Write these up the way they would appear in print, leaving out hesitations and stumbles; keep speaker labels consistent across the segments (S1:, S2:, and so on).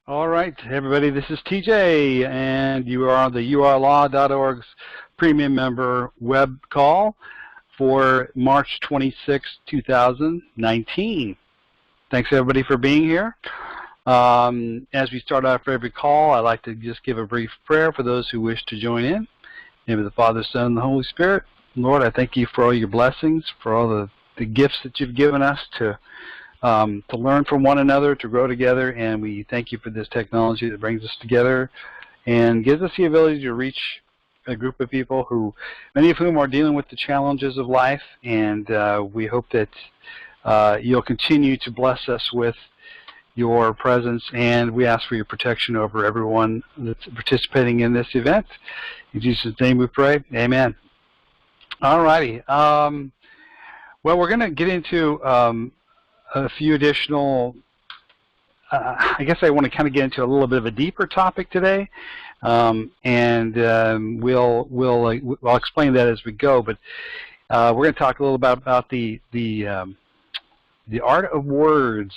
S1: All right, everybody, this is TJ, and you are on the urlaw.org's premium member web call for March 26, 2019. Thanks, everybody, for being here. As we start off every call, I'd like to just give a brief prayer for those who wish to join in. In the name of the Father, Son, and the Holy Spirit. Lord, I thank you for all your blessings, for all the gifts that you've given us to learn from one another, to grow together, and we thank you for this technology that brings us together and gives us the ability to reach a group of people who, many of whom are dealing with the challenges of life, and we hope that you'll continue to bless us with your presence, and we ask for your protection over everyone that's participating in this event. In Jesus' name we pray, amen. All righty. Well, we're going to get into a few additional, I guess I want to kind of get into a little bit of a deeper topic today, and I'll explain that as we go. But we're going to talk a little about the art of words,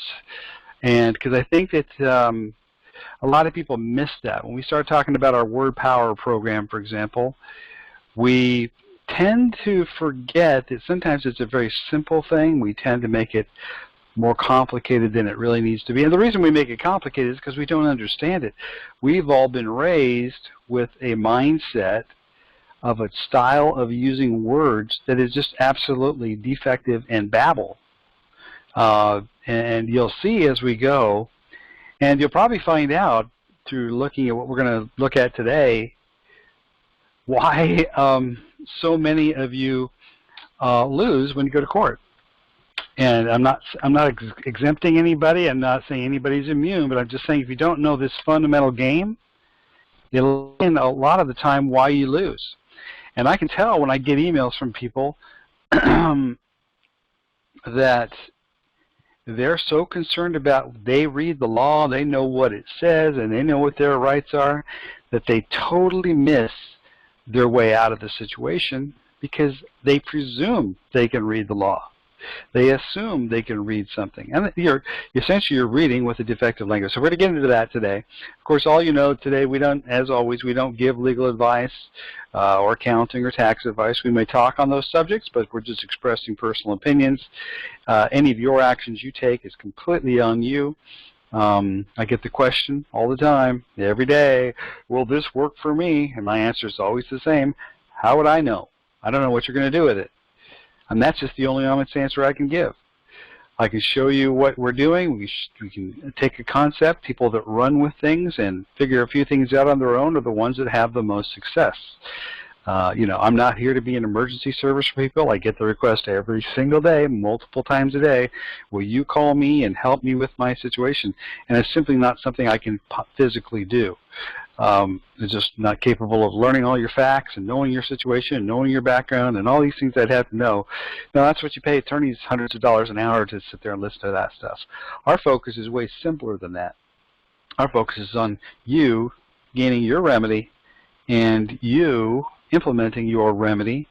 S1: and because I think that a lot of people miss that when we start talking about our word power program, for example. We tend to forget that sometimes it's a very simple thing. We tend to make it more complicated than it really needs to be. And the reason we make it complicated is because we don't understand it. We've all been raised with a mindset of a style of using words that is just absolutely defective and babble. And you'll see as we go, and you'll probably find out through looking at what we're going to look at today, why so many of you lose when you go to court. And I'm not exempting anybody. I'm not saying anybody's immune, but I'm just saying if you don't know this fundamental game, you'll learn a lot of the time why you lose. And I can tell when I get emails from people that they're so concerned about, they read the law, they know what it says, and they know what their rights are, that they totally miss their way out of the situation because they presume they can read the law. They assume they can read something, and essentially you're reading with a defective language. So we're going to get into that today. Of course, all you know today, we don't, as always, we don't give legal advice or accounting or tax advice. We may talk on those subjects, but we're just expressing personal opinions. Any of your actions you take is completely on you. I get the question all the time, every day, will this work for me? And my answer is always the same. How would I know? I don't know what you're going to do with it. And that's just the only honest answer I can give. I can show you what we're doing. We can take a concept. People that run with things and figure a few things out on their own are the ones that have the most success. I'm not here to be an emergency service for people. I get the request every single day, multiple times a day, will you call me and help me with my situation? And it's simply not something I can physically do. It's just not capable of learning all your facts and knowing your situation and knowing your background and all these things I'd have to know. Now, that's what you pay attorneys hundreds of dollars an hour to sit there and listen to that stuff. Our focus is way simpler than that. Our focus is on you gaining your remedy and you implementing your remedy.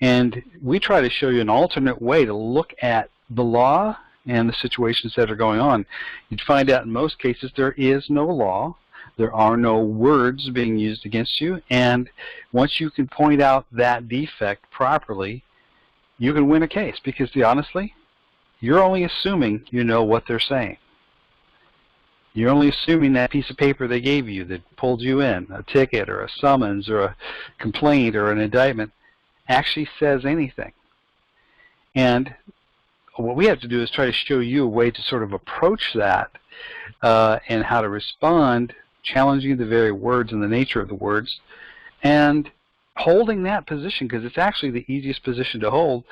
S1: And we try to show you an alternate way to look at the law and the situations that are going on. You'd find out in most cases there is no law. There are no words being used against you, and once you can point out that defect properly, you can win a case, because honestly, you're only assuming you know what they're saying. You're only assuming that piece of paper they gave you that pulled you in, a ticket or a summons or a complaint or an indictment, actually says anything. And what we have to do is try to show you a way to sort of approach that and how to respond, challenging the very words and the nature of the words, and holding that position, because it's actually the easiest position to hold,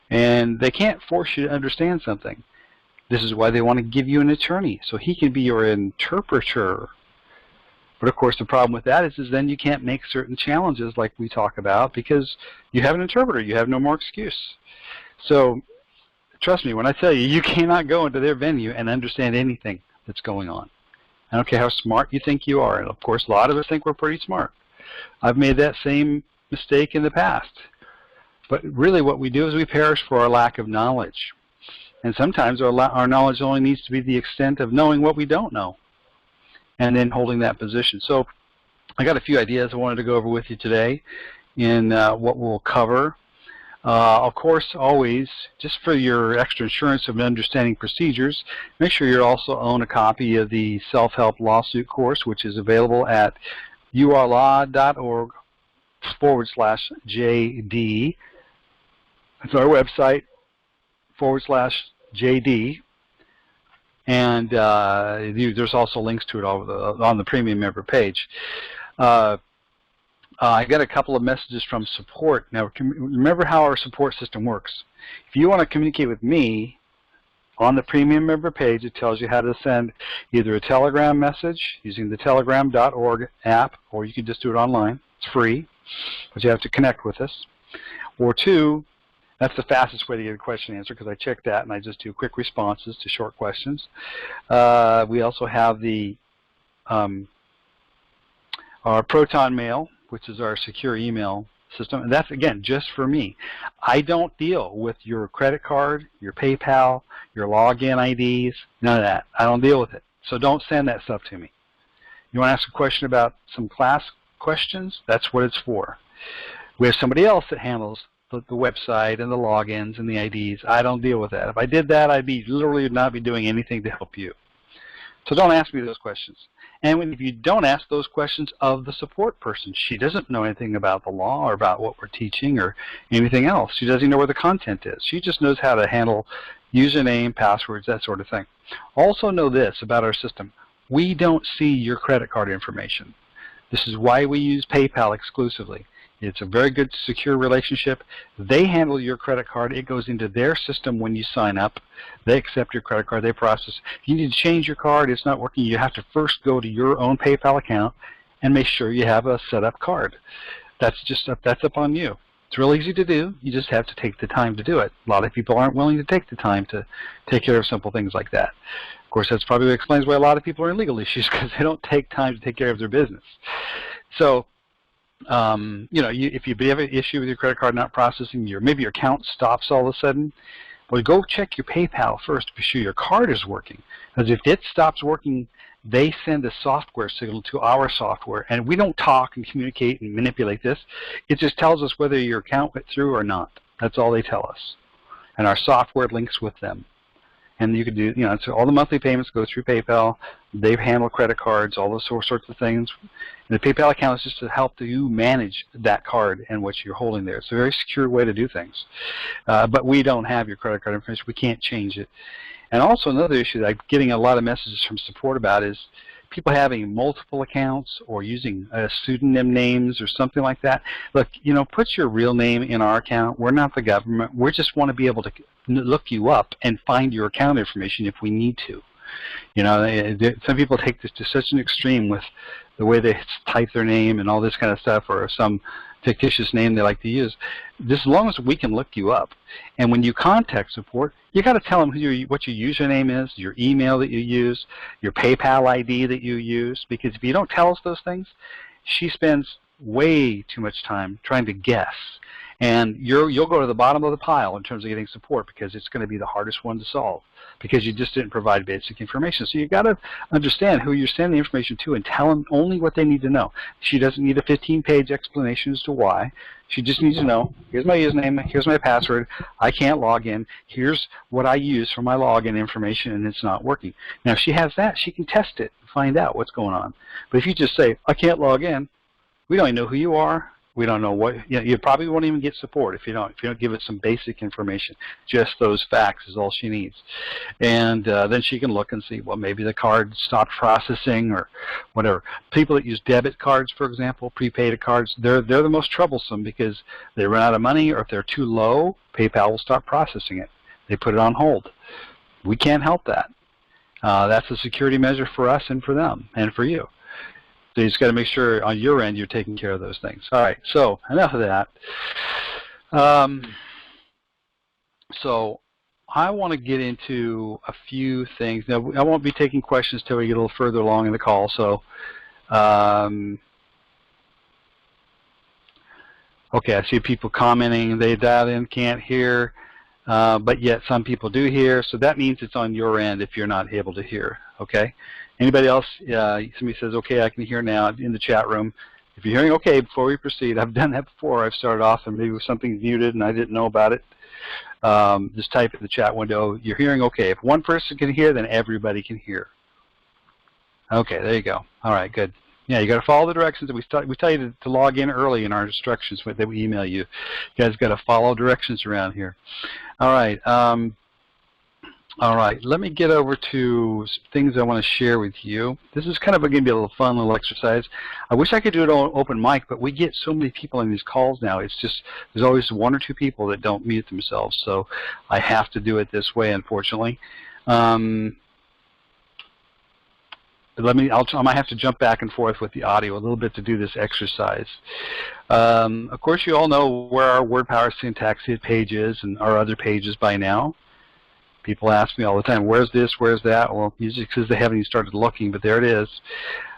S1: and they can't force you to understand something. This is why they want to give you an attorney, so he can be your interpreter. But of course the problem with that is then you can't make certain challenges like we talk about, because you have an interpreter, you have no more excuse. So trust me when I tell you, you cannot go into their venue and understand anything that's going on. I don't care how smart you think you are, and of course a lot of us think we're pretty smart. I've made that same mistake in the past. But really what we do is we perish for our lack of knowledge. And sometimes our knowledge only needs to be the extent of knowing what we don't know. and then holding that position. So I got a few ideas I wanted to go over with you today in what we'll cover. Of course, always, just for your extra insurance of understanding procedures, make sure you also own a copy of the Self-Help Lawsuit course, which is available at urlaw.org/JD. That's our website, /JD. And there's also links to it on the premium member page. I got a couple of messages from support. Now, remember how our support system works. If you want to communicate with me, on the premium member page, it tells you how to send either a Telegram message using the telegram.org app, or you can just do it online. It's free, but you have to connect with us. Or two, that's the fastest way to get a question answered, because I check that and I just do quick responses to short questions. We also have the our Protonmail, which is our secure email system, and that's, again, just for me. I don't deal with your credit card, your PayPal, your login IDs, none of that. I don't deal with it. So don't send that stuff to me. You want to ask a question about some class questions? That's what it's for. We have somebody else that handles the website and the logins and the IDs. I don't deal with that. If I did that, I'd be literally not be doing anything to help you. So don't ask me those questions. And if you don't ask those questions of the support person, she doesn't know anything about the law or about what we're teaching or anything else. She doesn't even know where the content is. She just knows how to handle username, passwords, that sort of thing. Also know this about our system. We don't see your credit card information. This is why we use PayPal exclusively. It's a very good, secure relationship. They handle your credit card. It goes into their system when you sign up. They accept your credit card. They process. If you need to change your card, it's not working, you have to first go to your own PayPal account and make sure you have a set-up card. That's up on you. It's real easy to do. You just have to take the time to do it. A lot of people aren't willing to take the time to take care of simple things like that. Of course, that's probably what explains why a lot of people are in legal issues, because they don't take time to take care of their business. So, you know, if you have an issue with your credit card not processing, maybe your account stops all of a sudden, well, go check your PayPal first to be sure your card is working. Because if it stops working, they send a software signal to our software, and we don't talk and communicate and manipulate this. It just tells us whether your account went through or not. That's all they tell us. And our software links with them. And you can do, you know, so all the monthly payments go through PayPal. They handle credit cards, all those sorts of things. And the PayPal account is just to help you manage that card and what you're holding there. It's a very secure way to do things. But we don't have your credit card information. We can't change it. And also another issue that I'm getting a lot of messages from support about is people having multiple accounts or using pseudonym names or something like that. Look, you know, put your real name in our account. We're not the government. We just want to be able to look you up and find your account information if we need to. You know, some people take this to such an extreme with the way they type their name and all this kind of stuff, or some fictitious name they like to use. Just as long as we can look you up. And when you contact support, you got to tell them what your username is, your email that you use, your PayPal ID that you use, because if you don't tell us those things, she spends way too much time trying to guess. And you'll go to the bottom of the pile in terms of getting support, because it's going to be the hardest one to solve, because you just didn't provide basic information. So you've got to understand who you're sending the information to and tell them only what they need to know. She doesn't need a 15-page explanation as to why. She just needs to know, here's my username, here's my password, I can't log in, here's what I use for my login information, and it's not working. Now, if she has that, she can test it and find out what's going on. But if you just say, I can't log in, we don't even know who you are. We don't know what, you know, you probably won't even get support if you don't give us some basic information. Just those facts is all she needs. And then she can look and see, well, maybe the card stopped processing or whatever. People that use debit cards, for example, prepaid cards, they're the most troublesome, because they run out of money, or if they're too low, PayPal will stop processing it. They put it on hold. We can't help that. That's a security measure for us and for them and for you. So you just got to make sure on your end you're taking care of those things. All right, so enough of that. So I want to get into a few things. Now, I won't be taking questions till we get a little further along in the call. So, okay, I see people commenting. They dialed in, can't hear, but yet some people do hear. So that means it's on your end if you're not able to hear, okay? Anybody else? Somebody says, okay, I can hear now in the chat room. If you're hearing okay before we proceed, I've done that before. I've started off and maybe something's muted and I didn't know about it. Just type in the chat window, you're hearing okay. If one person can hear, then everybody can hear. Okay, there you go. All right, good. Yeah, you got to follow the directions that we tell you to log in early in our instructions that we email you. You guys got to follow directions around here. All right. All right. Let me get over to some things I want to share with you. This is kind of going to be a little fun little exercise. I wish I could do it on open mic, but we get so many people in these calls now. It's just there's always one or two people that don't mute themselves, so I have to do it this way, unfortunately. I might have to jump back and forth with the audio a little bit to do this exercise. Of course, you all know where our word power syntax page is and our other pages by now. People ask me all the time, where's this, where's that? Well, usually because they haven't even started looking, but there it is.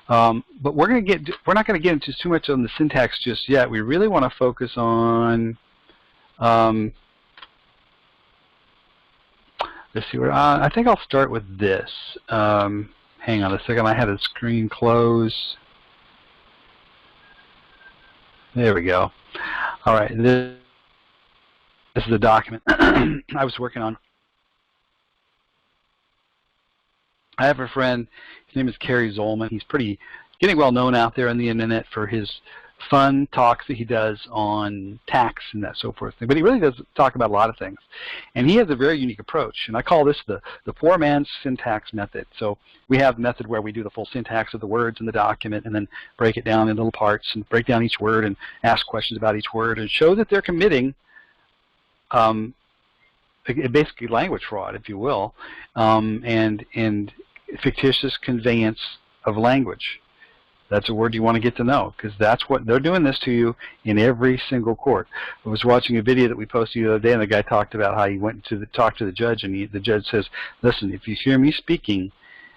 S1: But we're not going to get into too much on the syntax just yet. We really want to focus on, let's see, I think I'll start with this. Hang on a second, I had a screen close. There we go. All right, this is a document I was working on. I have a friend, his name is Kerry Zolman. He's getting well known out there on the internet for his fun talks that he does on tax and that so forth. But he really does talk about a lot of things. And he has a very unique approach. And I call this the four-man syntax method. So we have a method where we do the full syntax of the words in the document and then break it down in little parts and break down each word and ask questions about each word and show that they're committing basically language fraud, if you will, and fictitious conveyance of language. That's a word you want to get to know, because that's what they're doing this to you in every single court. I was watching a video that we posted the other day, and the guy talked about how he went to talk to the judge, and the judge says, "Listen, if you hear me speaking,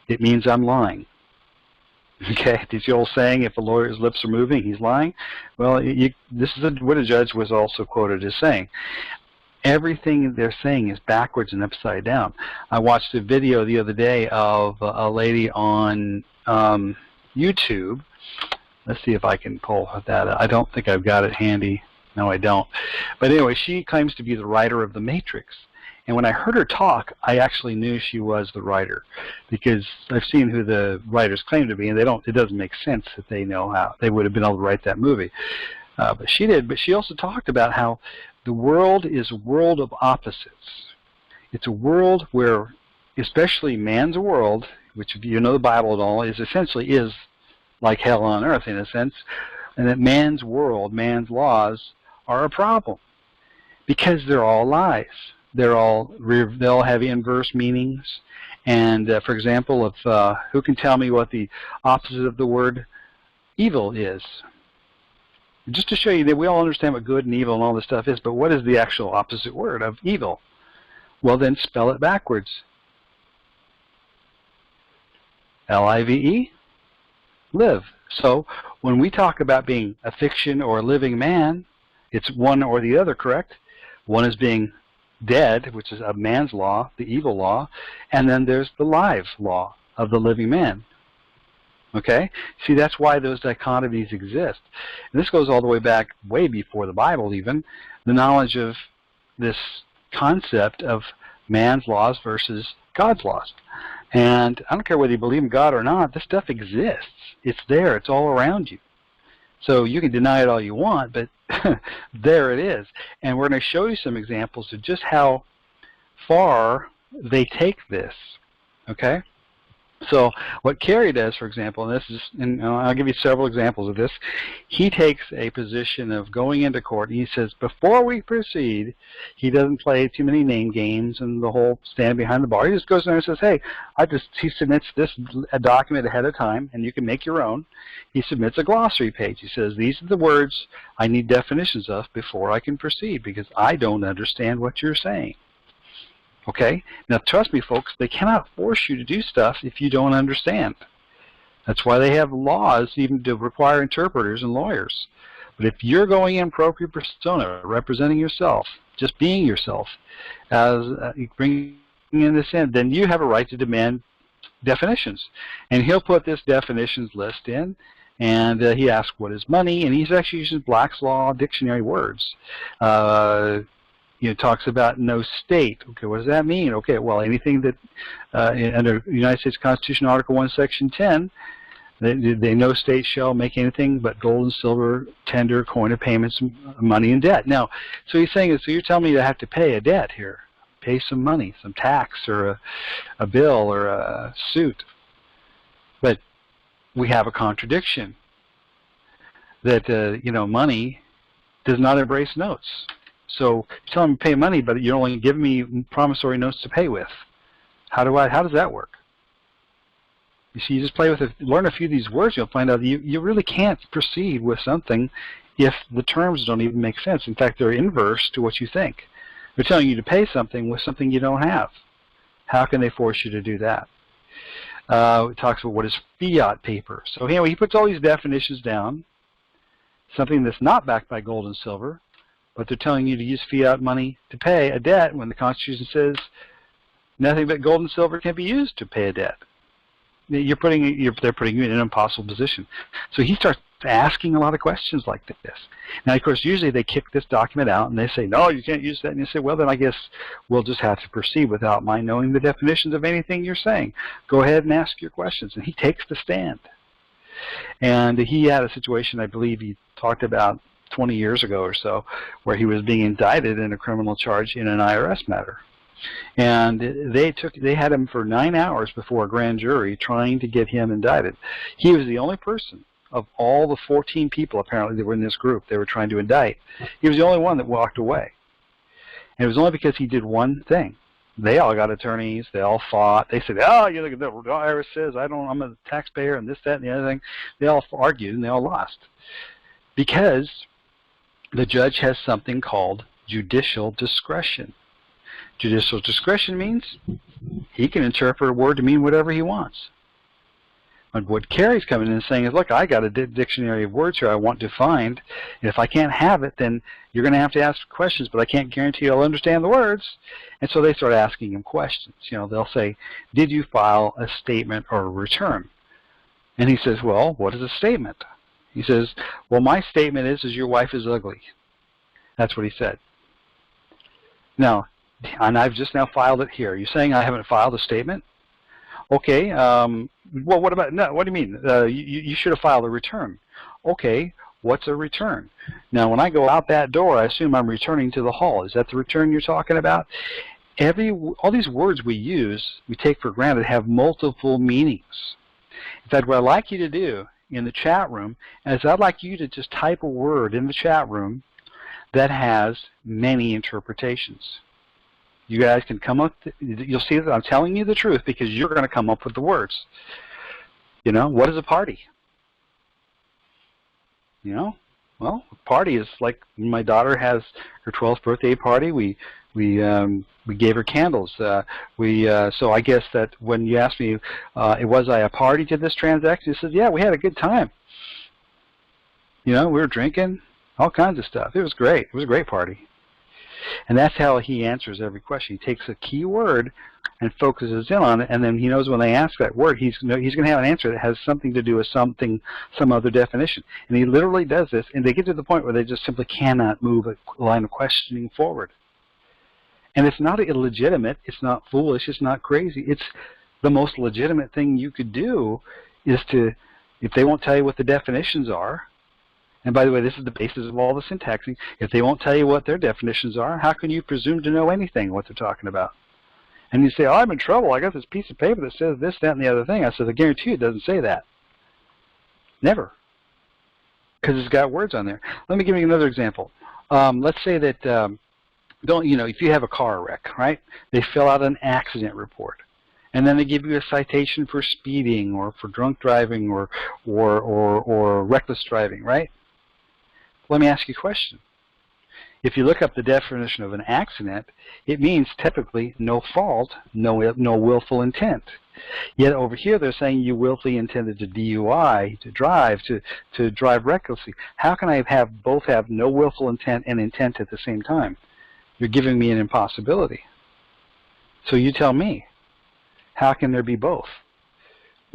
S1: it means I'm lying." Okay, this old saying, if a lawyer's lips are moving, he's lying. Well, this is what a judge was also quoted as saying. Everything they're saying is backwards and upside down. I watched a video the other day of a lady on YouTube. Let's see if I can pull that up. I don't think I've got it handy. No, I don't. But anyway, she claims to be the writer of The Matrix. And when I heard her talk, I actually knew she was the writer, because I've seen who the writers claim to be, and it doesn't make sense that they know how they would have been able to write that movie. But she did. But she also talked about how the world is a world of opposites. It's a world where, especially man's world, which if you know the Bible at all, essentially is like hell on earth in a sense, and that man's world, man's laws are a problem because they're all lies. They'll all have inverse meanings. And for example, if who can tell me what the opposite of the word evil is? Just to show you that we all understand what good and evil and all this stuff is, but what is the actual opposite word of evil? Well, then spell it backwards. L-I-V-E, live. So when we talk about being a fiction or a living man, it's one or the other, correct? One is being dead, which is a man's law, the evil law, and then there's the live law of the living man. Okay? See, that's why those dichotomies exist. And this goes all the way back, way before the Bible even, the knowledge of this concept of man's laws versus God's laws. And I don't care whether you believe in God or not, this stuff exists. It's there. It's all around you. So you can deny it all you want, but there it is. And we're going to show you some examples of just how far they take this. Okay? So what Kerry does, for example, and I'll give you several examples of this, he takes a position of going into court, and he says, before we proceed, he doesn't play too many name games and the whole stand behind the bar. He just goes there and says, hey, he submits a document ahead of time, and you can make your own. He submits a glossary page. He says, these are the words I need definitions of before I can proceed, because I don't understand what you're saying. Okay? Now, trust me, folks, they cannot force you to do stuff if you don't understand. That's why they have laws even to require interpreters and lawyers. But if you're going in propria persona, representing yourself, just being yourself, as bringing in this in, then you have a right to demand definitions. And he'll put this definitions list in, and he asks what is money, and he's actually using Black's Law dictionary words. Talks about no state. Okay, what does that mean? Okay, well, anything that under United States Constitution, Article 1, Section 10, they no state shall make anything but gold and silver, tender, coin of payments, money, and debt. Now, so he's saying, so you're telling me I have to pay a debt here, pay some money, some tax, or a bill, or a suit. But we have a contradiction that, money does not embrace notes. So you're telling me to pay money, but you're only giving me promissory notes to pay with. How does that work? You see, you just play with it, learn a few of these words, you'll find out that you really can't proceed with something if the terms don't even make sense. In fact, they're inverse to what you think. They're telling you to pay something with something you don't have. How can they force you to do that? It talks about what is fiat paper. So anyway, he puts all these definitions down, something that's not backed by gold and silver, but they're telling you to use fiat money to pay a debt when the Constitution says nothing but gold and silver can be used to pay a debt. They're putting you in an impossible position. So he starts asking a lot of questions like this. Now, of course, usually they kick this document out and they say, no, you can't use that. And you say, well, then I guess we'll just have to proceed without my knowing the definitions of anything you're saying. Go ahead and ask your questions. And he takes the stand. And he had a situation, I believe he talked about 20 years ago or so, where he was being indicted in a criminal charge in an IRS matter. And they had him for 9 hours before a grand jury trying to get him indicted. He was the only person of all the 14 people apparently that were in this group they were trying to indict. He was the only one that walked away. And it was only because he did one thing. They all got attorneys. They all fought. They said, oh, you look, the IRS says I'm a taxpayer and this, that, and the other thing. They all argued and they all lost. Because the judge has something called judicial discretion. Judicial discretion means he can interpret a word to mean whatever he wants. But what Carrie's coming in and saying is, look, I got a dictionary of words here I want to find, and if I can't have it, then you're going to ask questions, but I can't guarantee I'll understand the words. And so they start asking him questions. They'll say, did you file a statement or a return? And he says, well, what is a statement? He says, well, my statement is your wife is ugly. That's what he said. Now, and I've just now filed it here. Are you saying I haven't filed a statement? Okay, well, what about, no, what do you mean? You should have filed a return. Okay, what's a return? Now, when I go out that door, I assume I'm returning to the hall. Is that the return you're talking about? All these words we use, we take for granted, have multiple meanings. In fact, what I'd like you to do in the chat room is I'd like you to just type a word in the chat room that has many interpretations. You guys can come up, you'll see that I'm telling you the truth because you're going to come up with the words. What is a party? Well, a party is like my daughter has her 12th birthday party. We gave her candles. So I guess that when you asked me, was I a party to this transaction? He said, yeah, we had a good time. We were drinking, all kinds of stuff. It was great. It was a great party. And that's how he answers every question. He takes a key word and focuses in on it, and then he knows when they ask that word, he's going to have an answer that has something to do with some other definition. And he literally does this, and they get to the point where they just simply cannot move a line of questioning forward. And it's not illegitimate, it's not foolish, it's not crazy. It's the most legitimate thing you could do is to, if they won't tell you what the definitions are, and by the way, this is the basis of all the syntaxing. If they won't tell you what their definitions are, how can you presume to know anything what they're talking about? And you say, oh, I'm in trouble. I got this piece of paper that says this, that, and the other thing. I said, I guarantee you it doesn't say that. Never. Because it's got words on there. Let me give you another example. Let's say that, if you have a car wreck, right? They fill out an accident report. And then they give you a citation for speeding or for drunk driving or reckless driving, right? Let me ask you a question. If you look up the definition of an accident, it means typically no fault, no willful intent. Yet over here they're saying you willfully intended to DUI, to drive recklessly. How can I both have no willful intent and intent at the same time? You're giving me an impossibility. So you tell me, how can there be both?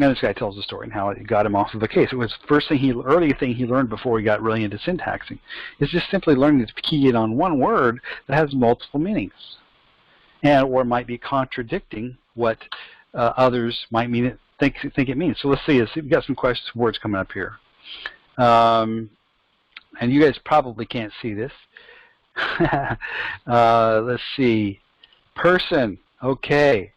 S1: And this guy tells the story and how it got him off of the case. It was the early thing he learned before he got really into syntaxing. Is just simply learning to key in on one word that has multiple meanings, or might be contradicting what others might think it means. So let's see. We've got some words coming up here, and you guys probably can't see this. Let's see. Person. Okay.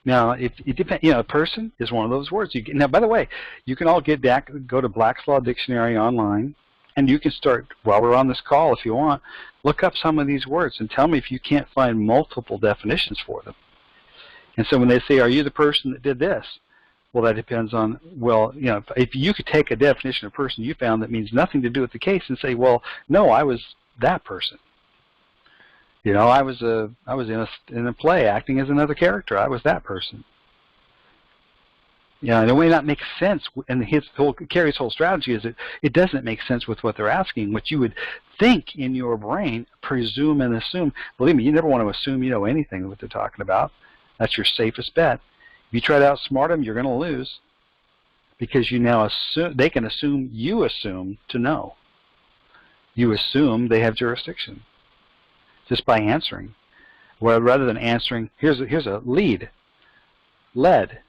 S1: Now, it depends. Person is one of those words. Now, by the way, you can all go to Black's Law Dictionary online, and you can start, while we're on this call, if you want, look up some of these words and tell me if you can't find multiple definitions for them. And so when they say, are you the person that did this? Well, that depends on, if you could take a definition of person you found that means nothing to do with the case and say, well, no, I was that person. I was in a play acting as another character. I was that person. And it may not make sense. And Carrie's whole strategy is that it doesn't make sense with what they're asking. What you would think in your brain, presume and assume. Believe me, you never want to assume you know anything what they're talking about. That's your safest bet. If you try to outsmart them, you're going to lose, because you now assume they can assume you assume to know. You assume they have jurisdiction just by answering. Well, rather than answering, here's a lead. Led.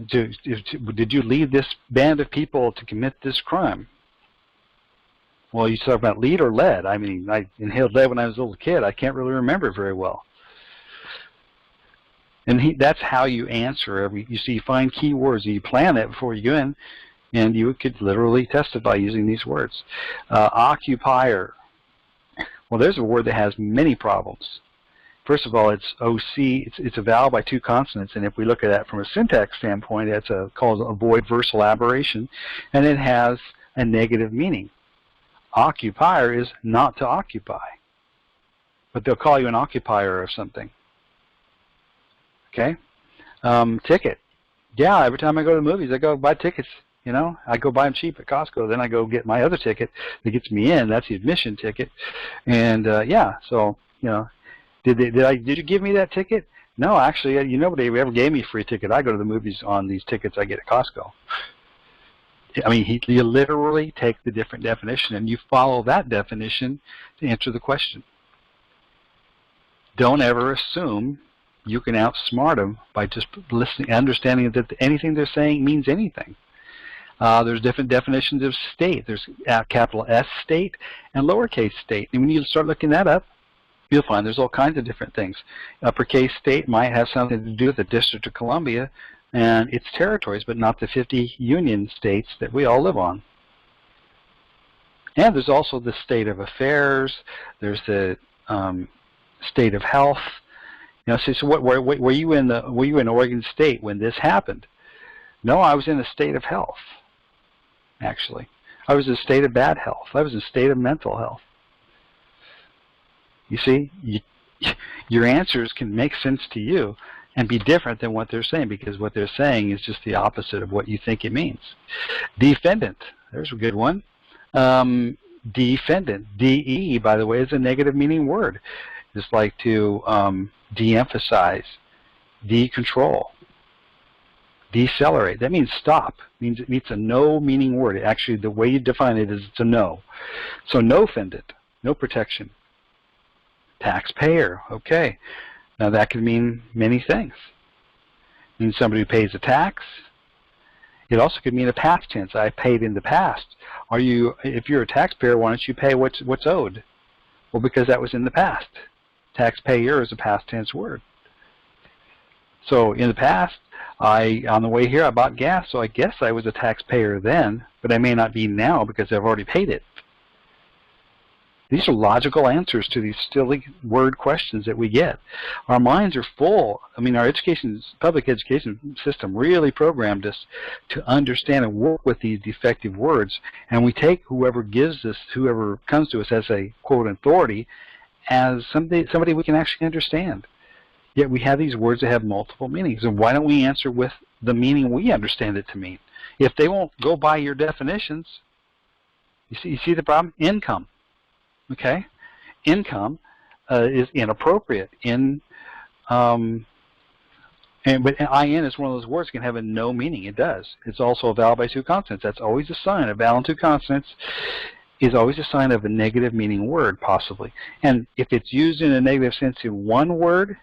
S1: Did you lead this band of people to commit this crime? Well, you talk about lead or led. I mean, I inhaled lead when I was a little kid. I can't really remember it very well. And that's how you answer. You find key words, and you plan that before you go in, and you could literally test it by using these words. Occupier. Well, there's a word that has many problems. First of all, it's OC. It's a vowel by two consonants, and if we look at that from a syntax standpoint, it's called a void versal aberration, and it has a negative meaning. Occupier is not to occupy, but they'll call you an occupier of something. Okay? Ticket. Yeah, every time I go to the movies, I go buy tickets. I go buy them cheap at Costco. Then I go get my other ticket that gets me in. That's the admission ticket. And so did you give me that ticket? No, actually, nobody ever gave me a free ticket. I go to the movies on these tickets I get at Costco. I mean, you literally take the different definition and you follow that definition to answer the question. Don't ever assume you can outsmart them by just listening, understanding that anything they're saying means anything. There's different definitions of state. There's capital S state and lowercase state. And when you start looking that up, you'll find there's all kinds of different things. Uppercase state might have something to do with the District of Columbia and its territories, but not the 50 union states that we all live on. And there's also the state of affairs. There's the state of health. So were you in Oregon State when this happened? No, I was in a state of health. Actually, I was in a state of bad health. I was in a state of mental health. You see, your answers can make sense to you and be different than what they're saying, because what they're saying is just the opposite of what you think it means. Defendant, there's a good one. Defendant, DE, by the way, is a negative meaning word. It's like to de-emphasize, de-control, decelerate. That means stop. It means a no meaning word. Actually, the way you define it is it's a no. So no defendant, no protection. Taxpayer, okay. Now that could mean many things. It means somebody who pays a tax. It also could mean a past tense. I paid in the past. If you're a taxpayer, why don't you pay what's owed? Well, because that was in the past. Taxpayer is a past tense word. So in the past, on the way here, I bought gas, so I guess I was a taxpayer then, but I may not be now because I've already paid it. These are logical answers to these silly word questions that we get. Our minds are full. I mean, our public education system really programmed us to understand and work with these defective words, and we take whoever comes to us as a quote authority as somebody we can actually understand. Yet we have these words that have multiple meanings, and why don't we answer with the meaning we understand it to mean? If they won't go by your definitions, you see the problem? Income. Okay, income is inappropriate in But IN is one of those words that can have a no meaning. It does. It's also a vowel by two consonants. That's always a sign. A vowel and two consonants is always a sign of a negative meaning word, possibly. And if it's used in a negative sense in one word,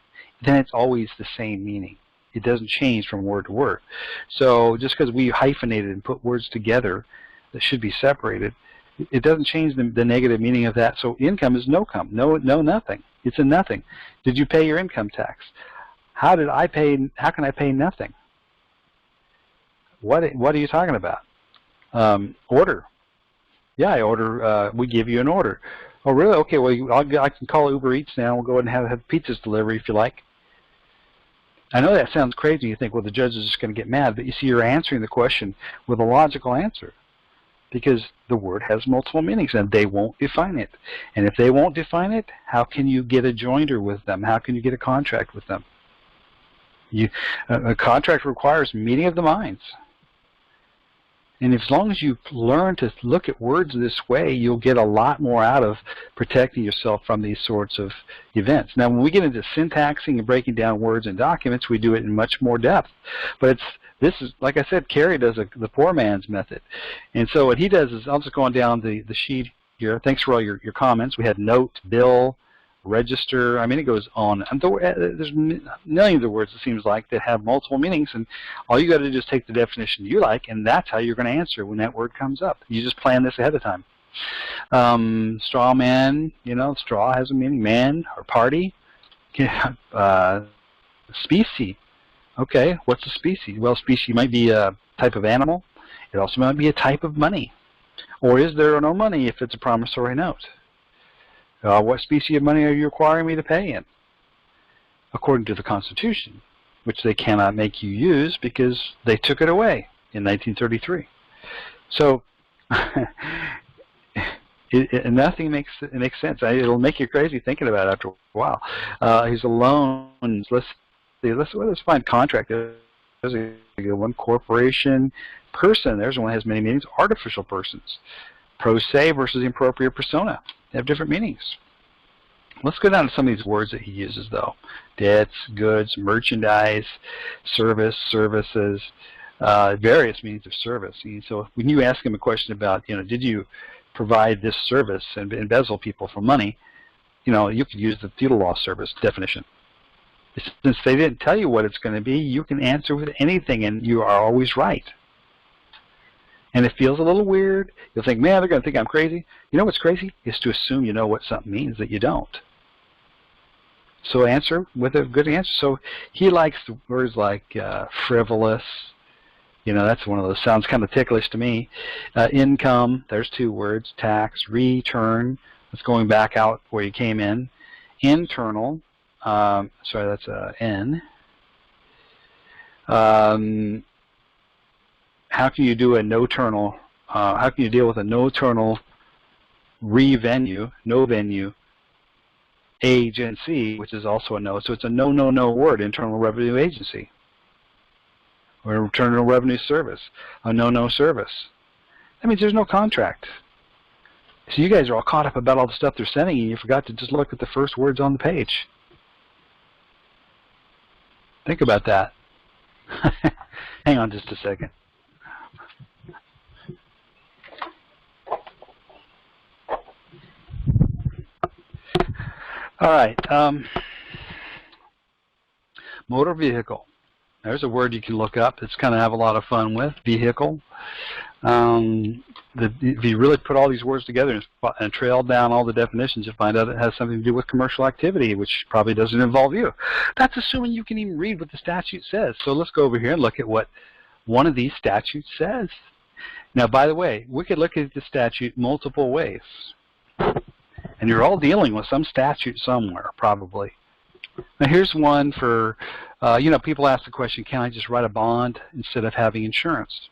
S1: then it's always the same meaning. It doesn't change from word to word. So just because we hyphenated and put words together that should be separated, it doesn't change the negative meaning of that. So income is no come, no nothing. It's a nothing. Did you pay your income tax? How can I pay nothing? What are you talking about? Order. Yeah, I order. We give you an order. Oh, really? Okay. Well, I can call Uber Eats now. We'll go ahead and have pizzas delivery if you like. I know that sounds crazy. You think, well, the judge is just going to get mad. But you see, you're answering the question with a logical answer, because the word has multiple meanings and they won't define it. And if they won't define it, how can you get a joinder with them? How can you get a contract with them? A contract requires meeting of the minds. And as long as you learn to look at words this way, you'll get a lot more out of protecting yourself from these sorts of events. Now, when we get into syntaxing and breaking down words in documents, we do it in much more depth. But this is, like I said, Kerry does the poor man's method. And so what he does is, I'll just go on down the sheet here. Thanks for all your comments. We had note, bill, register. I mean, it goes on. And there's millions of words, it seems like, that have multiple meanings, and all you got to do is take the definition you like, and that's how you're going to answer when that word comes up. You just plan this ahead of time. Straw man, straw has a meaning. Man or party. Species. Okay, what's a species? Well, species might be a type of animal. It also might be a type of money. Or is there no money if it's a promissory note? What species of money are you requiring me to pay in? According to the Constitution, which they cannot make you use because they took it away in 1933. So nothing makes sense. It'll make you crazy thinking about it after a while. He's alone. Let's find contract. There's a good one. Corporation. Person. There's one that has many meanings. Artificial persons. Pro se versus appropriate persona. They have different meanings. Let's go down to some of these words that he uses, though. Debts, goods, merchandise, service, services, various means of service. So when you ask him a question about, did you provide this service and embezzle people for money, you could use the feudal law service definition. Since they didn't tell you what it's going to be, you can answer with anything, and you are always right. And it feels a little weird. You'll think, man, they're going to think I'm crazy. You know what's crazy? Is to assume you know what something means that you don't. So answer with a good answer. So he likes the words like frivolous. That's one of those. Sounds kind of ticklish to me. Income, there's two words. Tax, return. That's going back out where you came in. Internal. Sorry, that's N. How can you do a no-ternal, how can you deal with a no-ternal no venue agency, which is also a no. So it's a no word, Internal Revenue Agency. Or Internal Revenue Service, a no service. That means there's no contract. So you guys are all caught up about all the stuff they're sending you, and you forgot to just look at the first words on the page. Think about that. Hang on just a second. All right, motor vehicle. There's a word you can look up. It's kind of have a lot of fun with, vehicle. If you really put all these words together and trail down all the definitions, you'll find out it has something to do with commercial activity, which probably doesn't involve you. That's assuming you can even read what the statute says. So let's go over here and look at what one of these statutes says. Now, by the way, we could look at the statute multiple ways. And you're all dealing with some statute somewhere, probably. Now, here's one for, people ask the question, can I just write a bond instead of having insurance?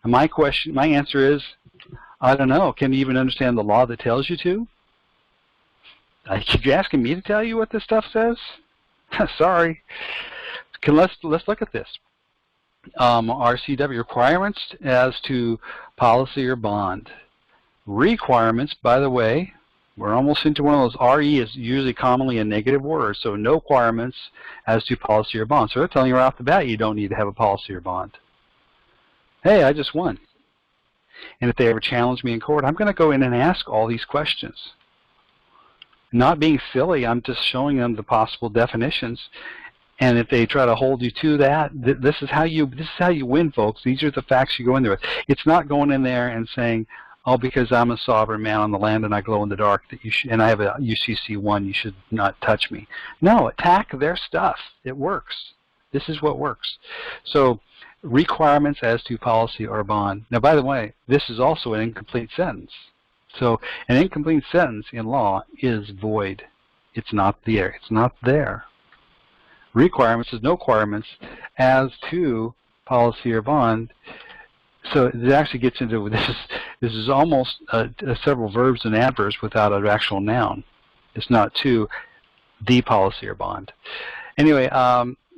S1: And my answer is, I don't know. Can you even understand the law that tells you to? You're asking me to tell you what this stuff says? Sorry. Let's look at this. RCW, requirements as to policy or bond. Requirements, by the way, We're almost into one of those. RE is usually commonly a negative word, so no requirements as to policy or bond. So they're telling you right off the bat you don't need to have a policy or bond. Hey, I just won. And if they ever challenge me in court, I'm going to go in and ask all these questions. Not being silly, I'm just showing them the possible definitions. And if they try to hold you to that, this is how you win, folks. These are the facts you go in there with. It's not going in there and saying, oh, because I'm a sovereign man on the land and I glow in the dark, that you should, and I have a UCC1, you should not touch me. No, attack their stuff. It works. This is what works. So requirements as to policy or bond. Now, by the way, this is also an incomplete sentence. So an incomplete sentence in law is void. It's not there. It's not there. Requirements is no requirements as to policy or bond. So it actually gets into this. This is almost several verbs and adverbs without an actual noun. It's not to the policy or bond. Anyway,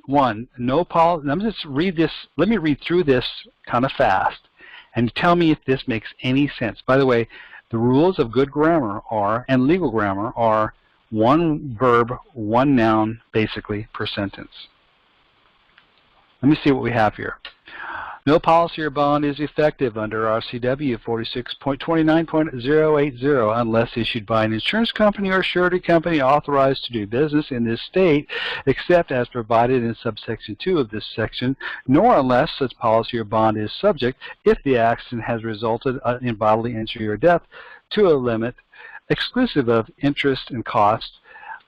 S1: one, no policy. Let me just read this. Let me read through this kind of fast, and tell me if this makes any sense. By the way, the rules of good grammar are, and legal grammar are, one verb, one noun, basically, per sentence. Let me see what we have here. No policy or bond is effective under RCW 46.29.080 unless issued by an insurance company or surety company authorized to do business in this state, except as provided in subsection 2 of this section, nor unless such policy or bond is subject if the accident has resulted in bodily injury or death to a limit exclusive of interest and costs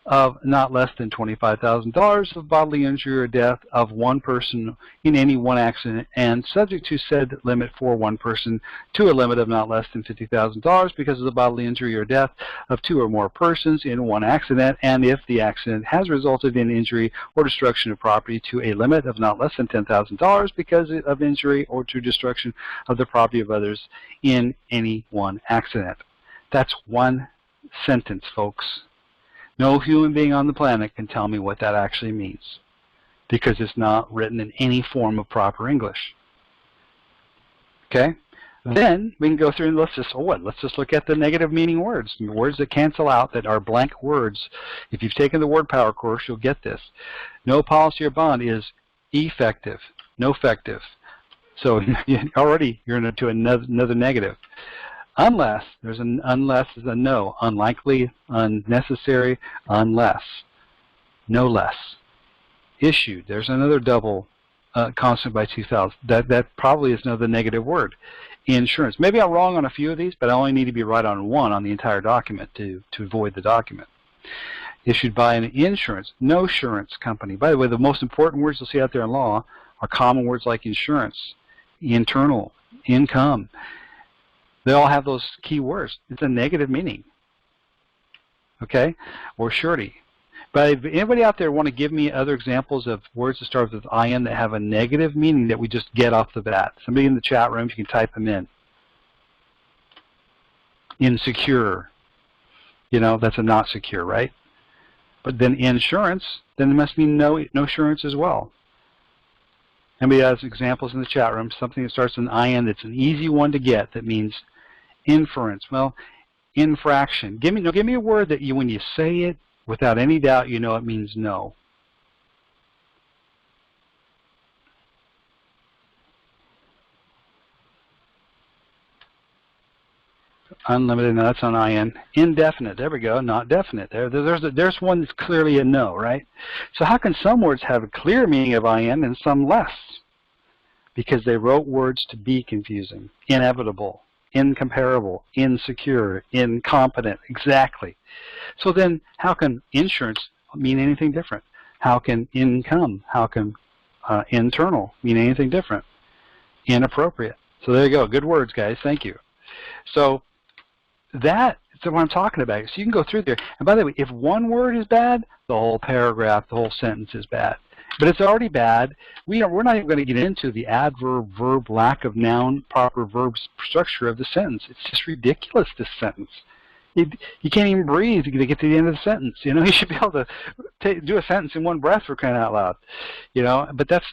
S1: of not less than $25,000 of bodily injury or death of one person in any one accident, and subject to said limit for one person to a limit of not less than $50,000 because of the bodily injury or death of two or more persons in one accident, and if the accident has resulted in injury or destruction of property to a limit of not less than $10,000 because of injury or to destruction of the property of others in any one accident. That's one sentence, folks. No human being on the planet can tell me what that actually means, because it's not written in any form of proper English. Okay? Then we can go through and let's just look at the negative meaning words, words that cancel out, that are blank words. If you've taken the word power course, you'll get this. No policy or bond is effective, no effective. So already you're into another negative. Unless, unless is a no, unlikely, unnecessary, unless, no less. Issued, there's another double constant by 2000. That probably is another negative word. Insurance, maybe I'm wrong on a few of these, but I only need to be right on one on the entire document to avoid the document. Issued by an insurance, no assurance company. By the way, the most important words you'll see out there in law are common words like insurance, internal, income. They all have those key words. It's a negative meaning, okay, or surety. But if anybody out there want to give me other examples of words that start with IN that have a negative meaning that we just get off the bat? Somebody in the chat room, you can type them in. Insecure, you know, that's a not secure, right? But then insurance, then it must mean no assurance as well. Anybody has examples in the chat room, something that starts with an IN that's an easy one to get that means inference. Well, infraction. Give me a word that when you say it, without any doubt, you know it means no. Unlimited, no, that's on IN. Indefinite, there we go, not definite. There's one that's clearly a no, right? So how can some words have a clear meaning of IN and some less? Because they wrote words to be confusing. Inevitable, incomparable, insecure, incompetent, exactly. So then how can insurance mean anything different? How can income, how can internal mean anything different? Inappropriate. So there you go, good words, guys, thank you. So that's what I'm talking about. So you can go through there. And by the way, if one word is bad, the whole paragraph, the whole sentence is bad. But it's already bad. We're not even going to get into the adverb, verb, lack of noun, proper verb structure of the sentence. It's just ridiculous, this sentence. You can't even breathe to get to the end of the sentence. You know, you should be able to do a sentence in one breath, for crying out loud. You know, but that's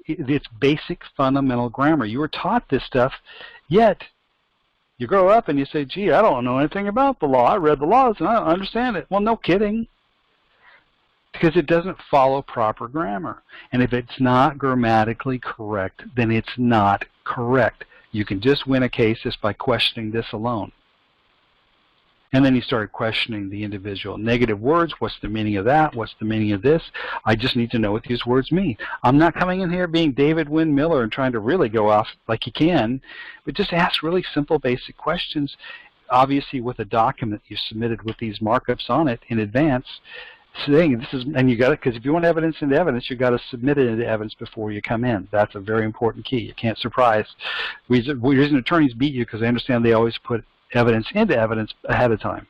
S1: it's basic fundamental grammar. You were taught this stuff, yet You grow up and you say, gee, I don't know anything about the law. I read the laws and I don't understand it. Well, no kidding. Because it doesn't follow proper grammar. And if it's not grammatically correct, then it's not correct. You can just win a case just by questioning this alone. And then you start questioning the individual negative words. What's the meaning of that? What's the meaning of this? I just need to know what these words mean. I'm not coming in here being David-Winn Miller and trying to really go off like you can, but just ask really simple, basic questions, obviously with a document you submitted with these markups on it in advance, saying this is, and you got it, because if you want evidence into evidence, you got to submit it into evidence before you come in. That's a very important key. You can't surprise. The reason attorneys beat you because they understand they always put evidence into evidence ahead of time.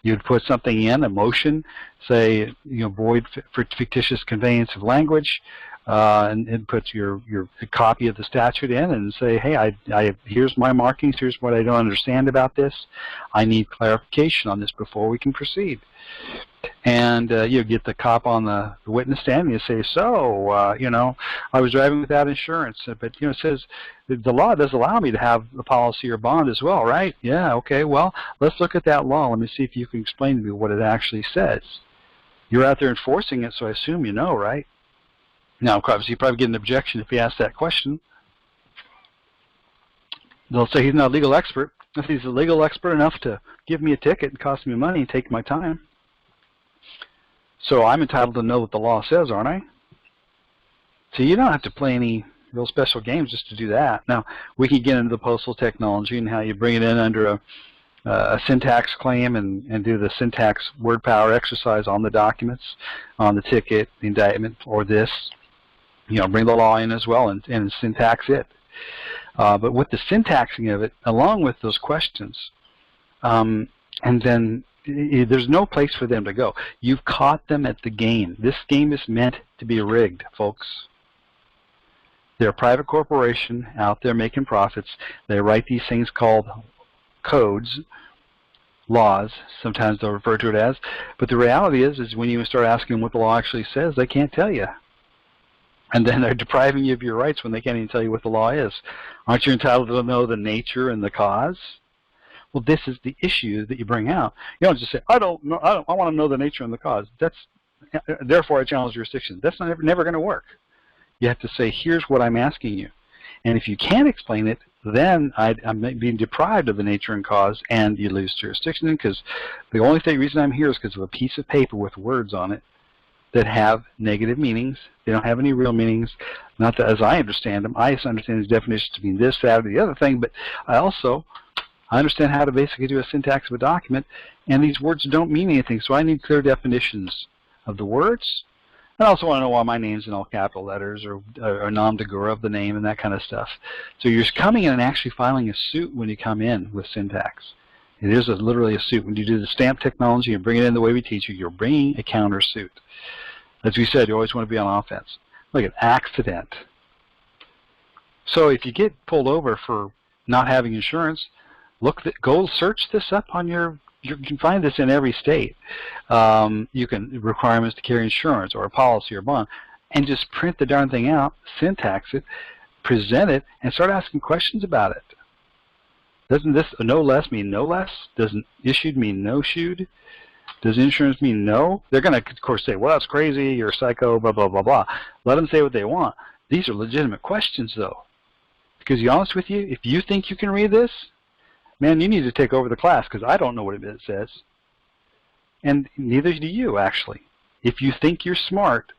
S1: You'd put something in, a motion, say, void for fictitious conveyance of language, and put your copy of the statute in and say, hey, here's my markings, here's what I don't understand about this. I need clarification on this before we can proceed. And you get the cop on the witness stand and you say, so, I was driving without insurance, but, it says the law does allow me to have a policy or bond as well, right? Yeah, okay, well, let's look at that law. Let me see if you can explain to me what it actually says. You're out there enforcing it, so I assume you know, right? Now, obviously, you probably get an objection if you ask that question. They'll say he's not a legal expert. If he's a legal expert enough to give me a ticket and cost me money and take my time. So I'm entitled to know what the law says, aren't I? So you don't have to play any real special games just to do that. Now, we can get into the postal technology and how you bring it in under a syntax claim and do the syntax word power exercise on the documents, on the ticket, the indictment, or this. Bring the law in as well and syntax it. But with the syntaxing of it, along with those questions, and then there's no place for them to go. You've caught them at the game. This game is meant to be rigged, folks. They're a private corporation out there making profits. They write these things called codes, laws, sometimes they'll refer to it as. But the reality is when you start asking them what the law actually says, they can't tell you. And then they're depriving you of your rights when they can't even tell you what the law is. Aren't you entitled to know the nature and the cause? Well, this is the issue that you bring out. You don't just say, I want to know the nature and the cause. Therefore I challenge jurisdiction. That's never going to work. You have to say, here's what I'm asking you. And if you can't explain it, then I'm being deprived of the nature and cause, and you lose jurisdiction, because the only reason I'm here is because of a piece of paper with words on it that have negative meanings. They don't have any real meanings. Not that, as I understand them, I understand these definitions to mean this, that, or the other thing, but I understand how to basically do a syntax of a document, and these words don't mean anything, so I need clear definitions of the words. I also want to know why my name's in all capital letters or nom de guerre of the name and that kind of stuff. So you're coming in and actually filing a suit when you come in with syntax. It is literally a suit. When you do the stamp technology and bring it in the way we teach you, you're bringing a counter suit. As we said, you always want to be on offense. Look at accident. So if you get pulled over for not having insurance, go search this up on you can find this in every state. You can requirements to carry insurance or a policy or bond, and just print the darn thing out, syntax it, present it, and start asking questions about it. Doesn't this no less mean no less? Doesn't issued mean no issued? Does insurance mean no? They're going to, of course, say, well, that's crazy, you're a psycho, blah, blah, blah, blah. Let them say what they want. These are legitimate questions, though. Because to be honest with you, if you think you can read this, man, you need to take over the class, because I don't know what it says. And neither do you, actually. If you think you're smart,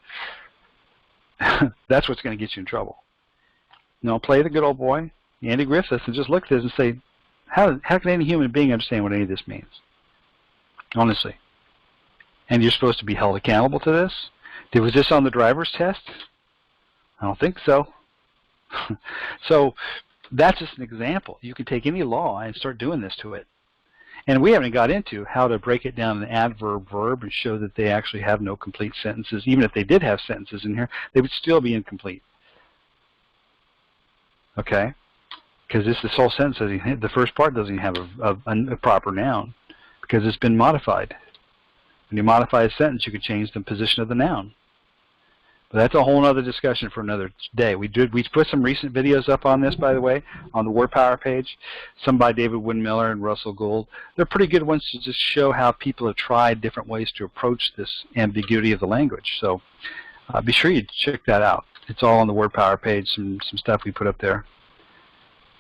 S1: that's what's going to get you in trouble. Play the good old boy, Andy Griffiths, and just look at this and say, how can any human being understand what any of this means? Honestly. And you're supposed to be held accountable to this? Was this on the driver's test? I don't think so. So that's just an example. You can take any law and start doing this to it. And we haven't got into how to break it down in adverb-verb and show that they actually have no complete sentences. Even if they did have sentences in here, they would still be incomplete. Okay? Because this whole sentence, the first part doesn't have a proper noun because it's been modified. When you modify a sentence, you can change the position of the noun. But that's a whole other discussion for another day. We put some recent videos up on this, by the way, on the Word Power page. Some by David-Winn and Russell Gould. They're pretty good ones to just show how people have tried different ways to approach this ambiguity of the language. So be sure you check that out. It's all on the Word Power page, some stuff we put up there.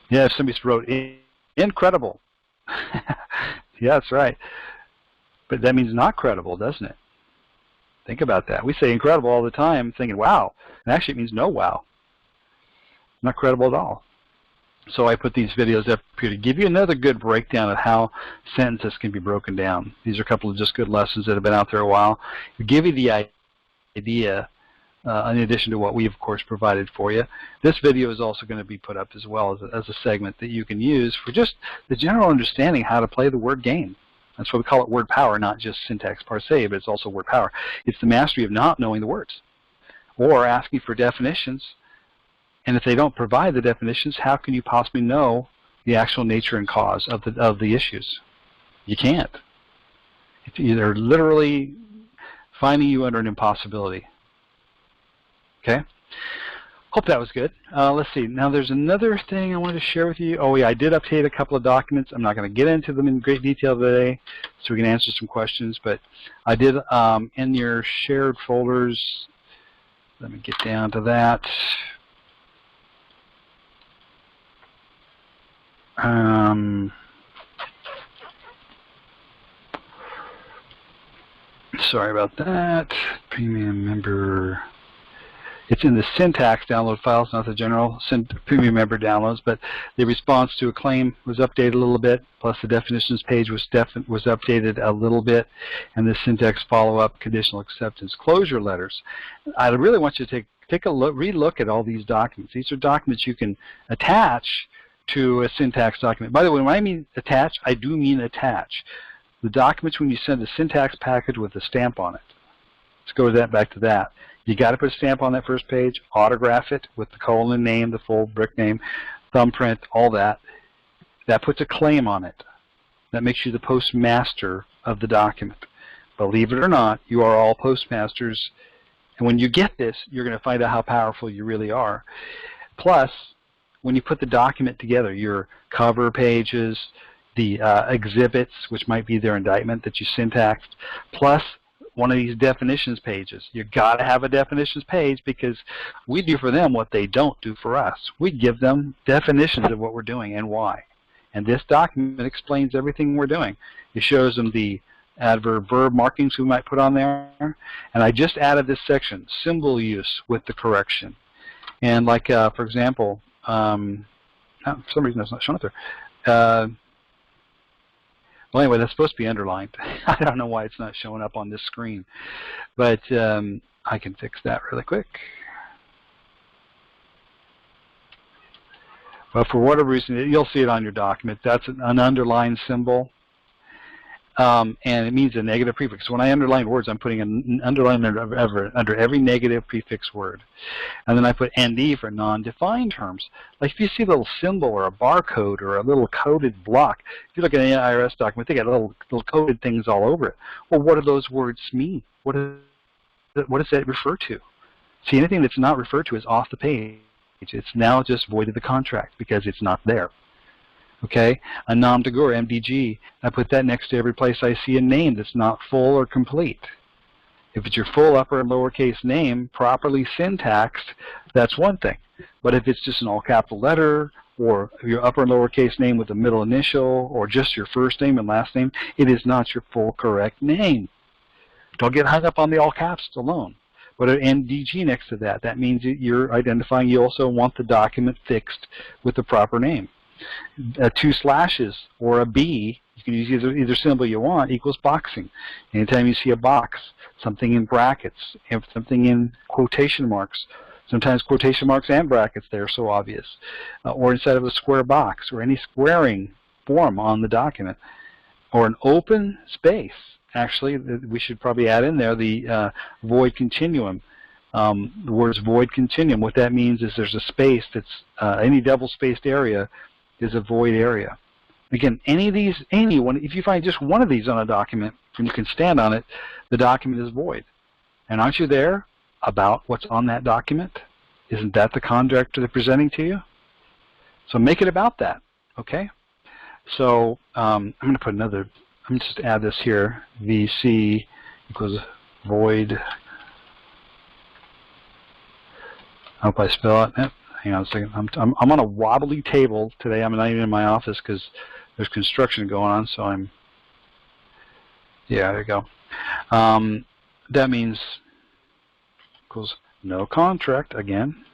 S1: Yeah, if somebody wrote, incredible. Yeah, that's right. But that means not credible, doesn't it? Think about that. We say incredible all the time, thinking wow. And actually it means no wow. Not credible at all. So I put these videos up here to give you another good breakdown of how sentences can be broken down. These are a couple of just good lessons that have been out there a while. To give you the idea, in addition to what we, of course, provided for you. This video is also going to be put up as well as a segment that you can use for just the general understanding how to play the word game. That's why we call it word power, not just syntax parse, but it's also word power. It's the mastery of not knowing the words or asking for definitions. And if they don't provide the definitions, how can you possibly know the actual nature and cause of the issues? You can't. They're literally finding you under an impossibility. Okay? Hope that was good. Let's see. Now there's another thing I wanted to share with you. Oh yeah, I did update a couple of documents. I'm not going to get into them in great detail today, so we can answer some questions. But I did in your shared folders. Let me get down to that. Sorry about that. Premium member. It's in the syntax download files, not the general premium member downloads, but the response to a claim was updated a little bit, plus the definitions page was updated a little bit, and the syntax follow-up conditional acceptance closure letters. I really want you to take a look, re-look at all these documents. These are documents you can attach to a syntax document. By the way, when I mean attach, I do mean attach. The documents when you send a syntax package with a stamp on it. Let's go back to that. You got to put a stamp on that first page, autograph it with the colon name, the full brick name, thumbprint, all that. That puts a claim on it. That makes you the postmaster of the document. Believe it or not, you are all postmasters. And when you get this, you're going to find out how powerful you really are. Plus, when you put the document together, your cover pages, the exhibits, which might be their indictment that you syntaxed, plus one of these definitions pages. You got to have a definitions page because we do for them what they don't do for us. We give them definitions of what we're doing and why. And this document explains everything we're doing. It shows them the adverb verb markings we might put on there. And I just added this section, symbol use with the correction. And like, for example, for some reason that's not showing up there. Well, anyway, that's supposed to be underlined. I don't know why it's not showing up on this screen. But I can fix that really quick. But for whatever reason, you'll see it on your document. That's an underlined symbol. And it means a negative prefix. When I underline words, I'm putting an underline under every negative prefix word. And then I put ND for non-defined terms. Like if you see a little symbol or a barcode or a little coded block, if you look at an IRS document, they got little coded things all over it. Well, what do those words mean? What does that refer to? See, anything that's not referred to is off the page. It's now just voided the contract because it's not there. Okay, a nom de guerre, MDG, I put that next to every place I see a name that's not full or complete. If it's your full upper and lowercase name, properly syntaxed, that's one thing. But if it's just an all capital letter, or your upper and lowercase name with a middle initial, or just your first name and last name, it is not your full correct name. Don't get hung up on the all caps alone. But an MDG next to that, that means that you're identifying you also want the document fixed with the proper name. 2 slashes or a B, you can use either symbol you want, equals boxing. Anytime you see a box, something in brackets, something in quotation marks, sometimes quotation marks and brackets, they're so obvious, or inside of a square box, or any squaring form on the document, or an open space. Actually, we should probably add in there the void continuum. The words void continuum, what that means is there's a space that's, any double-spaced area is a void area. Again, any of these, if you find just one of these on a document and you can stand on it, the document is void. And aren't you there? about what's on that document? Isn't that the contract they're presenting to you? So make it about that, okay? So I'm going to put another, I'm just add this here, VC equals void. I hope I spell it. Hang on a second. I'm on a wobbly table today. I'm not even in my office because there's construction going on, so I'm, yeah, there you go. That means equals no contract again.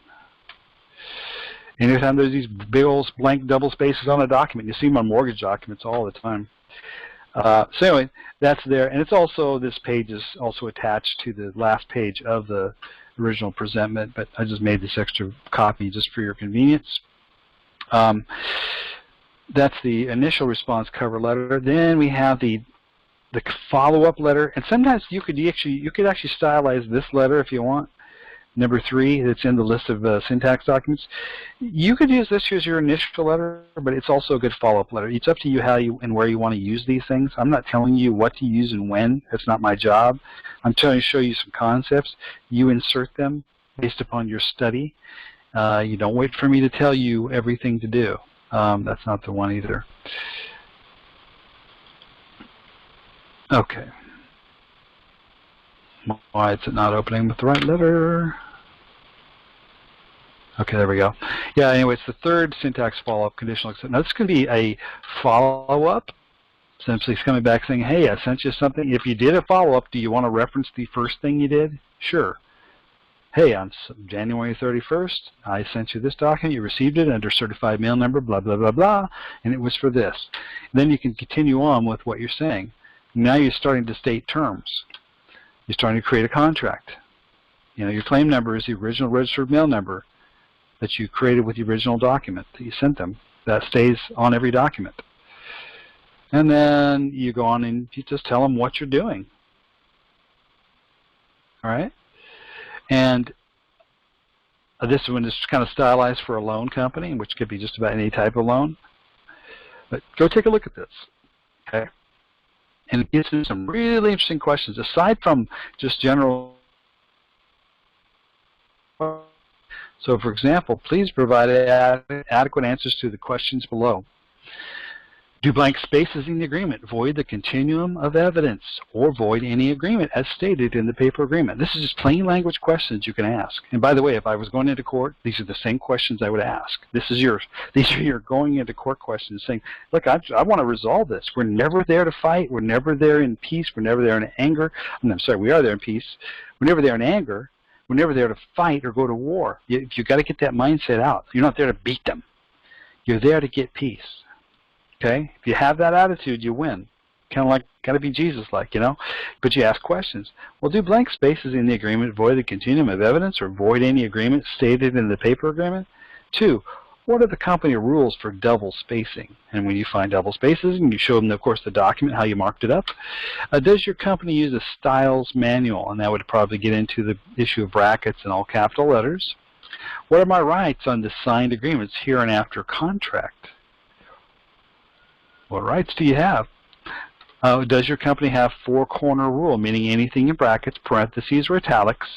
S1: Anytime there's these big old blank double spaces on a document, you see them on mortgage documents all the time. So anyway, that's there, and it's also, this page is also attached to the last page of the original presentment, but I just made this extra copy just for your convenience. That's the initial response cover letter. Then we have the follow-up letter, and sometimes you could actually stylize this letter if you want. Number 3, that's in the list of syntax documents. You could use this as your initial letter, but it's also a good follow-up letter. It's up to you how you and where you want to use these things. I'm not telling you what to use and when. That's not my job. I'm trying to show you some concepts. You insert them based upon your study. You don't wait for me to tell you everything to do. That's not the one either. Okay. Why is it not opening with the right letter? Okay, there we go. Yeah, anyway, it's the third syntax follow-up conditional acceptance. Now, this can be a follow-up, simply coming back saying, hey, I sent you something. If you did a follow-up, do you want to reference the first thing you did? Sure. Hey, on January 31st, I sent you this document. You received it under certified mail number, blah, blah, blah, blah, and it was for this. And then you can continue on with what you're saying. Now you're starting to state terms. You're starting to create a contract. You know, your claim number is the original registered mail number that you created with the original document that you sent them. That stays on every document. And then you go on and you just tell them what you're doing. All right? And this one is kind of stylized for a loan company, which could be just about any type of loan. But go take a look at this. Okay? And it gives you some really interesting questions, aside from just general. So, for example, please provide adequate answers to the questions below. Do blank spaces in the agreement void the continuum of evidence or void any agreement as stated in the paper agreement? This is just plain language questions you can ask. And by the way, if I was going into court, these are the same questions I would ask. These are your going into court questions saying, look, I want to resolve this. We're never there to fight. We're never there in peace. We're never there in anger. I'm sorry, we are there in peace. We're never there in anger. We're never there to fight or go to war. You've got to get that mindset out. You're not there to beat them. You're there to get peace. Okay? If you have that attitude, you win. Kind of like, got to be Jesus-like, you know? But you ask questions. Well, do blank spaces in the agreement void the continuum of evidence or void any agreement stated in the paper agreement? 2, what are the company rules for double spacing? And when you find double spaces, and you show them, of course, the document, how you marked it up. Does your company use a styles manual? And that would probably get into the issue of brackets and all capital letters. What are my rights on the signed agreements here and after contract? What rights do you have? Does your company have four-corner rule, meaning anything in brackets, parentheses, or italics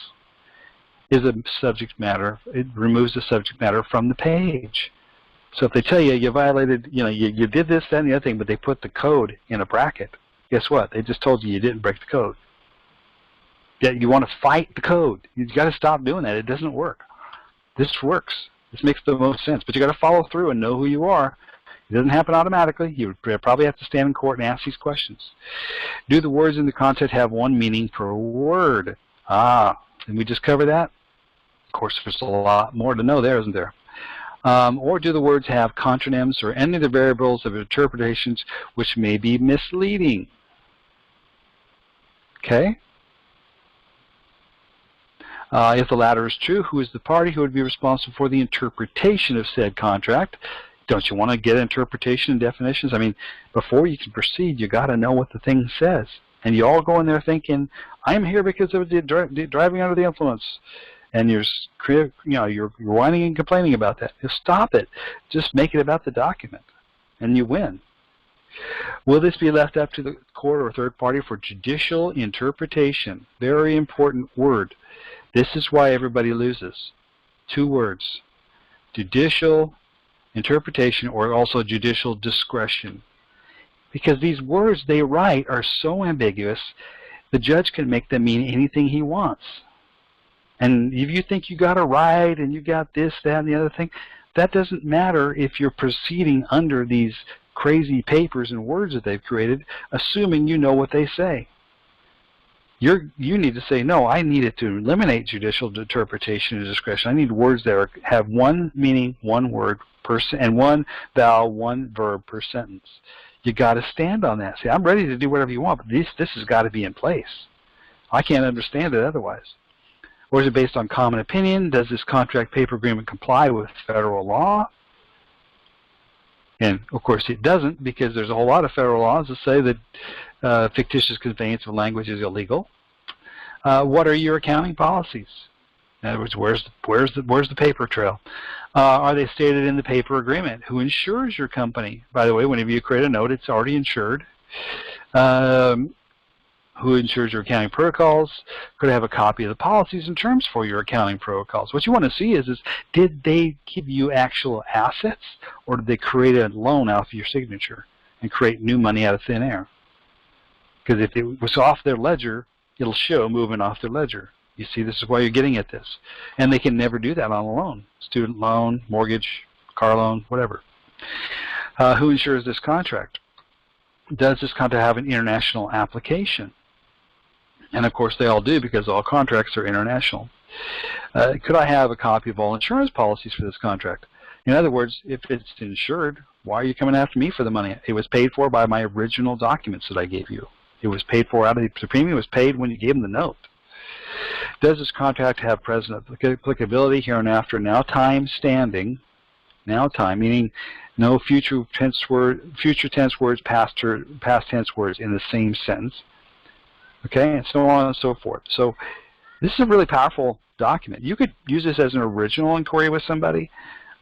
S1: is a subject matter? It removes the subject matter from the page. So if they tell you you violated, you know, you did this, that, and the other thing, but they put the code in a bracket, guess what? They just told you you didn't break the code. Yet you want to fight the code. You've got to stop doing that. It doesn't work. This works. This makes the most sense. But you got to follow through and know who you are. It doesn't happen automatically. You probably have to stand in court and ask these questions. Do the words in the contract have one meaning per word? Did we just cover that? Of course, there's a lot more to know there, isn't there? Or do the words have contronyms or any of the variables of interpretations which may be misleading? Okay? If the latter is true, who is the party who would be responsible for the interpretation of said contract? Don't you want to get interpretation and definitions? I mean, before you can proceed, you got to know what the thing says. And you all go in there thinking, I'm here because of the driving under the influence. And you're whining and complaining about that. Just stop it. Just make it about the document, and you win. Will this be left up to the court or third party for judicial interpretation? Very important word. This is why everybody loses. 2 words. Judicial interpretation, or also judicial discretion. Because these words they write are so ambiguous, the judge can make them mean anything he wants. And if you think you got it right and you got this, that, and the other thing, that doesn't matter if you're proceeding under these crazy papers and words that they've created, assuming you know what they say. You need to say, no, I need it to eliminate judicial interpretation and discretion. I need words that have one meaning, one word per and one vowel, one verb per sentence. You got to stand on that. See, I'm ready to do whatever you want, but this has got to be in place. I can't understand it otherwise. Or is it based on common opinion? Does this contract paper agreement comply with federal law? And, of course, it doesn't, because there's a whole lot of federal laws that say that fictitious conveyance of language is illegal. What are your accounting policies? In other words, where's the paper trail? Are they stated in the paper agreement? Who insures your company? By the way, whenever you create a note, it's already insured. Who insures your accounting protocols? Could I have a copy of the policies and terms for your accounting protocols? What you want to see is did they give you actual assets, or did they create a loan out of your signature and create new money out of thin air? Because if it was off their ledger, it'll show moving off their ledger. You see, this is why you're getting at this. And they can never do that on a loan. Student loan, mortgage, car loan, whatever. Who insures this contract? Does this contract have an international application? And of course they all do, because all contracts are international. Could I have a copy of all insurance policies for this contract? In other words, if it's insured, why are you coming after me for the money? It was paid for by my original documents that I gave you. It was paid for out of the premium. It was paid when you gave them the note. Does this contract have present applicability here and after? Now time standing. Now time, meaning no future tense words, past tense words in the same sentence. Okay, and so on and so forth. So this is a really powerful document. You could use this as an original inquiry with somebody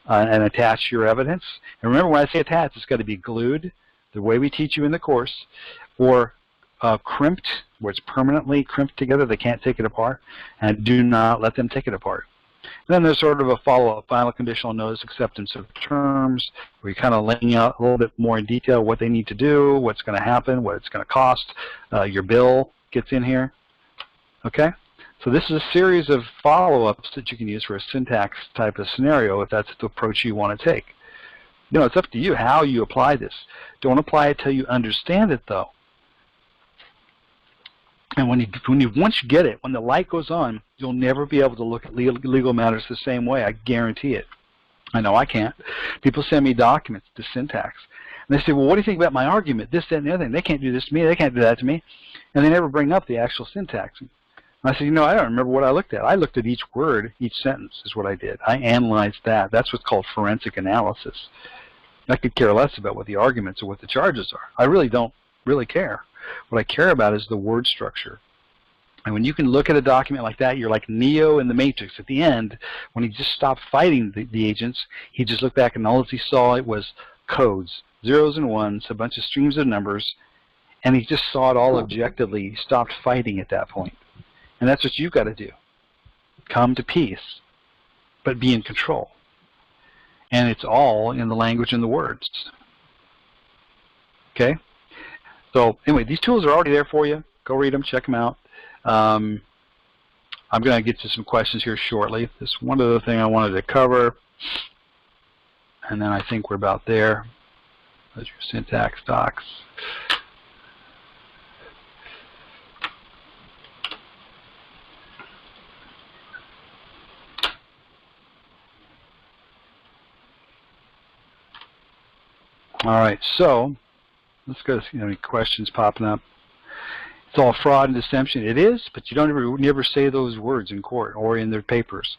S1: and attach your evidence. And remember, when I say attach, it's got to be glued, the way we teach you in the course, or crimped, where it's permanently crimped together. They can't take it apart, and do not let them take it apart. And then there's sort of a follow-up, final conditional notice acceptance of terms, where you're kind of laying out a little bit more in detail what they need to do, what's going to happen, what it's going to cost. Your bill gets in here. Okay? So this is a series of follow-ups that you can use for a syntax type of scenario if that's the approach you want to take. You know, it's up to you how you apply this. Don't apply it till you understand it, though. And once you get it, when the light goes on, you'll never be able to look at legal matters the same way. I guarantee it. I know I can't. People send me documents to syntax. And they say, well, what do you think about my argument? This, that, and the other thing. They can't do this to me. They can't do that to me. And they never bring up the actual syntax. And I said, you know, I don't remember what I looked at. I looked at each word, each sentence is what I did. I analyzed that. That's what's called forensic analysis. I could care less about what the arguments or what the charges are. I really don't really care. What I care about is the word structure. And when you can look at a document like that, you're like Neo in the Matrix. At the end, when he just stopped fighting the agents, he just looked back and all he saw it was codes, zeros and ones, a bunch of streams of numbers, and he just saw it all objectively. He stopped fighting at that point. And that's what you've got to do. Come to peace, but be in control. And it's all in the language and the words. Okay? So anyway, these tools are already there for you. Go read them, check them out. I'm going to get to some questions here shortly. This one other thing I wanted to cover, and then I think we're about there. Those are your syntax docs. All right, so let's go to any questions popping up. It's all fraud and deception. It is, but you don't never say those words in court or in their papers.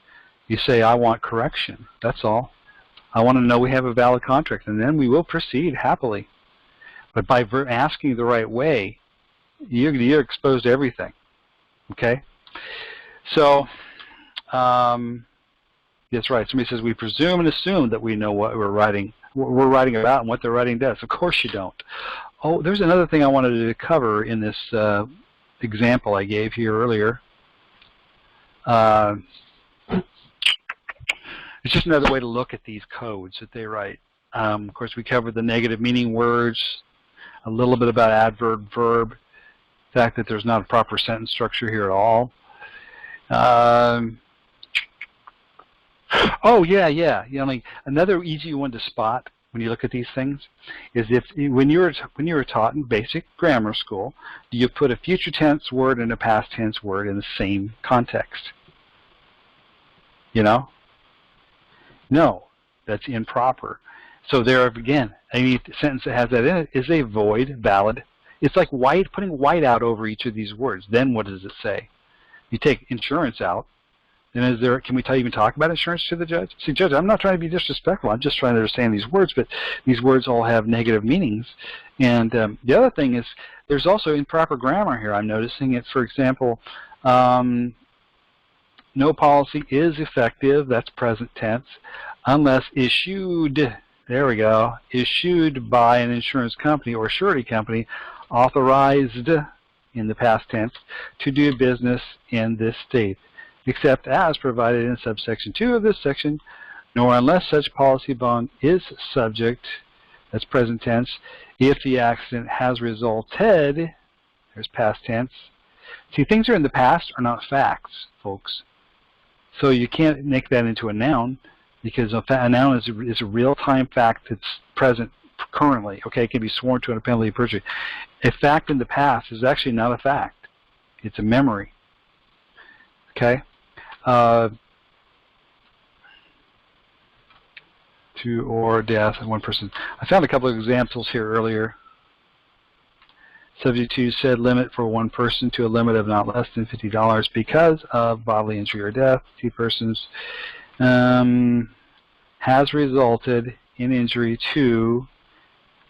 S1: You say, I want correction. That's all. I want to know we have a valid contract, and then we will proceed happily. But by asking the right way, you're exposed to everything. Okay? So, that's right. Somebody says, we presume and assume that we know what we're writing about and what the writing does. Of course you don't. Oh, there's another thing I wanted to cover in this example I gave here earlier. It's just another way to look at these codes that they write. Of course, we covered the negative meaning words, a little bit about adverb, verb, the fact that there's not a proper sentence structure here at all. Oh, yeah. Another easy one to spot when you look at these things is when you were taught in basic grammar school, do you put a future tense word and a past tense word in the same context? You know? No, that's improper. So there again, any sentence that has that in it is a void, valid. It's like putting white out over each of these words. Then what does it say? You take insurance out, then can we even talk about insurance to the judge? See, Judge, I'm not trying to be disrespectful. I'm just trying to understand these words, but these words all have negative meanings. And the other thing is there's also improper grammar here. I'm noticing it, for example, no policy is effective, that's present tense, unless issued, there we go, issued by an insurance company or surety company authorized in the past tense to do business in this state, except as provided in subsection 2 of this section, nor unless such policy bond is subject, that's present tense, if the accident has resulted, there's past tense. See, things that are in the past are not facts, folks. So you can't make that into a noun because a noun is a real-time fact that's present currently. Okay, it can be sworn to on a penalty of perjury. A fact in the past is actually not a fact. It's a memory. Okay? To or death of one person. I found a couple of examples here earlier. Subject to said limit for one person to a limit of not less than $50 because of bodily injury or death. 2 persons has resulted in injury to,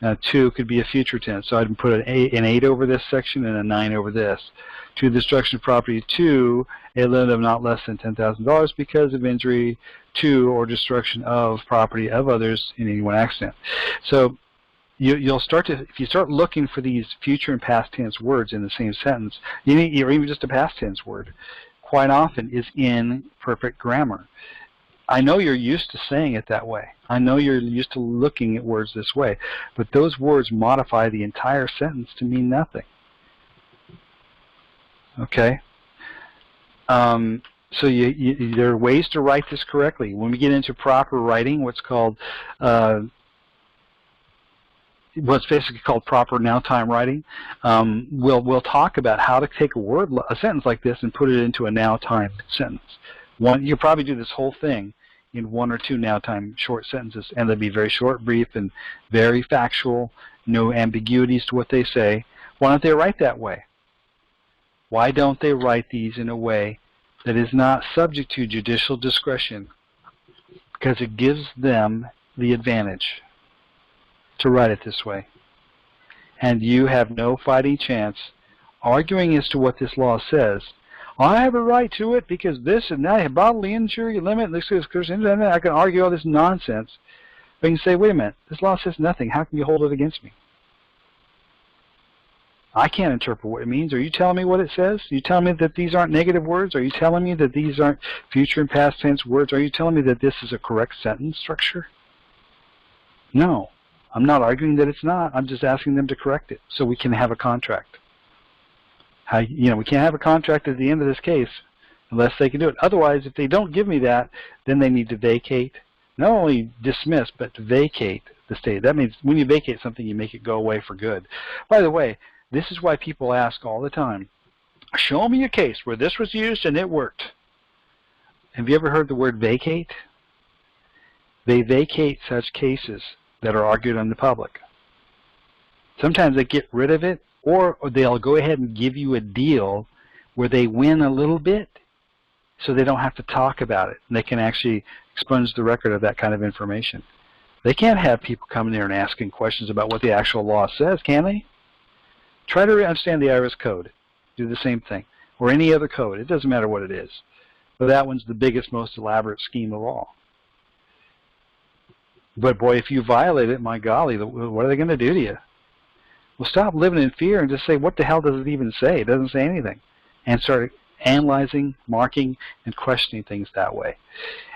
S1: 2 could be a future tense. So I'd put an 8 over this section and a 9 over this. To the destruction of property to a limit of not less than $10,000 because of injury to or destruction of property of others in any one accident. So you'll start to, if you start looking for these future and past tense words in the same sentence, or even just a past tense word, quite often is in perfect grammar. I know you're used to saying it that way. I know you're used to looking at words this way, but those words modify the entire sentence to mean nothing. Okay? So there are ways to write this correctly. When we get into proper writing, what's called what's basically called proper now-time writing, we'll talk about how to take a sentence like this and put it into a now-time sentence. You'll probably do this whole thing in 1 or 2 now-time short sentences, and they'll be very short, brief, and very factual, no ambiguities to what they say. Why don't they write that way? Why don't they write these in a way that is not subject to judicial discretion? Because it gives them the advantage to write it this way. And you have no fighting chance arguing as to what this law says. I have a right to it because this and that, bodily injury limit, this is, I can argue all this nonsense. But you can say, wait a minute, this law says nothing. How can you hold it against me? I can't interpret what it means. Are you telling me what it says? Are you telling me that these aren't negative words? Are you telling me that these aren't future and past tense words? Are you telling me that this is a correct sentence structure? No. I'm not arguing that it's not. I'm just asking them to correct it so we can have a contract. We can't have a contract at the end of this case unless they can do it. Otherwise, if they don't give me that, then they need to vacate. Not only dismiss, but vacate the state. That means when you vacate something, you make it go away for good. By the way, this is why people ask all the time, show me a case where this was used and it worked. Have you ever heard the word vacate? They vacate such cases that are argued on the public. Sometimes they get rid of it, or they'll go ahead and give you a deal where they win a little bit so they don't have to talk about it. And they can actually expunge the record of that kind of information. They can't have people coming there and asking questions about what the actual law says, can they? Try to understand the IRS code. Do the same thing. Or any other code. It doesn't matter what it is. But that one's the biggest, most elaborate scheme of all. But boy, if you violate it, my golly, what are they going to do to you? Well, stop living in fear and just say, what the hell does it even say? It doesn't say anything. And start analyzing, marking, and questioning things that way.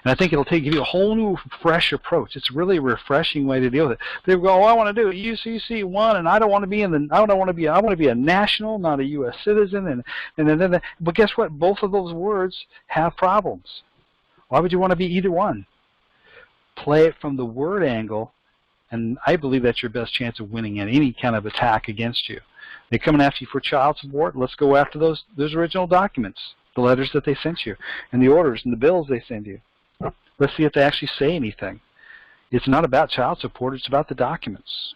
S1: And I think it'll give you a whole new, fresh approach. It's really a refreshing way to deal with it. They go, oh, I want to do UCC 1, and I don't want to be in the, I want to be a national, not a U.S. citizen, but guess what? Both of those words have problems. Why would you want to be either one? Play it from the word angle, and I believe that's your best chance of winning in any kind of attack against you. They're coming after you for child support. Let's go after those original documents, the letters that they sent you, and the orders and the bills they send you. Let's see if they actually say anything. It's not about child support. It's about the documents.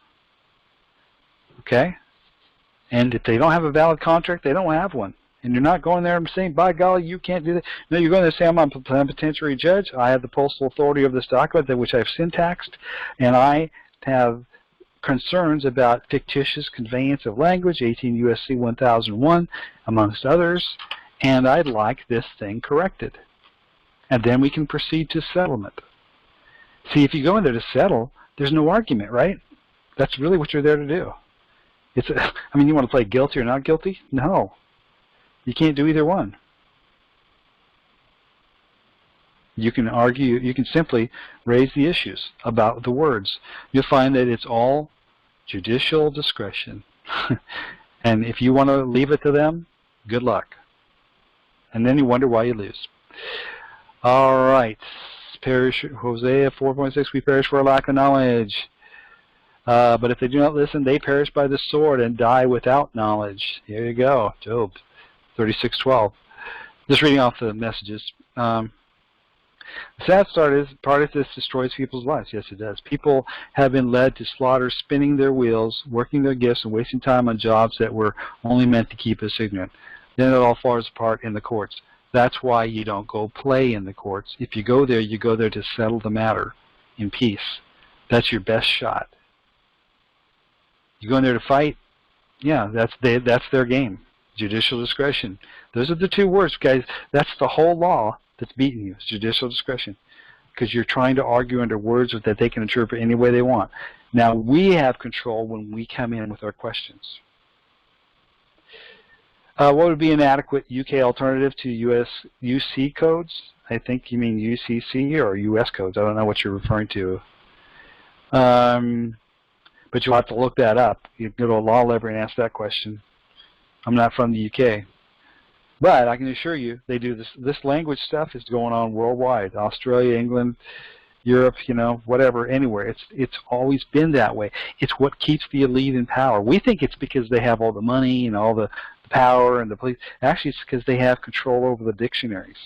S1: Okay? And if they don't have a valid contract, they don't have one. And you're not going there and saying, by golly, you can't do that. No, you're going there and saying, I'm a plenipotentiary judge. I have the postal authority of this document, which I've syntaxed, and I have concerns about fictitious conveyance of language, 18 U.S.C. 1001, amongst others, and I'd like this thing corrected. And then we can proceed to settlement. See, if you go in there to settle, there's no argument, right? That's really what you're there to do. I mean, you want to play guilty or not guilty? No. You can't do either one. You can argue, you can simply raise the issues about the words. You'll find that it's all judicial discretion. And if you want to leave it to them, good luck. And then you wonder why you lose. All right. Perish, Hosea 4.6, we perish for a lack of knowledge. But if they do not listen, they perish by the sword and die without knowledge. Here you go, Job 36:12. Just reading off the messages. The sad part is this destroys people's lives. Yes, it does. People have been led to slaughter, spinning their wheels, working their gifts, and wasting time on jobs that were only meant to keep us ignorant. Then it all falls apart in the courts. That's why you don't go play in the courts. If you go there to settle the matter in peace. That's your best shot. You go in there to fight, yeah, that's their game. Judicial discretion. Those are the two words, guys. That's the whole law that's beating you. It's judicial discretion. Because you're trying to argue under words that they can interpret any way they want. Now, we have control when we come in with our questions. What would be an adequate UK alternative to US UC codes? I think you mean UCC or US codes. I don't know what you're referring to. But you'll have to look that up. You go to a law library and ask that question. I'm not from the UK. But I can assure you they do this. This language stuff is going on worldwide. Australia, England, Europe, you know, whatever, anywhere. It's always been that way. It's what keeps the elite in power. We think it's because they have all the money and all the power and the police. Actually, it's because they have control over the dictionaries.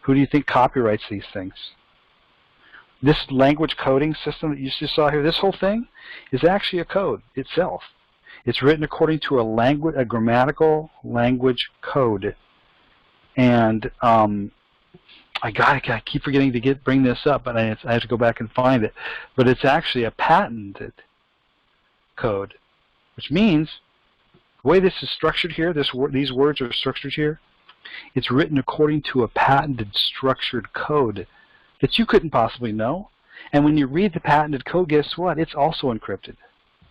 S1: Who do you think copyrights these things? This language coding system that you just saw here, this whole thing is actually a code itself. It's written according to a grammatical language code. And I keep forgetting to bring this up, but I have to go back and find it. But it's actually a patented code, which means the way this is structured here, these words are structured here, it's written according to a patented structured code that you couldn't possibly know. And when you read the patented code, guess what? It's also encrypted.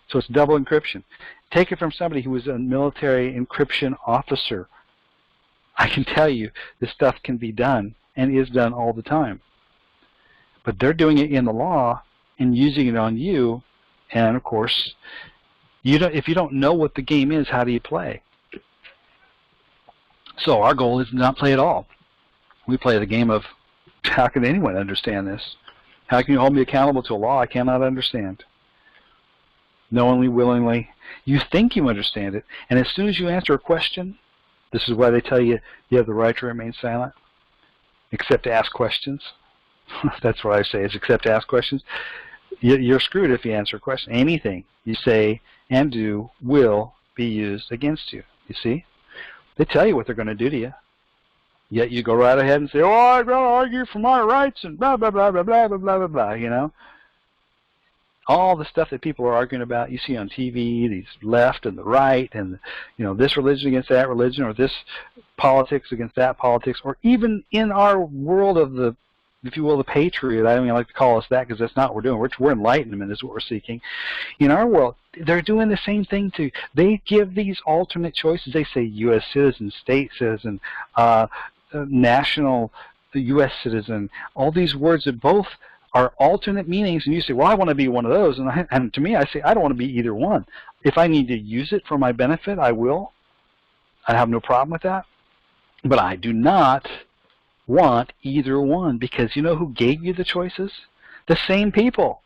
S1: So it's double encryption. Take it from somebody who was a military encryption officer. I can tell you this stuff can be done and is done all the time. But they're doing it in the law and using it on you. And of course, if you don't know what the game is, how do you play? So our goal is to not play at all. We play the game of, how can anyone understand this? How can you hold me accountable to a law I cannot understand? Knowingly, willingly. You think you understand it, and as soon as you answer a question, this is why they tell you you have the right to remain silent, except to ask questions. That's what I say, is except to ask questions. You're screwed if you answer a question. Anything you say and do will be used against you. You see? They tell you what they're going to do to you. Yet you go right ahead and say, oh, I'm going to argue for my rights and blah, blah, blah, blah, blah, blah, blah, blah, blah, you know. All the stuff that people are arguing about, you see on TV, these left and the right, and, you know, this religion against that religion, or this politics against that politics, or even in our world of the if you will, the patriot. I don't even like to call us that because that's not what we're doing. We're enlightenment is what we're seeking. In our world, they're doing the same thing too. They give these alternate choices. They say U.S. citizen, state citizen, national U.S. citizen, all these words that both are alternate meanings, and you say, well, I want to be one of those. And to me, I say, I don't want to be either one. If I need to use it for my benefit, I will. I have no problem with that. But I do not want either one, because you know who gave you the choices? The same people.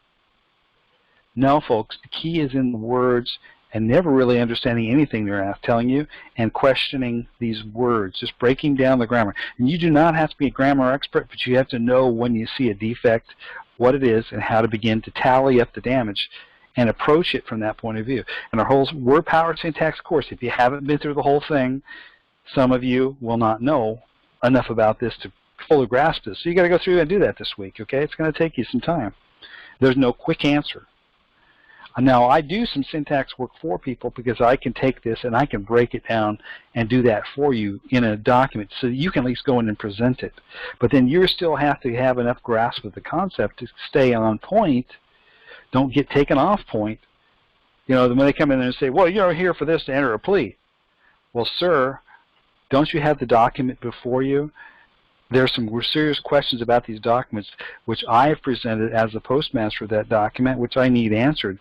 S1: No, folks, the key is in the words and never really understanding anything they're telling you and questioning these words, just breaking down the grammar. And you do not have to be a grammar expert, but you have to know when you see a defect, what it is, and how to begin to tally up the damage and approach it from that point of view. And our whole word power syntax course, if you haven't been through the whole thing, some of you will not know enough about this to fully grasp this. So you got to go through and do that this week, okay? It's going to take you some time. There's no quick answer. Now, I do some syntax work for people because I can take this and I can break it down and do that for you in a document so that you can at least go in and present it. But then you still have to have enough grasp of the concept to stay on point. Don't get taken off point. You know, when they come in and say, well, you're here for this to enter a plea. Well, sir, don't you have the document before you? There's some serious questions about these documents, which I have presented as the postmaster of that document, which I need answered,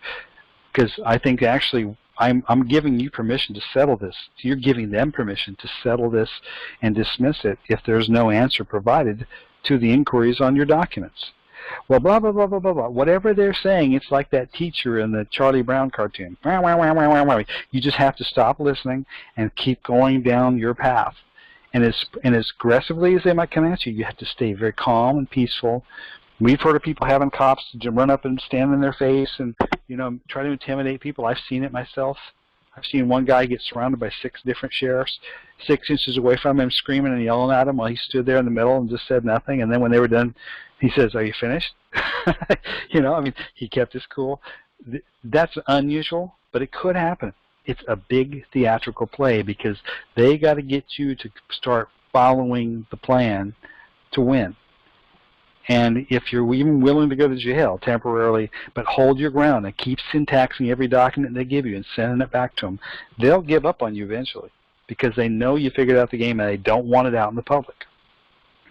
S1: because I think actually I'm giving you permission to settle this. You're giving them permission to settle this and dismiss it if there's no answer provided to the inquiries on your documents. Well, blah, blah, blah, blah, blah, blah. Whatever they're saying, it's like that teacher in the Charlie Brown cartoon. You just have to stop listening and keep going down your path. And as aggressively as they might come at you, you have to stay very calm and peaceful. We've heard of people having cops run up and stand in their face and, you know, try to intimidate people. I've seen it myself. I've seen one guy get surrounded by 6 different sheriffs, 6 inches away from him, screaming and yelling at him while he stood there in the middle and just said nothing. And then when they were done, he says, "Are you finished?" You know, I mean, he kept his cool. That's unusual, but it could happen. It's a big theatrical play because they got to get you to start following the plan to win. And if you're even willing to go to jail temporarily, but hold your ground and keep syntaxing every document they give you and sending it back to them, they'll give up on you eventually because they know you figured out the game and they don't want it out in the public.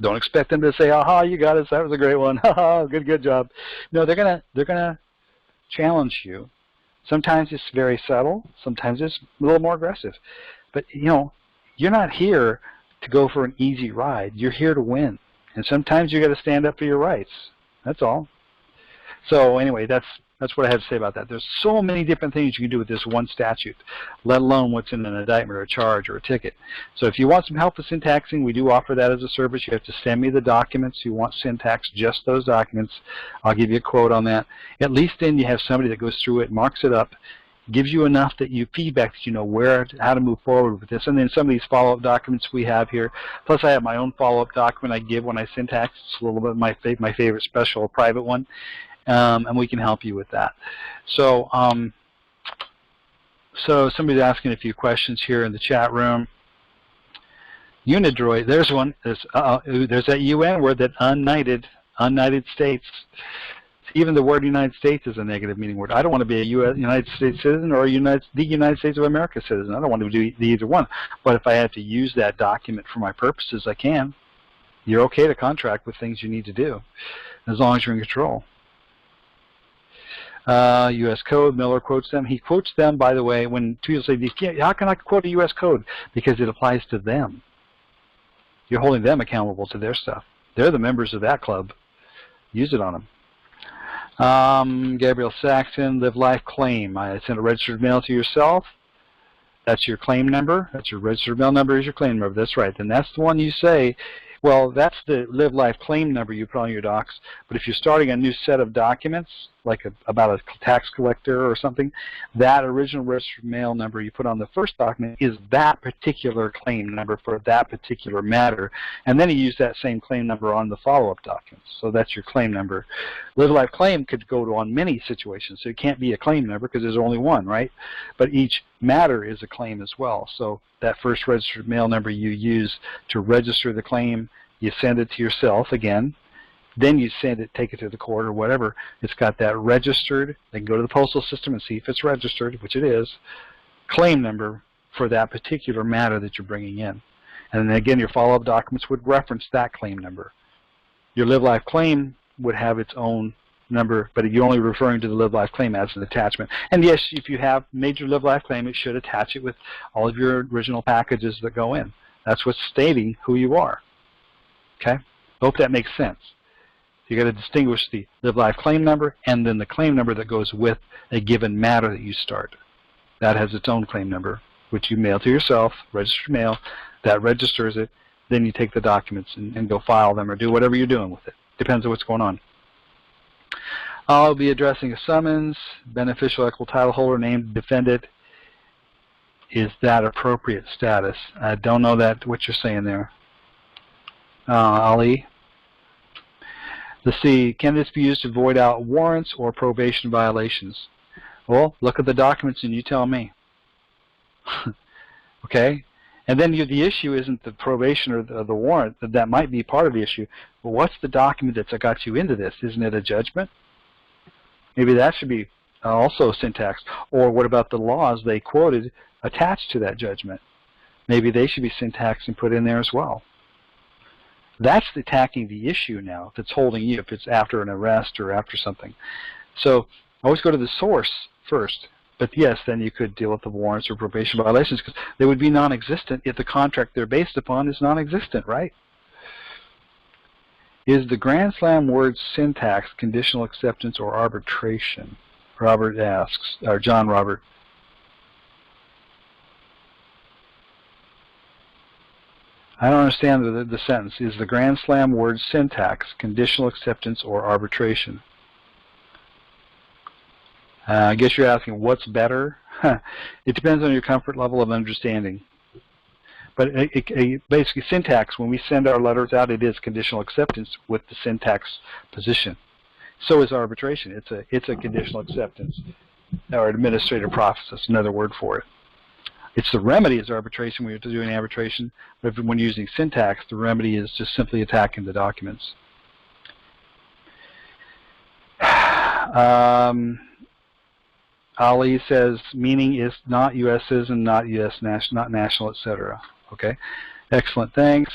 S1: Don't expect them to say, "Aha, you got us. That was a great one. Haha, good job." No, they're gonna challenge you. Sometimes it's very subtle. Sometimes it's a little more aggressive. But, you know, you're not here to go for an easy ride. You're here to win. And sometimes you got to stand up for your rights. That's all. So anyway, that's what I have to say about that. There's so many different things you can do with this one statute, let alone what's in an indictment or a charge or a ticket. So if you want some help with syntaxing, we do offer that as a service. You have to send me the documents. You want syntax, just those documents. I'll give you a quote on that. At least then you have somebody that goes through it, marks it up, gives you enough that you feedback that you know how to move forward with this. And then some of these follow-up documents we have here. Plus I have my own follow-up document I give when I syntax. It's a little bit my favorite special private one. And we can help you with that. So, so somebody's asking a few questions here in the chat room. Unidroid, there's one. There's that UN word, that united states. Even the word United States is a negative meaning word. I don't want to be a United States citizen or the United States of America citizen. I don't want to do either one. But if I had to use that document for my purposes, I can. You're okay to contract with things you need to do, as long as you're in control. U.S. code, Miller quotes them. He quotes them, by the way, when people say, "How can I quote a U.S. code?" Because it applies to them. You're holding them accountable to their stuff. They're the members of that club. Use it on them. Gabriel Saxon, live life claim. I sent a registered mail to yourself. That's your claim number. That's your registered mail number is your claim number. That's right. Then that's the one you say, well, that's the live life claim number you put on your docs. But if you're starting a new set of documents, like about a tax collector or something, that original registered mail number you put on the first document is that particular claim number for that particular matter. And then you use that same claim number on the follow-up documents. So that's your claim number. Live life claim could go on many situations. So it can't be a claim number because there's only one, right? But each matter is a claim as well. So that first registered mail number you use to register the claim, you send it to yourself again. Then you send it, take it to the court or whatever. It's got that registered. They can go to the postal system and see if it's registered, which it is, claim number for that particular matter that you're bringing in. And then again, your follow-up documents would reference that claim number. Your live-life claim would have its own number, but you're only referring to the live-life claim as an attachment. And yes, if you have major live-life claim, it should attach it with all of your original packages that go in. That's what's stating who you are. Okay? Hope that makes sense. You got to distinguish the live-life claim number and then the claim number that goes with a given matter that you start. That has its own claim number, which you mail to yourself, registered mail. That registers it. Then you take the documents and go file them or do whatever you're doing with it. Depends on what's going on. I'll be addressing a summons. Beneficial equitable title holder named defendant. Is that appropriate status? I don't know what you're saying there. Ali. Let's see. Can this be used to void out warrants or probation violations? Well, look at the documents and you tell me. Okay? And then the issue isn't the probation or the warrant. That might be part of the issue. But what's the document that's got you into this? Isn't it a judgment? Maybe that should be also syntaxed. Or what about the laws they quoted attached to that judgment? Maybe they should be syntaxed and put in there as well. That's attacking the issue now that's holding you, if it's after an arrest or after something. So always go to the source first. But yes, then you could deal with the warrants or probation violations because they would be non-existent if the contract they're based upon is non-existent, right? Is the Grand Slam word syntax conditional acceptance or arbitration? Robert asks, or John Robert. I don't understand the sentence. Is the Grand Slam word syntax conditional acceptance or arbitration? I guess you're asking what's better. It depends on your comfort level of understanding. But basically syntax, when we send our letters out, it is conditional acceptance with the syntax position. So is arbitration. It's a conditional acceptance or administrative process. That's another word for it. It's the remedy is arbitration when you're doing arbitration, but when using syntax, the remedy is just simply attacking the documents. Ali says, meaning is not U.S. citizen, not U.S. national, not national, etc. Okay, excellent, thanks.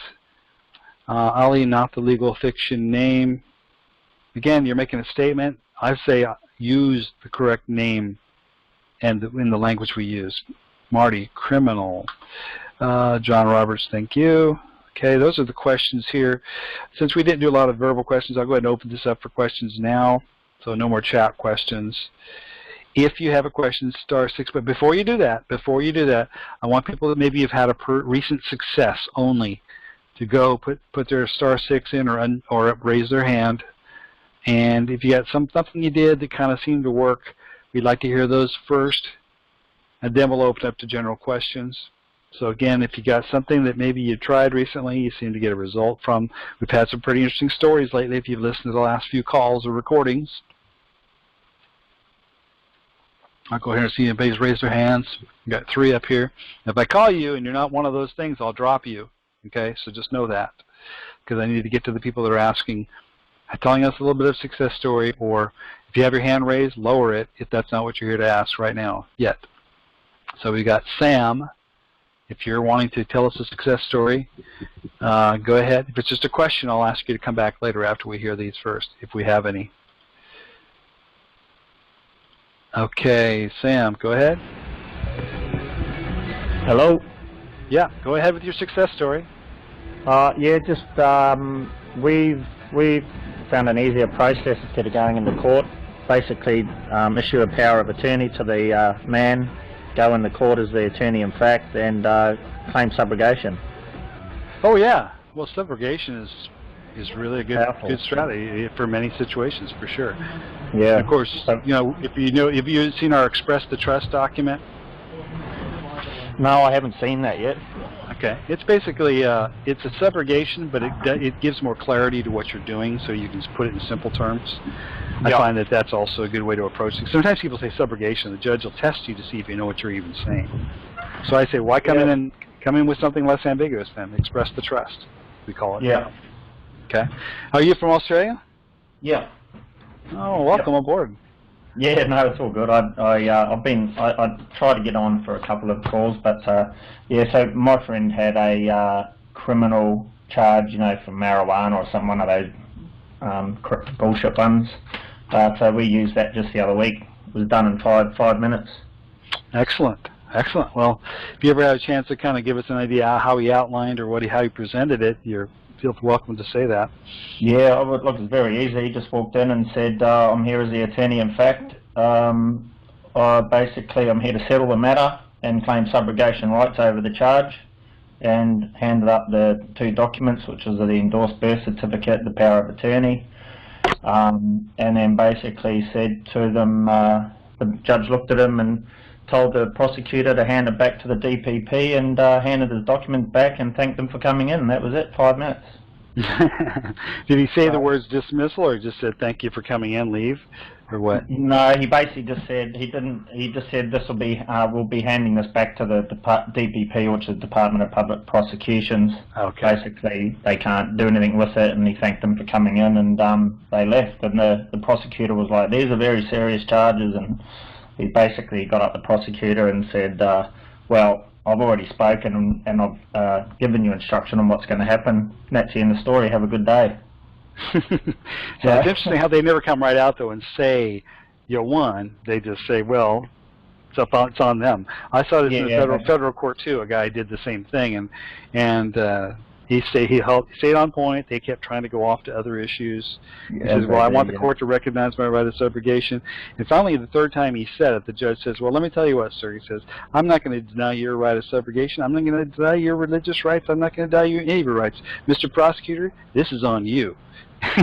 S1: Ali, not the legal fiction name. Again, you're making a statement. I say use the correct name and in the language we use. Marty, criminal. John Roberts, thank you. Okay, those are the questions here. Since we didn't do a lot of verbal questions, I'll go ahead and open this up for questions now. So no more chat questions. If you have a question, *6. But before you do that, I want people that maybe have had a recent success only to go put their *6 in or raise their hand. And if you got something you did that kind of seemed to work, we'd like to hear those first. And then we'll open up to general questions. So again, if you got something that maybe you tried recently, you seem to get a result from, we've had some pretty interesting stories lately if you've listened to the last few calls or recordings. I'll go ahead and see if anybody's raised their hands. We've got 3 up here. If I call you and you're not one of those things, I'll drop you. Okay, so just know that. Because I need to get to the people that are asking, telling us a little bit of success story, or if you have your hand raised, lower it if that's not what you're here to ask right now yet. So we got Sam. If you're wanting to tell us a success story, go ahead. If it's just a question, I'll ask you to come back later after we hear these first, if we have any. Okay, Sam, go ahead.
S2: Hello?
S1: Yeah, go ahead with your success story.
S2: Yeah, just we've found an easier process instead of going into court. Basically, issue a power of attorney to the man, go in the court as the attorney in fact, and claim subrogation.
S1: Oh yeah, well subrogation is really a good strategy for many situations, for sure.
S2: Yeah.
S1: And of course, if you've seen our Express the Trust document.
S2: No, I haven't seen that yet.
S1: Okay, it's basically it's a subrogation, but it gives more clarity to what you're doing, so you can just put it in simple terms. I find that that's also a good way to approach things. Sometimes people say subrogation, the judge will test you to see if you know what you're even saying. So I say, why come in with something less ambiguous then? Express the trust, we call it.
S2: Yeah.
S1: Okay. Are you from Australia?
S2: Yeah.
S1: Oh, welcome aboard.
S2: Yeah, no, it's all good. I tried to get on for a couple of calls, but yeah. So my friend had a criminal charge, for marijuana or some one of those bullshit ones. So we used that just the other week. It was done in five minutes.
S1: Excellent. Excellent. Well, if you ever have a chance to kind of give us an idea how he outlined or how he presented it, you're feel welcome to say that.
S2: Yeah, look, it's very easy. He just walked in and said, I'm here as the attorney in fact. Basically, I'm here to settle the matter and claim subrogation rights over the charge, and handed up the 2 documents, which was the endorsed birth certificate, the power of attorney, and then basically said to them, the judge looked at him and told the prosecutor to hand it back to the DPP, and handed the document back and thanked them for coming in. That was it, 5 minutes.
S1: Did he say the words dismissal, or just said thank you for coming in, leave, or what?
S2: No, he basically just said he didn't. He just said this will be we'll be handing this back to the DPP, which is Department of Public Prosecutions.
S1: Okay.
S2: Basically, they can't do anything with it, and he thanked them for coming in, and they left. And the prosecutor was like, "These are very serious charges," and he basically got up the prosecutor and said, "Well, I've already spoken and I've given you instruction on what's going to happen. And that's the end of the story. Have a good day."
S1: Yeah, it's interesting how they never come right out though and say you won. They just say, "Well, it's on them." I saw this in the federal court too. A guy did the same thing, and he stayed on point. They kept trying to go off to other issues. He says, "Well, I want the court to recognize my right of subrogation." And finally, the 3rd time he said it, the judge says, "Well, let me tell you what, sir." He says, "I'm not going to deny your right of subrogation. I'm not going to deny your religious rights. I'm not going to deny you any of your rights. Mr. Prosecutor, this is on you."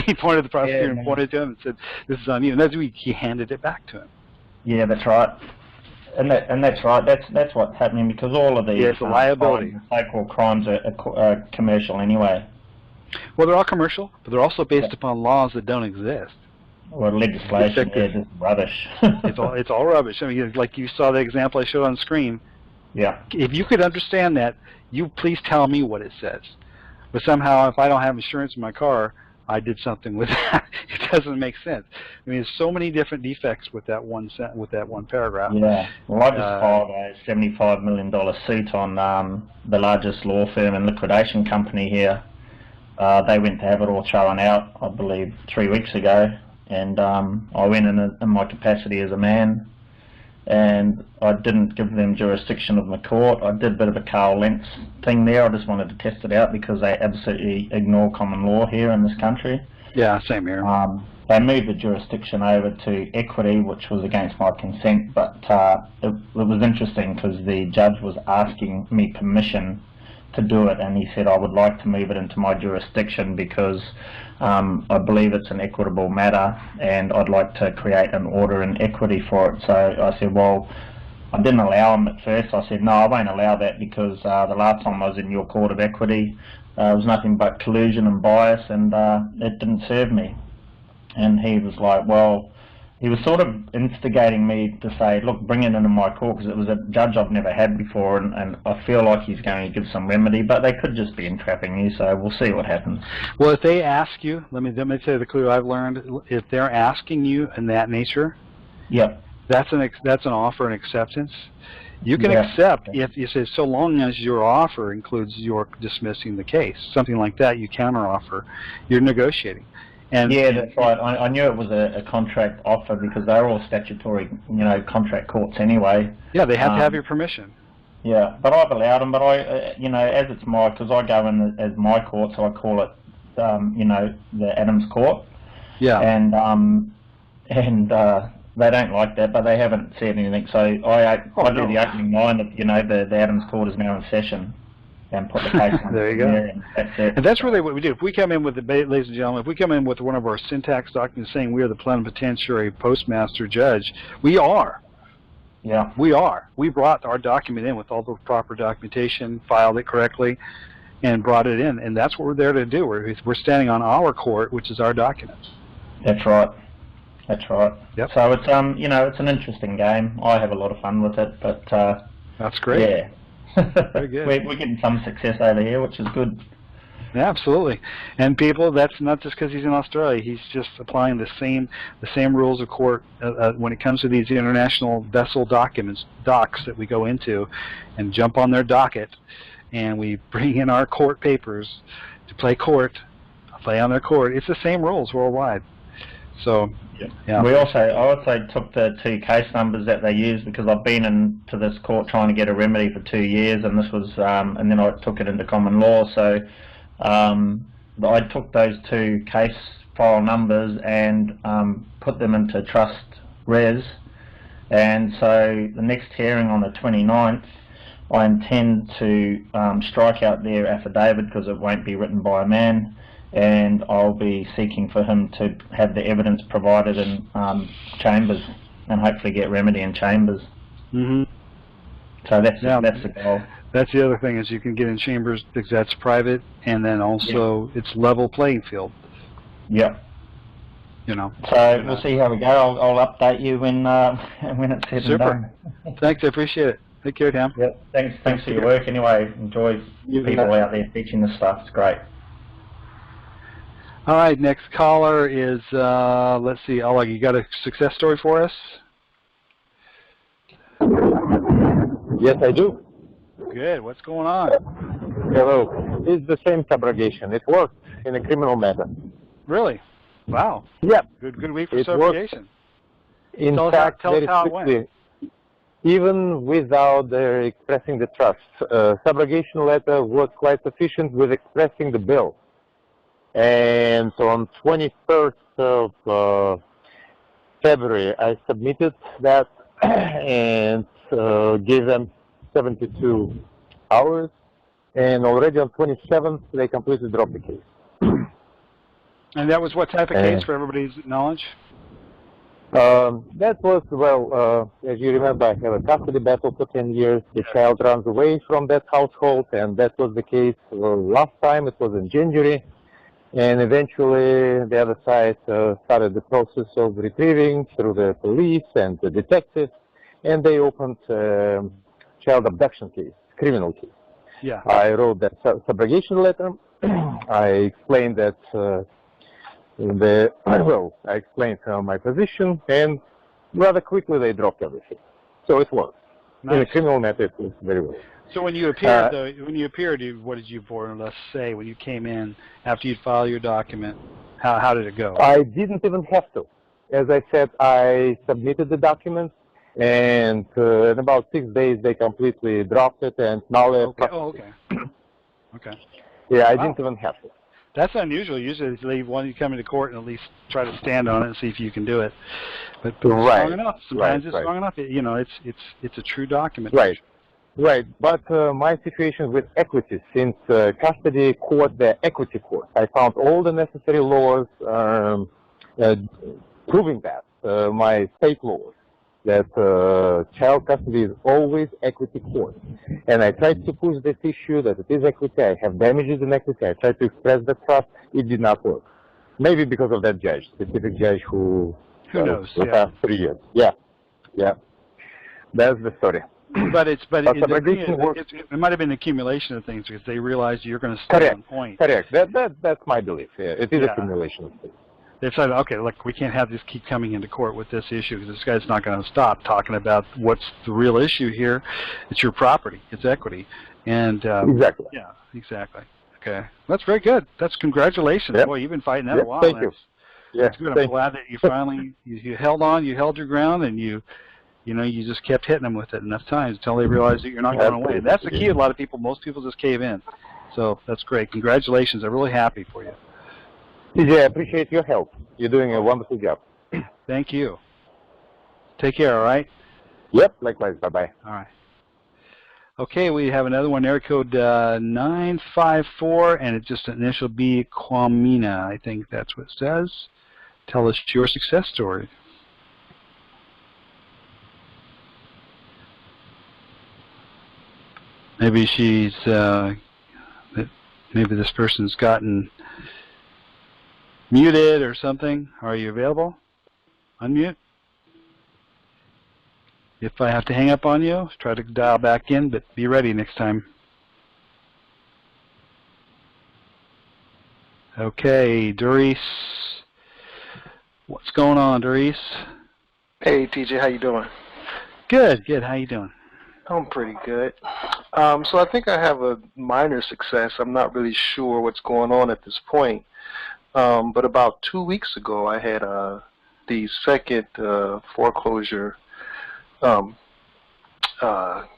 S1: He pointed to the prosecutor and pointed to him and said, "This is on you." And that's when he handed it back to him.
S2: Yeah, that's right. And that's right. That's what's happening, because all of these
S1: it's a liability.
S2: So-called crimes are commercial anyway.
S1: Well, they're all commercial, but they're also based upon laws that don't exist.
S2: Or legislation. Yeah, just rubbish.
S1: It's all rubbish. I mean, like you saw the example I showed on screen.
S2: Yeah.
S1: If you could understand that, you please tell me what it says. But somehow, if I don't have insurance in my car, I did something with that. It doesn't make sense. I mean, there's so many different defects with that one paragraph.
S2: Yeah. Well, I just filed a $75 million suit on the largest law firm and liquidation company here. They went to have it all thrown out, I believe, 3 weeks ago, and I went in my capacity as a man, and I didn't give them jurisdiction of the court. I did a bit of a Carl Lentz thing there. I just wanted to test it out because they absolutely ignore common law here in this country.
S1: Yeah, same here.
S2: They moved the jurisdiction over to equity, which was against my consent, but it was interesting because the judge was asking me permission to do it, and he said I would like to move it into my jurisdiction because I believe it's an equitable matter and I'd like to create an order in equity for it. So I said, well, I didn't allow him at first. I said, no, I won't allow that because the last time I was in your court of equity, it was nothing but collusion and bias, and it didn't serve me. And he was like, well, he was sort of instigating me to say, look, bring it into my court, because it was a judge I've never had before, and I feel like he's going to give some remedy, but they could just be entrapping you, so we'll see what happens.
S1: Well, if they ask you, let me tell you the clue I've learned. If they're asking you in that nature,
S2: yep,
S1: that's an offer and acceptance. You can accept if you say, so long as your offer includes your dismissing the case, something like that, you counteroffer, you're negotiating. And
S2: yeah, that's right. I knew it was a contract offer because they're all statutory, contract courts anyway.
S1: Yeah, they have to have your permission.
S2: Yeah, but I've allowed them. But I, as it's because I go in as my court, so I call it, the Adams Court. Yeah. And they don't like that, but they haven't said anything. So I do the opening line of, the Adams Court is now in session. And put the case on
S1: there you go.
S2: And that's it.
S1: And that's really what we do. If we come in with ladies and gentlemen, if we come in with one of our syntax documents saying we are the plenipotentiary postmaster judge, we are.
S2: Yeah.
S1: We are. We brought our document in with all the proper documentation, filed it correctly, and brought it in. And that's what we're there to do. We're standing on our court, which is our documents.
S2: That's right. That's right.
S1: Yep.
S2: So it's it's an interesting game. I have a lot of fun with it, but
S1: that's great.
S2: Yeah.
S1: Very good.
S2: We're getting some success over here, which is good.
S1: Yeah, absolutely. And people, that's not just because he's in Australia. He's just applying the same rules of court when it comes to these international vessel docks that we go into, and jump on their docket, and we bring in our court papers to play on their court. It's the same rules worldwide. So, yeah.
S2: I also took the 2 case numbers that they used, because I've been into this court trying to get a remedy for 2 years, and this was, and then I took it into common law. So I took those 2 case file numbers and put them into trust res, and so the next hearing on the 29th, I intend to strike out their affidavit because it won't be written by a man, and I'll be seeking for him to have the evidence provided in chambers, and hopefully get remedy in chambers.
S1: Mm-hmm.
S2: So that's the goal.
S1: That's the other thing, is you can get in chambers because that's private, and then also it's level playing field.
S2: Yep.
S1: You know.
S2: So we'll see how we go. I'll update you when it's said and done.
S1: Thanks, I appreciate it. Take care, Tom.
S2: Yep. Thanks for your work. Anyway, enjoy people out there teaching this stuff. It's great.
S1: All right, next caller is, let's see, Oleg, you got a success story for us?
S3: Yes, I do.
S1: Good. What's going on?
S3: Hello. It's the same subrogation. It worked in a criminal matter.
S1: Really? Wow.
S3: Yeah.
S1: Good week for
S3: It
S1: subrogation.
S3: In
S1: Tell
S3: fact,
S1: us
S3: very
S1: how it
S3: quickly,
S1: went.
S3: even without expressing the trust, subrogation letter was quite sufficient with expressing the bill. And so on 21st of February, I submitted that and gave them 72 hours, and already on 27th they completely dropped the case.
S1: And that was what type of case, for everybody's knowledge?
S3: That was, well, as you remember, I have a custody battle for 10 years. The child runs away from that household, and that was the case last time. It was in January. And eventually the other side started the process of retrieving through the police and the detectives, and they opened child abduction case, criminal case.
S1: Yeah.
S3: I wrote that subrogation letter. I explained that I explained my position, and rather quickly they dropped everything. So it worked.
S1: Nice.
S3: In a criminal matter, it was very well.
S1: So when you appeared, what did you more or less say when you came in after you'd filed your document? How did it go?
S3: I didn't even have to. As I said, I submitted the document, and in about 6 days they completely dropped it, and now they're
S1: okay. Okay.
S3: Yeah, I didn't even have to.
S1: That's unusual. Usually they leave one, you come into court and at least try to stand on it and see if you can do it. But it's strong enough. Sometimes it's strong enough. You know, it's a true document.
S3: Right. Right, but my situation with equity, since custody court, the equity court, I found all the necessary laws proving that, my state laws, that child custody is always equity court. And I tried to push this issue that it is equity, I have damages in equity, I tried to express the trust, it did not work. Maybe because of that judge, specific judge who
S1: knows,
S3: the past 3 years. Yeah, that's the story.
S1: But it might have been an accumulation of things because they realized you're going to stay on point.
S3: Correct. That's my belief. Yeah. It is accumulation of things.
S1: They decided, okay, look, we can't have this keep coming into court with this issue because this guy's not going to stop talking about what's the real issue here. It's your property. It's equity. And
S3: exactly.
S1: Yeah, exactly. Okay, that's very good. That's congratulations. Yep. Boy, you've been fighting that a while.
S3: Thank you.
S1: That's good. I'm glad that you finally you held on, you held your ground, and you just kept hitting them with it enough times until they realized that you're not going away. That's the key. A lot of people, most people just cave in. So that's great. Congratulations. I'm really happy for you.
S3: Yeah, I appreciate your help. You're doing a wonderful job.
S1: Thank you. Take care, all right?
S3: Yep, likewise. Bye-bye.
S1: All right. Okay, we have another one, area code 954, and it's just an initial B, Kwamina. I think that's what it says. Tell us your success story. Maybe she's, maybe this person's gotten muted or something. Are you available? Unmute. If I have to hang up on you, try to dial back in, but be ready next time. Okay, Doris. What's going on, Doris?
S4: Hey, TJ, how you doing?
S1: Good, good. How you doing?
S4: I'm pretty good. So I think I have a minor success. I'm not really sure what's going on at this point. But about 2 weeks ago, I had the second foreclosure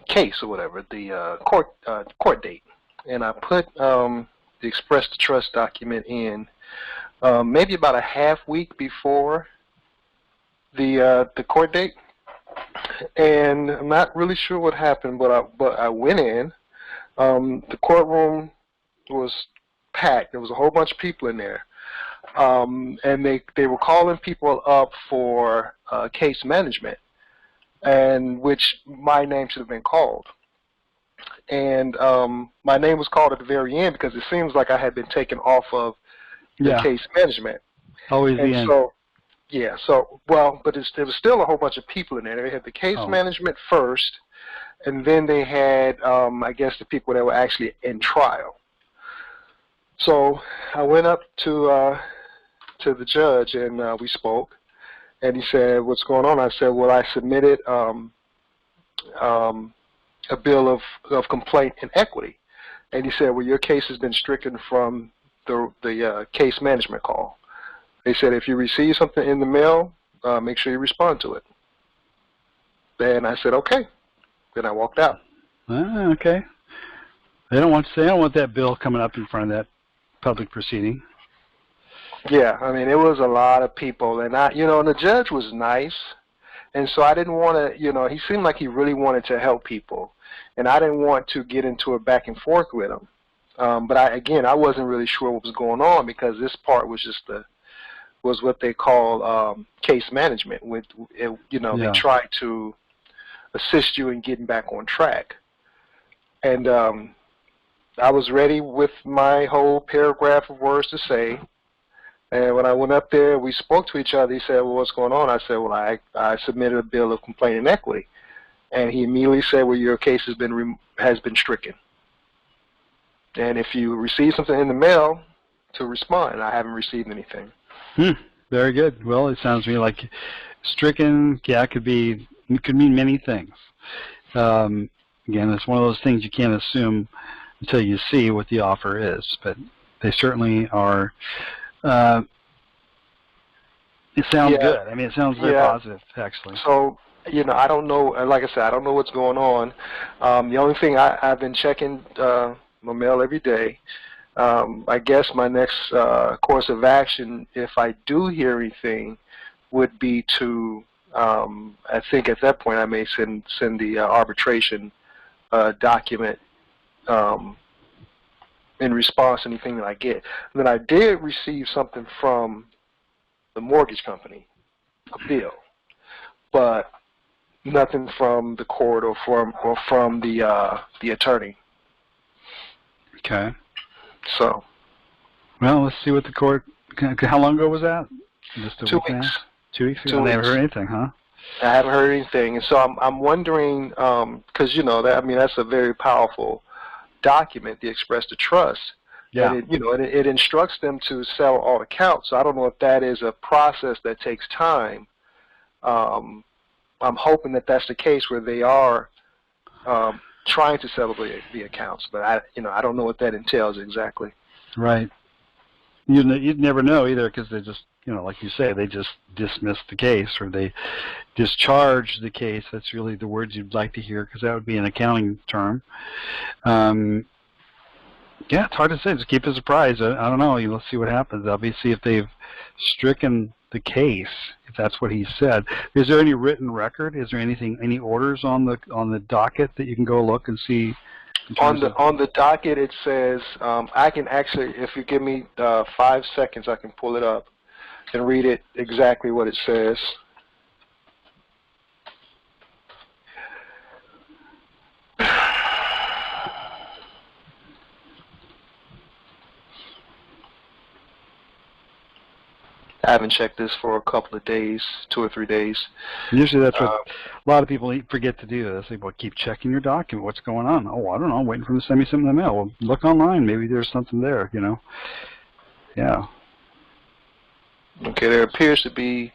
S4: case or whatever, the court date, and I put the express to trust document in maybe about a half week before the court date, and I'm not really sure what happened, but I went in. The courtroom was packed. There was a whole bunch of people in there, and they were calling people up for case management, and which my name should have been called. And my name was called at the very end because it seems like I had been taken off of the case management.
S1: Always the end.
S4: So, yeah, so, well, but there was still a whole bunch of people in there. They had the case management first, and then they had, I guess, the people that were actually in trial. So I went up to the judge, and we spoke, and he said, "What's going on?" I said, "Well, I submitted a bill of complaint in equity." And he said, "Well, your case has been stricken from the case management call." They said, "If you receive something in the mail, make sure you respond to it." Then I said, "Okay." Then I walked out.
S1: Okay. They don't want that bill coming up in front of that public proceeding.
S4: Yeah, I mean, it was a lot of people, and and the judge was nice, and so I didn't want to, he seemed like he really wanted to help people, and I didn't want to get into a back and forth with him. But I wasn't really sure what was going on because this part was just was what they call case management. They try to assist you in getting back on track. And I was ready with my whole paragraph of words to say. And when I went up there, we spoke to each other. He said, "Well, what's going on?" I said, "Well, I submitted a bill of complaint in equity." And he immediately said, "Well, your case has been stricken. And if you receive something in the mail, to respond." And I haven't received anything.
S1: Very good. Well, it sounds to me like stricken, it could mean many things. Again, it's one of those things you can't assume until you see what the offer is, but they certainly are. It sounds good. I mean, it sounds very positive, actually.
S4: So, I don't know. Like I said, I don't know what's going on. The only thing I've been checking my mail every day. I guess my next course of action, if I do hear anything, would be to, I think at that point I may send the arbitration document in response to anything that I get. And then I did receive something from the mortgage company, a bill, but nothing from the court or from the attorney.
S1: Okay.
S4: So.
S1: Well, let's see what the court. How long ago was that? Just
S4: 2 weeks.
S1: Now? 2 weeks ago.
S4: 2 weeks.
S1: I haven't heard anything, huh?
S4: I haven't heard anything, and so I'm wondering because that's a very powerful document, the express to trust.
S1: Yeah.
S4: And it instructs them to sell all accounts. So I don't know if that is a process that takes time. I'm hoping that that's the case where they are trying to sell the accounts, but I don't know what that entails exactly.
S1: Right. You'd never know either because they just, like you say, they just dismiss the case or they discharge the case. That's really the words you'd like to hear because that would be an accounting term. Yeah, it's hard to say. Just keep it a surprise. I don't know. Let's see what happens. Obviously, if they've stricken the case, if that's what he said. Is there any written record? Is there any orders on the docket that you can go look and see?
S4: On the docket, it says I can actually, if you give me 5 seconds, I can pull it up and read it exactly what it says. I haven't checked this for a couple of days, 2 or 3 days.
S1: Usually that's what a lot of people forget to do. They say, well, keep checking your document. What's going on? Oh, I don't know. I'm waiting for them to send me something in the mail. Well, look online. Maybe there's something there, Yeah.
S4: Okay, there appears to be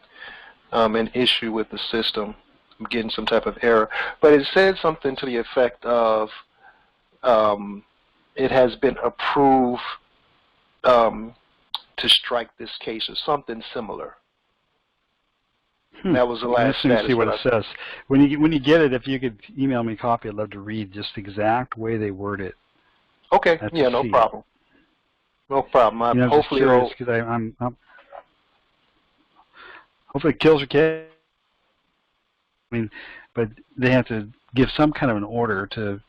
S4: an issue with the system. I'm getting some type of error. But it said something to the effect of it has been approved to strike this case or something similar. That was the last
S1: Let me
S4: status.
S1: see what it says. When you get it, if you could email me a copy, I'd love to read just the exact way they word it.
S4: Okay, yeah, no problem. No problem.
S1: I'm just curious because I'm hopefully it kills your case. I mean, but they have to give some kind of an order to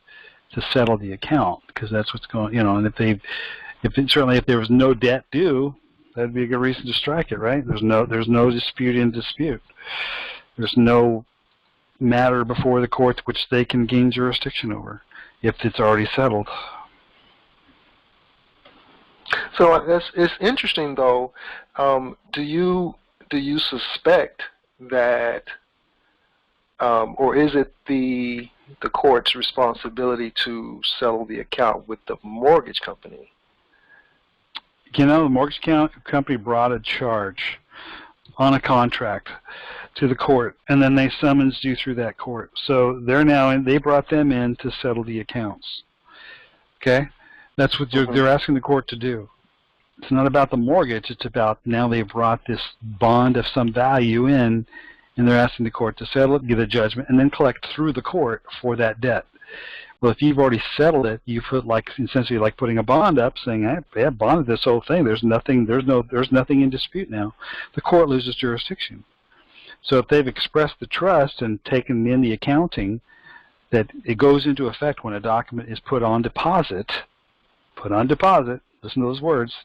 S1: settle the account, because that's what's going. And certainly if there was no debt due, that'd be a good reason to strike it, right? There's no dispute in dispute. There's no matter before the courts which they can gain jurisdiction over if it's already settled.
S4: So it's interesting, though. Do you suspect that, or is it the court's responsibility to settle the account with the mortgage company?
S1: The mortgage company brought a charge on a contract to the court, and then they summonsed you through that court. So they brought them in to settle the accounts. Okay? That's what they're asking the court to do. It's not about the mortgage. It's about now they've brought this bond of some value in, and they're asking the court to settle it, get a judgment, and then collect through the court for that debt. Well, if you've already settled it, you put essentially like putting a bond up, saying, "I have bonded this whole thing. There's nothing in dispute now." The court loses jurisdiction. So if they've expressed the trust and taken in the accounting, that it goes into effect when a document is put on deposit. Put on deposit. Listen to those words.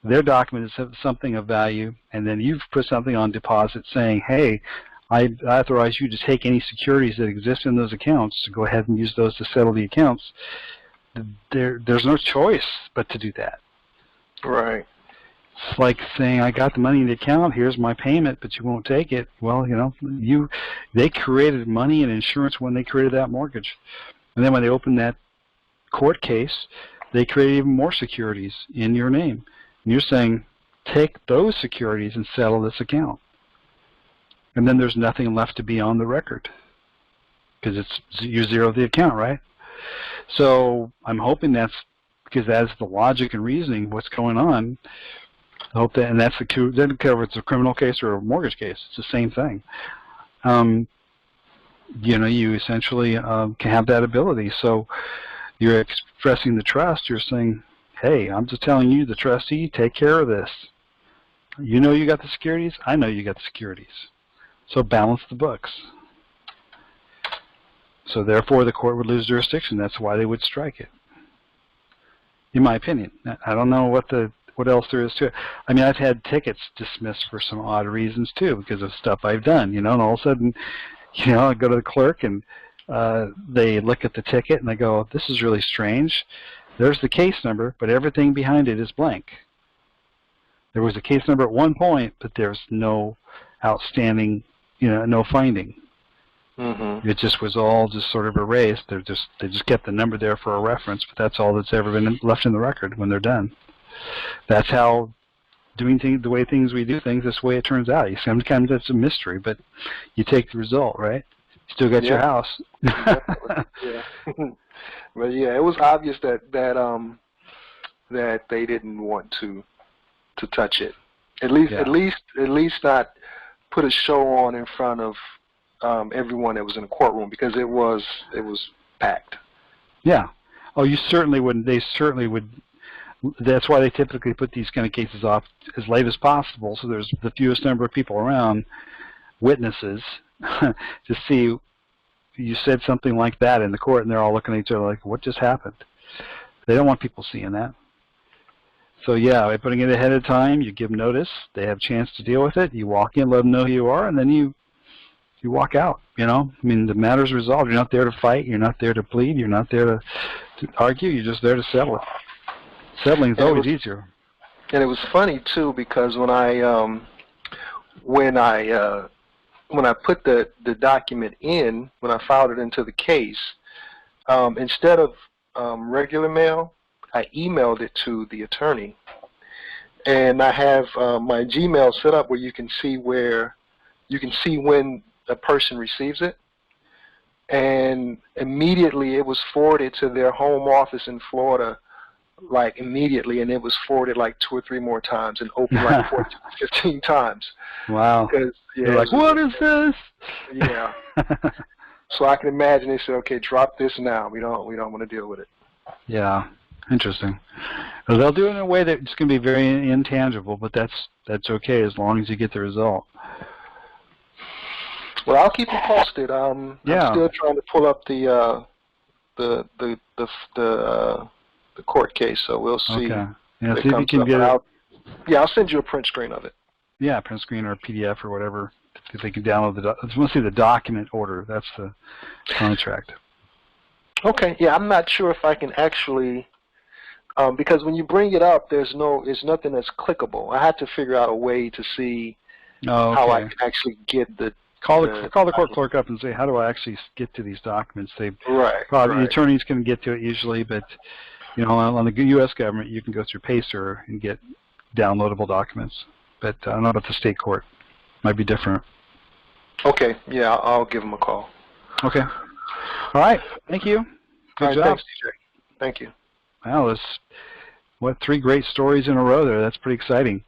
S1: Their document is something of value, and then you've put something on deposit saying, "Hey, I authorize you to take any securities that exist in those accounts to go ahead and use those to settle the accounts." There's no choice but to do that.
S4: Right.
S1: It's like saying, "I got the money in the account. Here's my payment, but you won't take it." Well, they created money and insurance when they created that mortgage, and then when they opened that court case, they created even more securities in your name. And you're saying, "Take those securities and settle this account." And then there's nothing left to be on the record, because you zero the account, right? So I'm hoping that's because that's the logic and reasoning of what's going on. I hope that, and that's doesn't care if it's a criminal case or a mortgage case. It's the same thing. You essentially can have that ability. So you're expressing the trust. You're saying, "Hey, I'm just telling you, the trustee, take care of this. You know you got the securities. I know you got the securities. So balance the books." So therefore, the court would lose jurisdiction. That's why they would strike it, in my opinion. I don't know what else there is to it. I mean, I've had tickets dismissed for some odd reasons too, because of stuff I've done. And all of a sudden, I go to the clerk and they look at the ticket and they go, "This is really strange. There's the case number, but everything behind it is blank. There was a case number at one point, but there's no outstanding, no finding." It just was all just sort of erased. They just kept the number there for a reference, but that's all that's ever been left in the record when they're done. That's how doing things, the way we do things, that's the way it turns out. Sometimes it's a mystery, but you take the result, right? You still got your house.
S4: Yeah. But yeah, it was obvious that they didn't want to touch it. At least not put a show on in front of everyone that was in the courtroom, because it was packed.
S1: Yeah. Oh, you certainly wouldn't. They certainly would. That's why they typically put these kind of cases off as late as possible, so there's the fewest number of people around, witnesses, to see you said something like that in the court, and they're all looking at each other like, "What just happened?" They don't want people seeing that. So yeah, by putting it ahead of time, you give notice. They have a chance to deal with it. You walk in, let them know who you are, and then you walk out. I mean, the matter's resolved. You're not there to fight. You're not there to plead. You're not there to argue. You're just there to settle it. Settling is always easier.
S4: And it was funny too, because when I put the document in, when I filed it into the case, instead of regular mail, I emailed it to the attorney, and I have my Gmail set up where you can see when a person receives it, and immediately it was forwarded to their home office in Florida, like immediately, and it was forwarded like 2 or 3 more times and opened like 14, 15 times.
S1: Wow.
S4: Because,
S1: You're like, what is this?
S4: Yeah. So I can imagine they said, okay, drop this now. We don't want to deal with it.
S1: Yeah. Interesting. Well, they'll do it in a way that it's going to be very intangible, but that's okay as long as you get the result.
S4: Well, I'll keep you posted. I'm still trying to pull up the court case, so we'll see.
S1: Okay. Yeah, see if you can get it.
S4: I'll send you a print screen of it.
S1: Yeah, print screen or PDF or whatever. If they can download the, I just want to see the document order. That's the contract.
S4: Okay. Yeah, I'm not sure if I can actually, because when you bring it up, there's nothing that's clickable. I had to figure out a way to see how I can actually get the.
S1: Call the court clerk up and say, how do I actually get to these documents? The attorneys can get to it usually, but on the U.S. government, you can go through Pacer and get downloadable documents. But I don't know about the state court. Might be different.
S4: Okay. Yeah, I'll give them a call.
S1: Okay. All right. Thank you. Good job.
S4: Thanks, DJ. Thank you.
S1: Wow, that's 3 great stories in a row there. That's pretty exciting.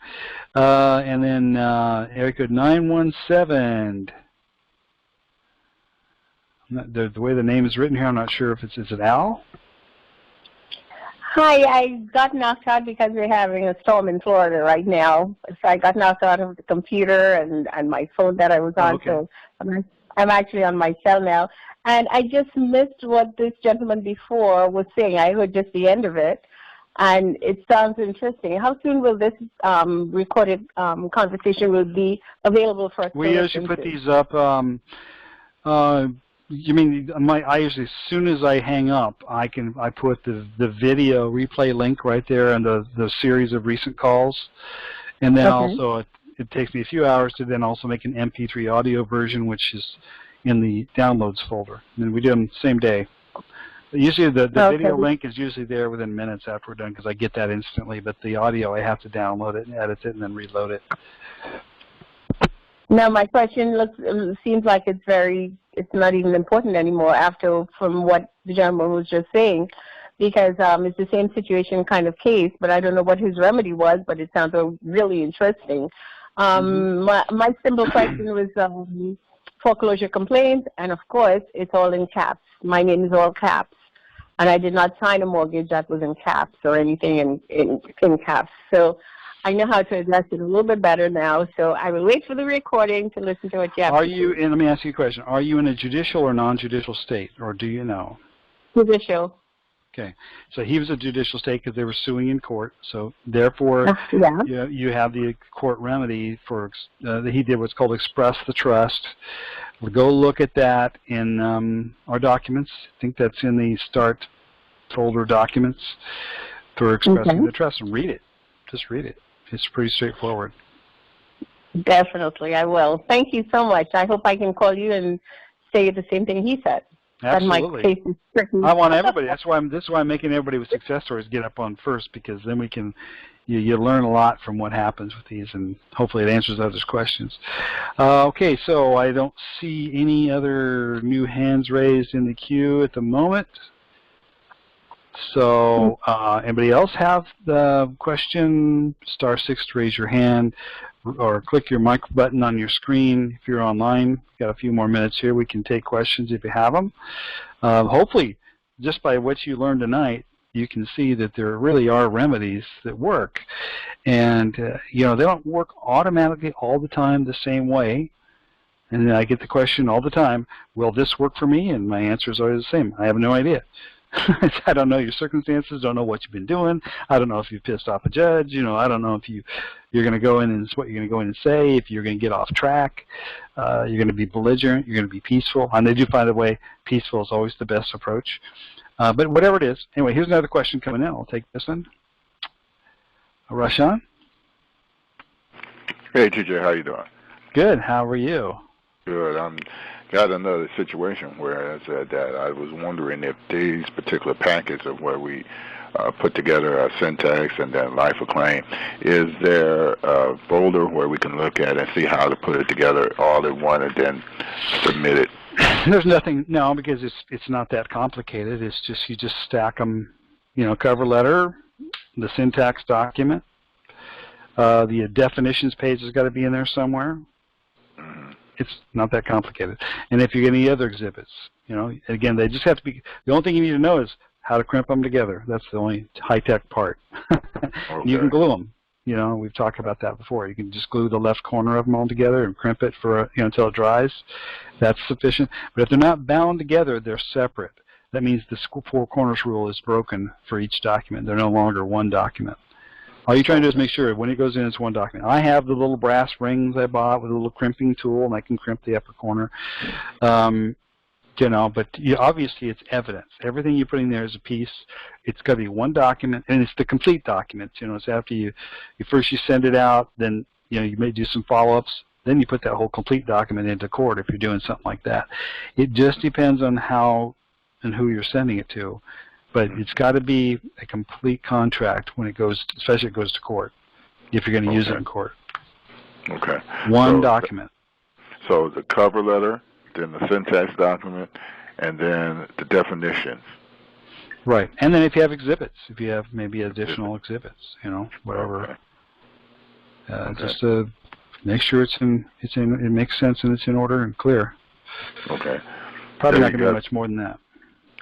S1: And then area code 917. The way the name is written here, I'm not sure if is it Al?
S5: Hi, I got knocked out because we're having a storm in Florida right now. So I got knocked out of the computer and my phone that I was on.
S1: Okay.
S5: So I'm actually on my cell now. And I just missed what this gentleman before was saying. I heard just the end of it. And it sounds interesting. How soon will this recorded conversation will be available for us to listen to? We
S1: usually put these up. You mean I usually, as soon as I hang up, I put the video replay link right there and the series of recent calls, and then also it takes me a few hours to then also make an MP3 audio version, which is in the downloads folder, and we do them the same day. Usually the video link is usually there within minutes after we're done because I get that instantly, but the audio I have to download it and edit it and then reload it.
S5: Now my question seems like it's not even important anymore from what the gentleman was just saying, because it's the same situation kind of case, but I don't know what his remedy was, but it sounds really interesting. My simple question was foreclosure complaint, and of course it's all in caps. My name is all caps, and I did not sign a mortgage that was in caps or anything in caps. So I know how to address it a little bit better now, so I will wait for the recording to listen to what you have to say.
S1: And let me ask you a question. Are you in a judicial or non-judicial state, or do you know?
S5: Judicial.
S1: Okay. So he was a judicial state because they were suing in court, so therefore you have the court remedy for he did what's called express the trust. We'll go look at that in our documents. I think that's in the start folder documents for expressing the trust, and read it. Just read it. It's pretty straightforward.
S5: Definitely, I will. Thank you so much. I hope I can call you and say the same thing he said.
S1: Absolutely.
S5: My case is tricky.
S1: I want everybody. That's why I'm making everybody with success stories get up on first, because then we can you learn a lot from what happens with these, and hopefully it answers others' questions. Okay, so I don't see any other new hands raised in the queue at the moment. So anybody else have the question? *6 to raise your hand, or click your mic button on your screen if you're online. Got a few more minutes here. We can take questions if you have them. Hopefully, just by what you learned tonight, you can see that there really are remedies that work. And they don't work automatically all the time the same way. And I get the question all the time, will this work for me? And my answer is always the same. I have no idea. I don't know your circumstances, don't know what you've been doing. I don't know if you've pissed off a judge. I don't know if you're going to go in and what you're going to go in and say, if you're going to get off track, you're going to be belligerent, you're going to be peaceful. And they do find a way. Peaceful is always the best approach. But whatever it is. Anyway, here's another question coming in. I'll take this one. Rashan?
S6: Hey, TJ, how you doing?
S1: Good. How are you?
S6: Good. I'm got another situation where I said that I was wondering if these particular packets of where we put together our syntax and then life of claim, is there a folder where we can look at and see how to put it together all in one and then submit it?
S1: There's nothing, no, because it's not that complicated. It's just you just stack them, you know, cover letter, the syntax document, the definitions page has got to be in there somewhere. It's not that complicated. And if you get any other exhibits, you know, again, they just have to be, the only thing you need to know is how to crimp them together. That's the only high-tech part.
S6: Okay.
S1: You can glue them. You know, we've talked about that before. You can just glue the left corner of them all together and crimp it for, you know, until it dries. That's sufficient. But if they're not bound together, they're separate. That means the four corners rule is broken for each document. They're no longer one document. All you're trying to do is make sure when it goes in, it's one document. I have the little brass rings I bought with a little crimping tool, and I can crimp the upper corner. You know, but obviously it's evidence. Everything you put in there is a piece. It's got to be one document, and it's the complete document. You know, it's after you first you send it out, then you know you may do some follow-ups, then you put that whole complete document into court if you're doing something like that. It just depends on how and who you're sending it to, but it's got to be a complete contract when it goes, especially if it goes to court, if you're going to use it in court.
S6: Okay.
S1: One document.
S6: So the cover letter, then the syntax document, and then the definitions.
S1: Right, and then if you have exhibits, if you have maybe additional exhibits, you know, whatever.
S6: Okay.
S1: Just to make sure it makes sense and it's in order and clear.
S6: Okay.
S1: Probably not going to be much more than that.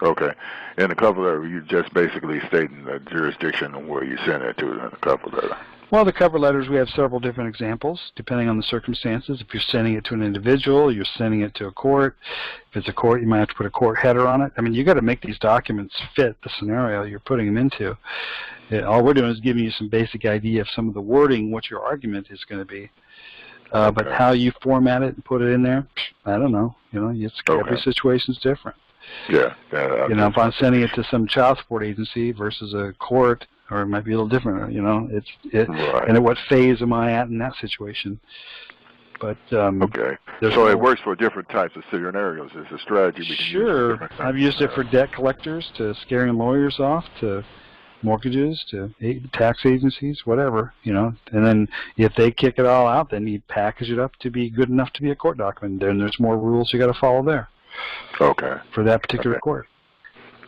S6: Okay. In the cover letter, you just basically stating the jurisdiction and where you send it to in the cover letter.
S1: Well, the cover letters, we have several different examples, depending on the circumstances. If you're sending it to an individual, you're sending it to a court. If it's a court, you might have to put a court header on it. I mean, you got to make these documents fit the scenario you're putting them into. All we're doing is giving you some basic idea of some of the wording, what your argument is going to be. But how you format it and put it in there, I don't know. You know, every situation's different.
S6: Yeah.
S1: You know, if I'm sending it to some child support agency versus a court, or it might be a little different, you know,
S6: right.
S1: And at what phase am I at in that situation? But
S6: okay, so it works for different types of scenarios. It's a strategy we can use. Sure,
S1: I've used it for debt collectors, to scaring lawyers off, to mortgages, to tax agencies, whatever, you know. And then if they kick it all out, then you package it up to be good enough to be a court document. Then there's more rules you got to follow there.
S6: Okay.
S1: For that particular court.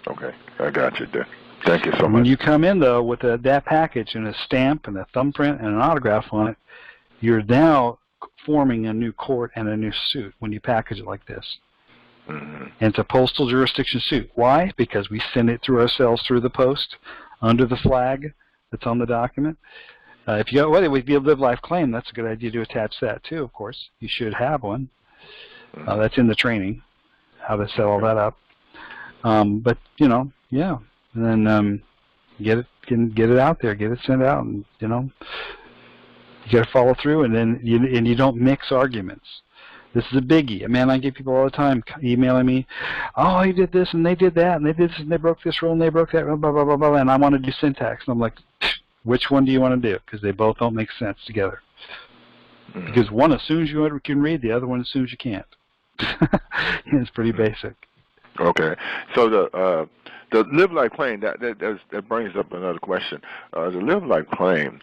S6: Okay, I got you there. Thank you so much.
S1: When you come in, though, with that package and a stamp and a thumbprint and an autograph on it, you're now forming a new court and a new suit when you package it like this.
S6: Mm-hmm.
S1: And it's a postal jurisdiction suit. Why? Because we send it through ourselves through the post under the flag that's on the document. If you would be a live life claim, that's a good idea to attach that too, of course. You should have one. That's in the training, how to set all that up. But, you know, yeah. And then get it out there, get it sent out, and you know you got to follow through, and then you don't mix arguments. This is a biggie. Man, I get people all the time emailing me, oh, he did this and they did that and they did this and they broke this rule and they broke that rule, blah blah blah blah, and I want to do syntax. And I'm like, which one do you want to do? Because they both don't make sense together. Because one assumes you can read, the other one assumes you can't. It's pretty basic.
S6: Okay, so the live life claim that brings up another question. The live life claim,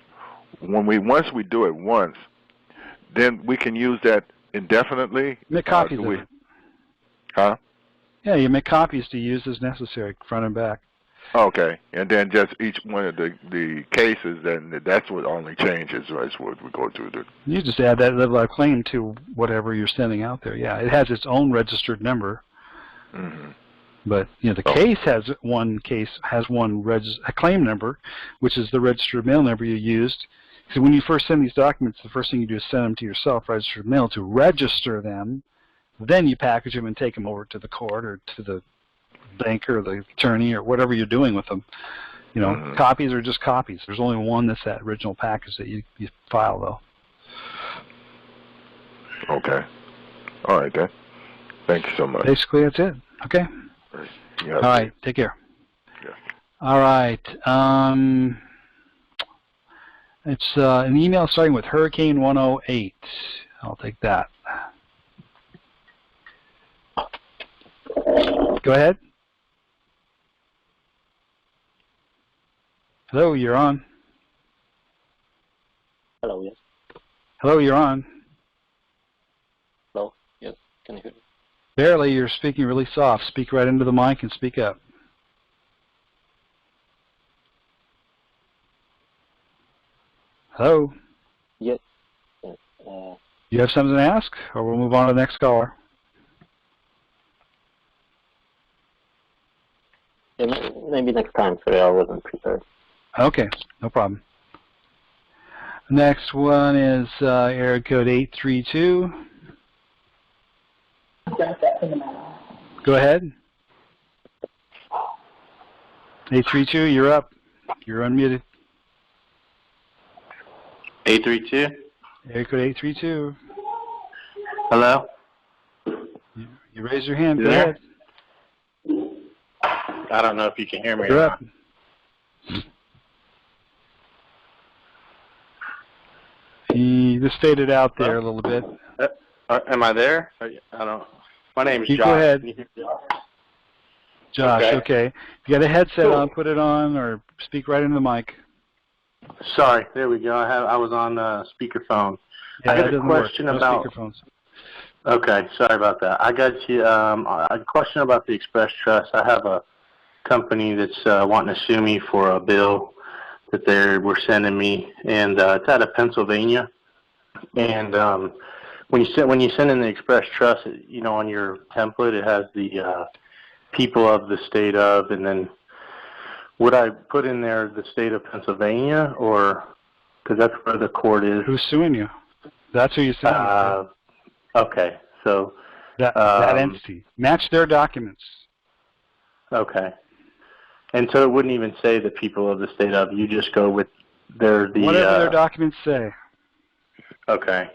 S6: once we do it once, then we can use that indefinitely.
S1: Make copies of it.
S6: Huh?
S1: Yeah, you make copies to use as necessary, front and back.
S6: Okay, and then just each one of the cases, then that's what only changes as what we go through.
S1: You just add that live life claim to whatever you're sending out there. Yeah, it has its own registered number.
S6: Mm-hmm.
S1: But you know, the case has one a claim number, which is the registered mail number you used. So when you first send these documents, the first thing you do is send them to yourself, registered mail, to register them. Then you package them and take them over to the court or to the banker or the attorney or whatever you're doing with them. You know, copies are just copies. There's only one that's that original package that you file, though.
S6: Okay. All right, then. Thank you so much.
S1: Basically, that's it. Okay.
S6: Yeah,
S1: all right. Take care.
S6: Yeah.
S1: All right. It's an email starting with Hurricane 108. I'll take that. Go ahead. Hello, you're on.
S7: Hello, yes.
S1: Hello, you're on.
S7: Hello, yes. Can you hear me?
S1: Barely, you're speaking really soft. Speak right into the mic and speak up. Hello?
S7: Yes.
S1: You have something to ask, or we'll move on to the next caller?
S7: Yeah, maybe next time. Sorry, I wasn't prepared.
S1: Okay, no problem. Next one is area code 832. Go ahead. 832, you're up. You're unmuted.
S8: 832.
S1: Area code 832.
S8: Hello.
S1: You raise your hand.
S8: You
S1: Go
S8: there?
S1: ahead.
S8: I don't know if you can hear me.
S1: You're
S8: or
S1: up. You just faded out there a little bit.
S8: Am I there? I don't. My name is
S1: You
S8: Josh.
S1: go ahead.
S8: Can you hear me?
S1: Josh, okay. If you got a headset on, put it on, or speak right into the mic.
S8: Sorry. There we go. I was on speakerphone.
S1: Yeah,
S8: I got
S1: that
S8: a
S1: doesn't
S8: question
S1: work. No
S8: about.
S1: speakerphones.
S8: Okay, sorry about that. I got you. A question about the Express Trust. I have a company that's wanting to sue me for a bill that they were sending me, and it's out of Pennsylvania. And when you send in the Express Trust, you know, on your template, it has the people of the state of, and then would I put in there the state of Pennsylvania, or because that's where the court is?
S1: Who's suing you? That's who you're suing.
S8: Okay, so
S1: that entity. Match their documents.
S8: Okay. And so it wouldn't even say the people of the state of. You just go with whatever
S1: their documents say.
S8: Okay.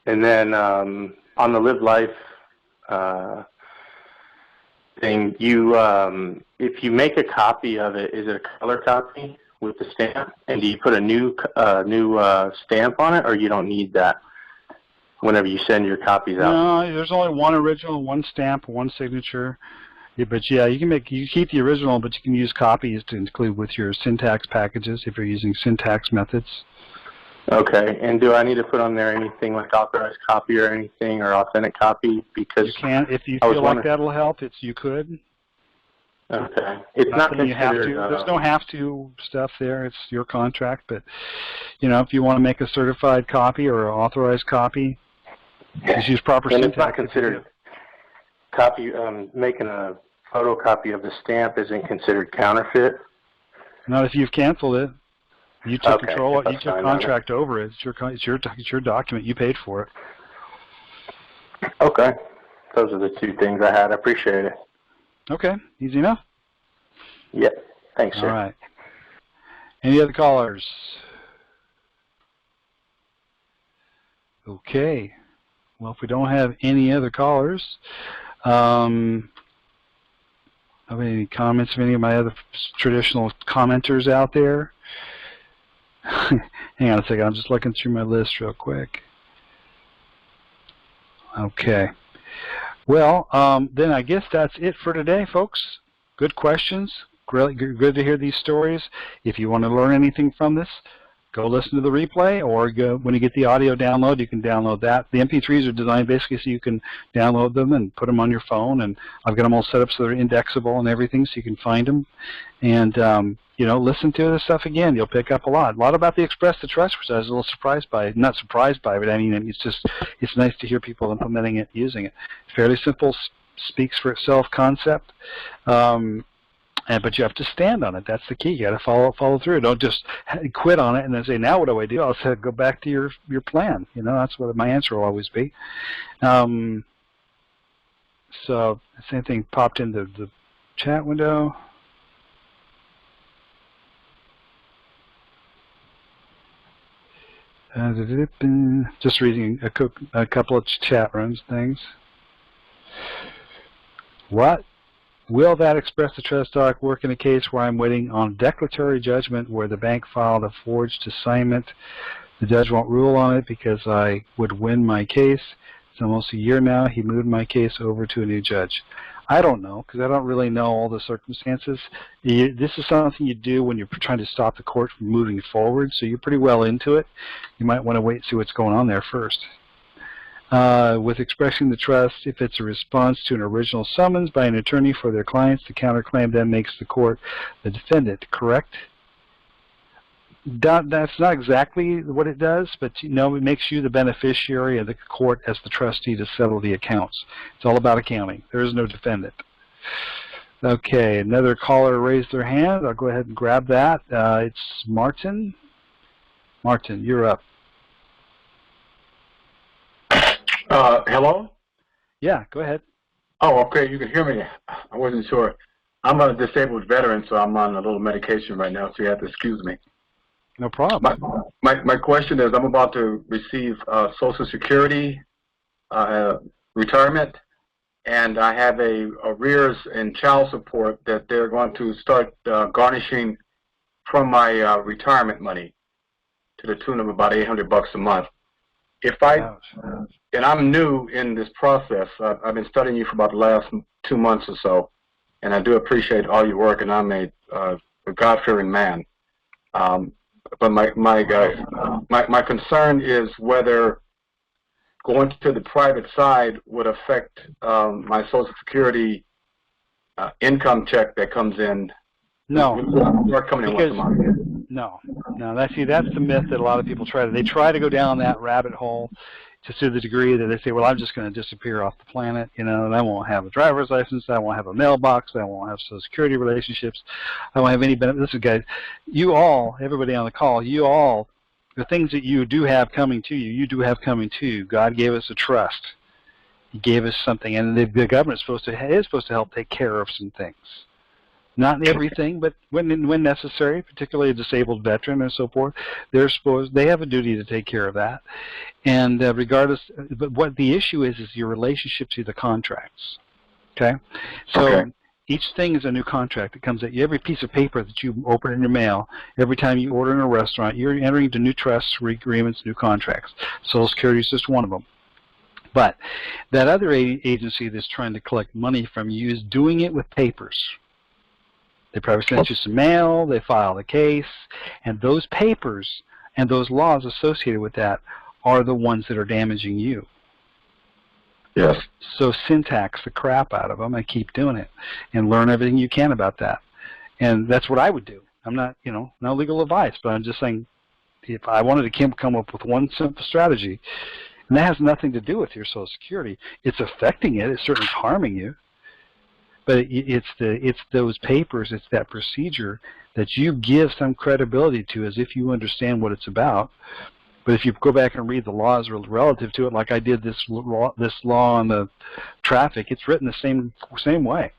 S8: And then on the Live Life thing, you if you make a copy of it, is it a color copy with the stamp? And do you put a new stamp on it, or you don't need that whenever you send your copies out?
S1: No, there's only one original, one stamp, one signature. Yeah, but yeah, you keep the original, but you can use copies to include with your syntax packages if you're using syntax methods.
S8: Okay, and do I need to put on there anything like authorized copy or anything, or authentic copy? Because
S1: you can, if you feel like that'll help. You could.
S8: Okay, it's not considered.
S1: You have to. There's no have to stuff there. It's your contract, but you know, if you want to make a certified copy or an authorized copy, just use proper syntax.
S8: And it's not considered copy. Making a photocopy of the stamp isn't considered counterfeit.
S1: Not if you've canceled it. You took control. You took contract over it. It's your document. You paid for it.
S8: Okay, those are the two things I had. I appreciate it.
S1: Okay, easy enough.
S8: Yep. Thanks, sir.
S1: All right. Any other callers? Okay. Well, if we don't have any other callers, have any comments from any of my other traditional commenters out there? Hang on a second. I'm just looking through my list real quick. Okay. Well, then I guess that's it for today, folks. Good questions. Really good to hear these stories. If you want to learn anything from this, go listen to the replay, or when you get the audio download, you can download that. The MP3s are designed basically so you can download them and put them on your phone, and I've got them all set up so they're indexable and everything, so you can find them. And, you know, listen to this stuff again. You'll pick up a lot about the Express to Trust, which I was a little surprised by. Not surprised by, but I mean, it's nice to hear people implementing it, using it. Fairly simple, speaks for itself concept. But you have to stand on it. That's the key. You got to follow through. Don't just quit on it and then say, "Now what do I do?" I'll say, "Go back to your plan." You know, that's what my answer will always be. So the same thing popped into the chat window. Just reading a couple of chat rooms things. What? Will that Express to Trust doc work in a case where I'm waiting on declaratory judgment where the bank filed a forged assignment? The judge won't rule on it because I would win my case. It's almost a year now. He moved my case over to a new judge. I don't know, because I don't really know all the circumstances. This is something you do when you're trying to stop the court from moving forward, so you're pretty well into it. You might want to wait and see what's going on there first. With expressing the trust, if it's a response to an original summons by an attorney for their clients, the counterclaim then makes the court the defendant, correct? That's not exactly what it does, but it makes you the beneficiary of the court as the trustee to settle the accounts. It's all about accounting. There is no defendant. Okay, another caller raised their hand. I'll go ahead and grab that. It's Martin. Martin, you're up.
S9: Hello?
S1: Yeah, go ahead.
S9: Oh, okay, you can hear me. I wasn't sure. I'm a disabled veteran, so I'm on a little medication right now, so you have to excuse me.
S1: No problem.
S9: My question is, I'm about to receive Social Security retirement, and I have a arrears in child support that they're going to start garnishing from my retirement money to the tune of about $800 a month. If I, and I'm new in this process, I've been studying you for about the last 2 months or so, and I do appreciate all your work, and I'm a God-fearing man. But my concern is whether going to the private side would affect my Social Security income check that comes in.
S1: No,
S9: Coming in once a month.
S1: No. That's the myth that a lot of people try to go down that rabbit hole to the degree that they say, well, I'm just going to disappear off the planet, and I won't have a driver's license, I won't have a mailbox, I won't have Social Security relationships, I won't have any benefit. Listen, guys, you all, everybody on the call, you all, the things that you do have coming to you, do have coming to you. God gave us a trust. He gave us something, and the government is supposed to help take care of some things. Not everything, but when necessary, particularly a disabled veteran and so forth, they have a duty to take care of that. And regardless, but what the issue is your relationship to the contracts. Okay? So each thing is a new contract that comes at you. Every piece of paper that you open in your mail, every time you order in a restaurant, you're entering into new trusts, agreements, new contracts. Social Security is just one of them. But that other agency that's trying to collect money from you is doing it with papers. They probably sent you some mail, they file the case, and those papers and those laws associated with that are the ones that are damaging you.
S9: Yes.
S1: So syntax the crap out of them and keep doing it and learn everything you can about that. And that's what I would do. I'm not, no legal advice, but I'm just saying if I wanted to come up with one simple strategy, and that has nothing to do with your Social Security. It's affecting it. It's certainly harming you. But it's those papers, it's that procedure that you give some credibility to as if you understand what it's about. But if you go back and read the laws relative to it, like I did this law on the traffic, it's written the same way.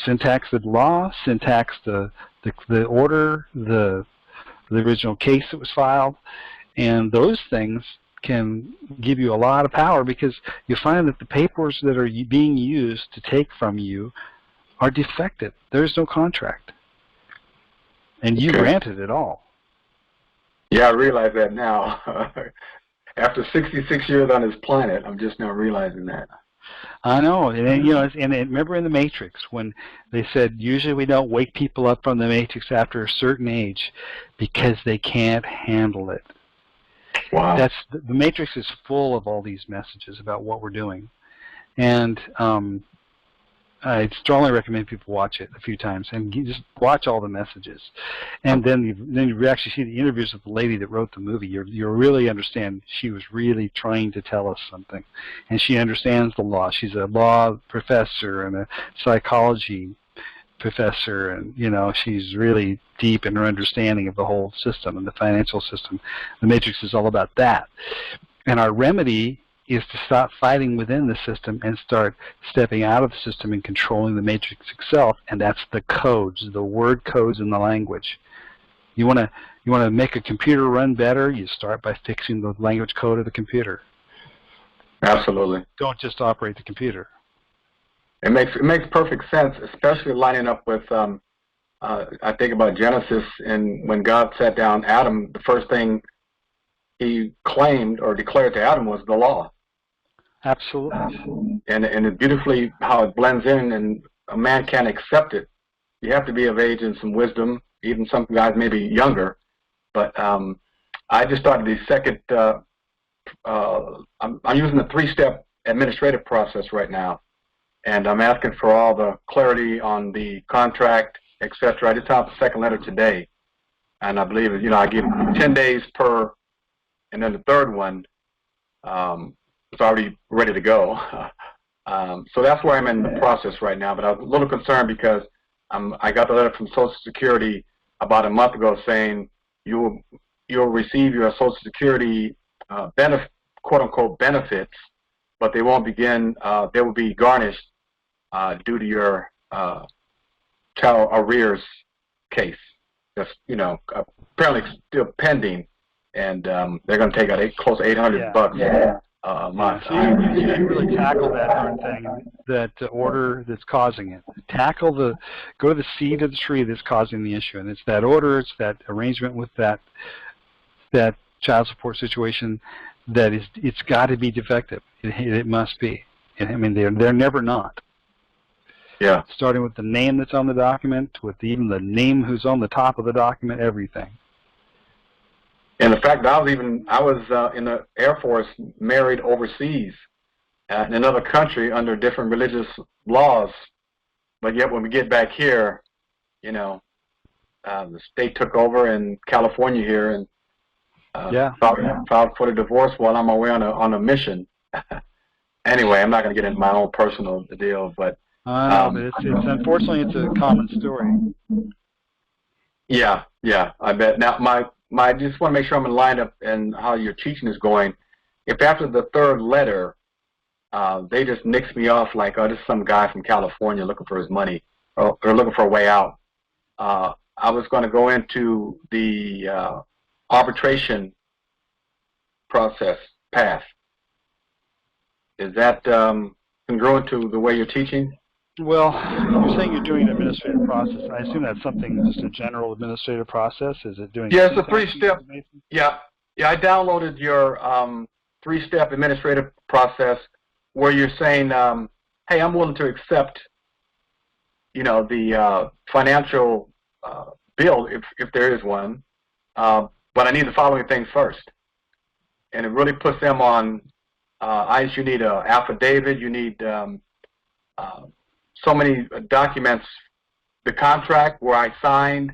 S1: Syntax the law, syntax the order, the original case that was filed, and those things can give you a lot of power because you find that the papers that are being used to take from you are defective. There's no contract. And you granted it all.
S9: Yeah, I realize that now. After 66 years on this planet, I'm just now realizing that.
S1: I know. And remember in the Matrix when they said usually we don't wake people up from the Matrix after a certain age because they can't handle it.
S9: Wow.
S1: The Matrix is full of all these messages about what we're doing, and I strongly recommend people watch it a few times and just watch all the messages, and then you actually see the interviews with the lady that wrote the movie. You really understand she was really trying to tell us something, and she understands the law. She's a law professor and a psychology professor, and she's really deep in her understanding of the whole system and the financial system. The Matrix is all about that, and our remedy is to stop fighting within the system and start stepping out of the system and controlling the Matrix itself, and that's the codes, the word codes in the language. You want to make a computer run better, you start by fixing the language code of the computer.
S9: Absolutely.
S1: Don't just operate the computer.
S9: It makes perfect sense, especially lining up with I think about Genesis, and when God sat down Adam, the first thing he claimed or declared to Adam was the law.
S1: Absolutely.
S9: And it's beautifully how it blends in, and a man can't accept it. You have to be of age and some wisdom. Even some guys may be younger, but I just started the second. I'm using the 3-step administrative process right now, and I'm asking for all the clarity on the contract, etc. I just filed the second letter today, and I believe I give 10 days per, and then the third one is already ready to go. So that's where I'm in the process right now. But I was a little concerned because I got the letter from Social Security about a month ago saying you'll receive your Social Security quote unquote benefits, but they won't begin. They will be garnished due to your child arrears case. That's apparently still pending, and they're going to take out close to $800 a month.
S1: So you really tackle that darn thing, that order that's causing it. Go to the seed of the tree that's causing the issue, and it's that order, it's that arrangement with that child support situation it's got to be defective. It must be. I mean, they're never not.
S9: Yeah.
S1: Starting with the name that's on the document, with even the name who's on the top of the document, everything.
S9: And the fact that I was in the Air Force, married overseas in another country under different religious laws, but yet when we get back here, the state took over in California here and filed for the divorce while I'm away on a mission. Anyway, I'm not going to get into my own personal deal, but
S1: but it's unfortunately it's a common story.
S9: Yeah, I bet. Now, I just want to make sure I'm in line up and how your teaching is going. If after the third letter, they just nix me off like, oh, this is some guy from California looking for his money or looking for a way out, I was going to go into the arbitration process path. Is that congruent to the way you're teaching?
S1: Well, you're saying you're doing an administrative process. I assume that's something, just a general administrative process. Is it doing?
S9: Yeah, it's a 3-step. Yeah. I downloaded your 3-step administrative process where you're saying, hey, I'm willing to accept, the financial bill if there is one, but I need the following things first, and it really puts them on. You need an affidavit. You need so many documents, the contract where I signed.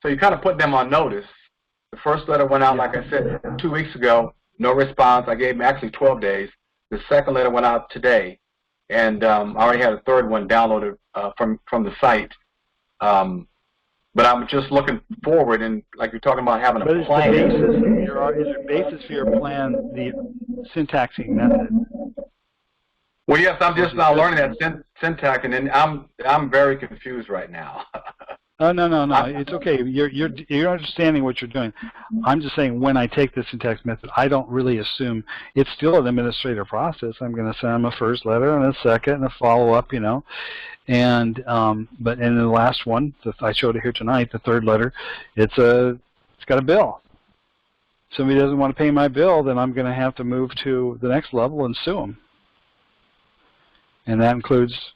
S9: So you kind of put them on notice. The first letter went out, like I said, 2 weeks ago. No response. I gave them actually 12 days. The second letter went out today, and I already had a third one downloaded from the site. But I'm just looking forward, and like you're talking about having a plan.
S1: Is your basis for your plan the syntaxing method?
S9: Well, yes, I'm just now learning that syntax, and then I'm very confused right now.
S1: Oh, no. It's okay. You're understanding what you're doing. I'm just saying when I take the syntax method, I don't really assume it's still an administrative process. I'm going to send them a first letter and a second and a follow-up, and but in the last one, I showed it here tonight, the third letter, it's got a bill. If somebody doesn't want to pay my bill, then I'm going to have to move to the next level and sue them. And that includes,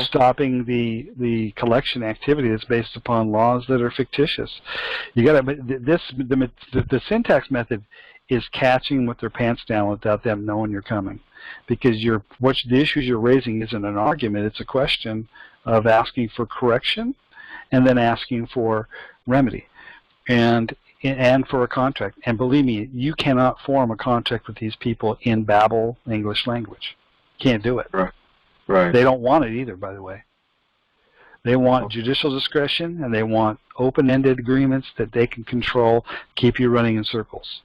S1: stopping the collection activity that's based upon laws that are fictitious. You got to the syntax method is catching with their pants down without them knowing you're coming, because the issues you're raising isn't an argument; it's a question of asking for correction, and then asking for remedy, and for a contract. And believe me, you cannot form a contract with these people in Babel English language. Can't do it.
S9: Right.
S1: They don't want it either, by the way. They want judicial discretion, and they want open-ended agreements that they can control, keep you running in circles.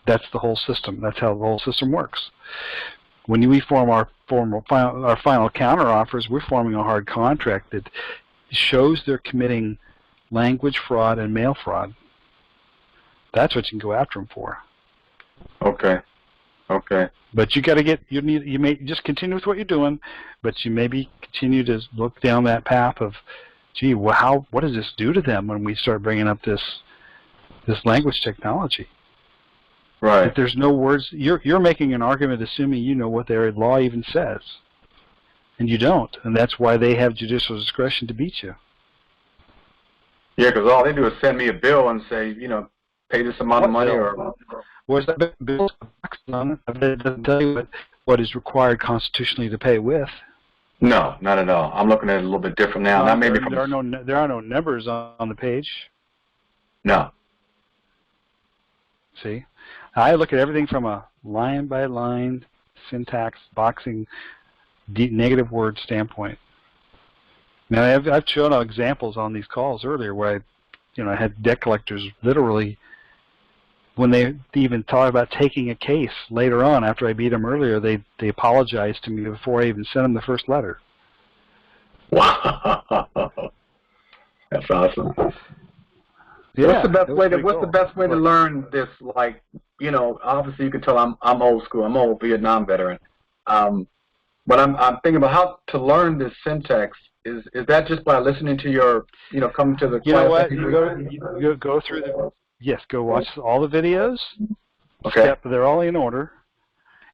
S1: That's the whole system. That's how the whole system works. When we form our final counteroffers, we're forming a hard contract that shows they're committing language fraud and mail fraud. That's what you can go after them for. Okay. But you got to you may just continue with what you're doing, but you maybe continue to look down that path of, gee, well, what does this do to them when we start bringing up this language technology?
S9: Right.
S1: If there's no words, you're making an argument assuming you know what their law even says, and you don't, and that's why they have judicial discretion to beat you.
S9: Yeah, because all they do is send me a bill and say, you know, pay this amount of money or.
S1: Where's that bill on it? It doesn't tell you what is required constitutionally to pay with.
S9: No, not at all. I'm looking at it a little bit different now.
S1: No,
S9: Not maybe
S1: there are no numbers on the page.
S9: No.
S1: See, I look at everything from a line-by-line syntax boxing negative word standpoint. Now, I've shown examples on these calls earlier where I had debt collectors literally, when they even thought about taking a case later on after I beat them earlier, they apologized to me before I even sent them the first letter.
S9: Wow, that's awesome.
S1: Yeah,
S9: what's the best way to learn this? Like, obviously you can tell I'm old school. I'm an old Vietnam veteran. But I'm thinking about how to learn this syntax. Is that just by listening to your, coming to the class?
S1: You know what? You go through go watch all the videos.
S9: Okay.
S1: They're all in order.